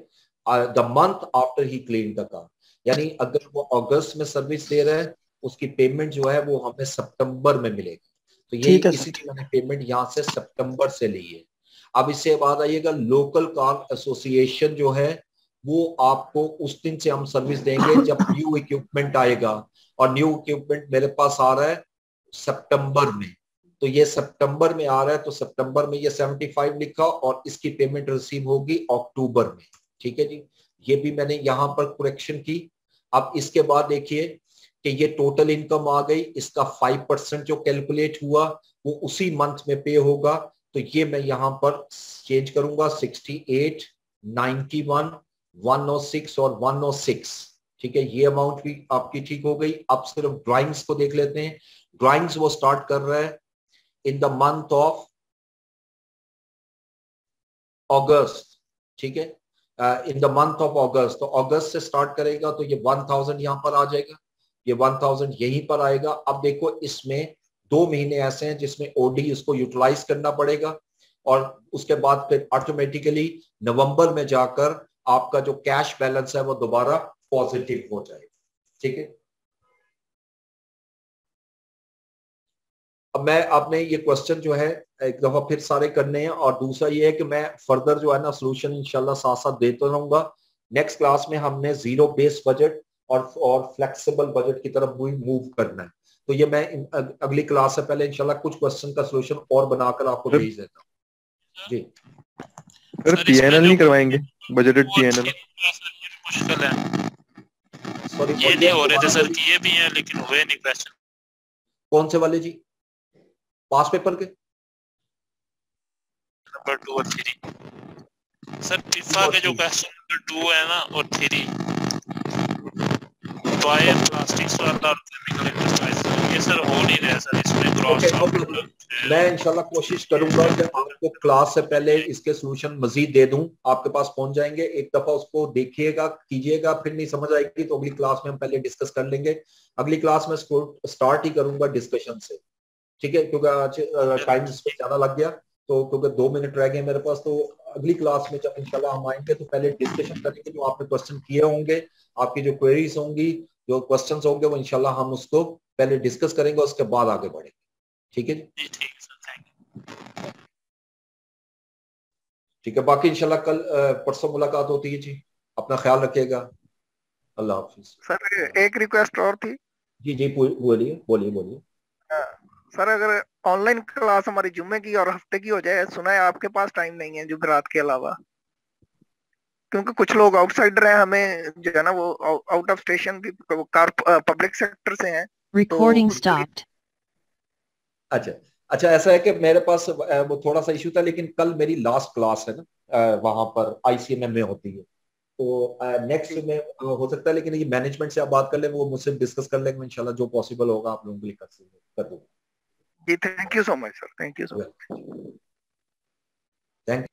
the month after he clean the car. यानी अगर वो अगस्त में सर्विस दे रहा है, उसकी पेमेंट जो है वो हमें सितंबर में मिलेगी। तो ये इसीलिए मैंने पेमेंट यहाँ से सितंबर से ली है। अब इससे बाद आइएगा, लोकल कार एसोसिएशन जो है वो आपको उस दिन से हम सर्विस देंगे जब न्यू इक्विपमेंट आएगा, और न्यू इक्विपमेंट मेरे पास आ रहा है सितंबर में। तो ये सितंबर में आ रहा है, तो सितंबर में ये 75 लिखा और इसकी पेमेंट रिसीव होगी अक्टूबर में, ठीक है जी। ये भी मैंने यहां पर करेक्शन की। अब इसके बाद देखिए कि ये टोटल इनकम आ गई, इसका 5% जो कैलकुलेट हुआ वो उसी मंथ में पे होगा। तो ये मैं यहां पर चेंज करूंगा, 68, 91, 106 और 106, ठीक है, ये अमाउंट भी आपकी ठीक हो गई। अब सिर्फ ड्राइंग्स को देख लेते हैं। ड्राइंग्स वो स्टार्ट कर रहा है इन द मंथ ऑफ अगस्त, ठीक है, इन द मंथ ऑफ अगस्त। तो अगस्त से स्टार्ट करेगा तो ये 1000 यहां पर आ जाएगा, ये 1000 यहीं पर आएगा। अब देखो इसमें 2 महीने ऐसे हैं जिसमें ओडी उसको यूटिलाइज करना पड़ेगा, और उसके बाद फिर ऑटोमेटिकली नवंबर में जाकर आपका जो कैश बैलेंस है वो दोबारा पॉजिटिव हो जाएगा, ठीक है। अब मैं आपने ये क्वेश्चन जो है एक दफा फिर सारे करने हैं, और दूसरा ये है कि मैं फर्दर जो है ना सोल्यूशन इंशाल्लाह साथ साथ देता रहूंगा। नेक्स्ट क्लास में हमने जीरो बेस बजट और फ्लेक्सिबल बजट की तरफ मूव करना है। तो ये मैं अगली क्लास से पहले इंशाल्लाह कुछ क्वेश्चन का सोल्यूशन और बनाकर आपको भेज देता हूँ जी। सर पीएनएल नहीं करवाएंगे, बजटेड पीएनएल मुश्किल है। सॉरी ये नहीं हो रहे थे सर, किए भी हैं लेकिन हुए नहीं क्वेश्चन। कौन से वाले जी? पास पेपर के नंबर 2 और 3 सर। पिफा के जो क्वेश्चन नंबर 2 है ना और 3 वायर प्लास्टिक्स वाला और केमिकल इंडस्ट्रीज ये सर हो नहीं रहा सर इसमें क्रॉस। मैं इंशाल्लाह कोशिश करूंगा कि आपको क्लास से पहले इसके सॉल्यूशन मजीद दे दूं, आपके पास पहुंच जाएंगे। एक दफा उसको देखिएगा, कीजिएगा, फिर नहीं समझ आएगी तो अगली क्लास में हम पहले डिस्कस कर लेंगे। अगली क्लास में स्टार्ट ही करूंगा डिस्कशन से, ठीक है? क्योंकि आज टाइम इस पर ज्यादा लग गया, तो क्योंकि 2 मिनट रह गए मेरे पास, तो अगली क्लास में जब इंशाल्लाह हम आएंगे तो पहले डिस्कशन करेंगे। जो आपने क्वेश्चन किए होंगे, आपकी जो क्वेरीज होंगी, जो क्वेश्चंस होंगे, वो इंशाल्लाह हम उसको पहले डिस्कस करेंगे, उसके बाद आगे बढ़ेंगे। ठीक है जी? ठीक है, बाकी इंशाल्लाह कल परसों मुलाकात होती है जी। अपना ख्याल रखिएगा। अल्लाह हाफिज। सर एक रिक्वेस्ट और थी। जी जी बोलिए बोलिए बोलिए। सर अगर ऑनलाइन क्लास हमारी जुम्मे की और हफ्ते की हो जाए, सुना है आपके पास टाइम नहीं है जुमेरात के अलावा, क्योंकि कुछ लोग आउटसाइडर हैं, हमें जो है ना वो आउट ऑफ स्टेशन भी कार पब्लिक सेक्टर से हैं। Recording stopped. अच्छा अच्छा, ऐसा है कि मेरे पास वो थोड़ा सा इशू था, लेकिन कल मेरी लास्ट क्लास है ना वहां पर ICMM में होती है, तो नेक्स्ट में हो सकता है, लेकिन ये मैनेजमेंट से आप बात कर लें, वो मुझसे डिस्कस कर लेंगे इंशाल्लाह। जो पॉसिबल होगा आप लोगों के लिए कर दूंगा। जी thank you so much sir, thank you so much. Thank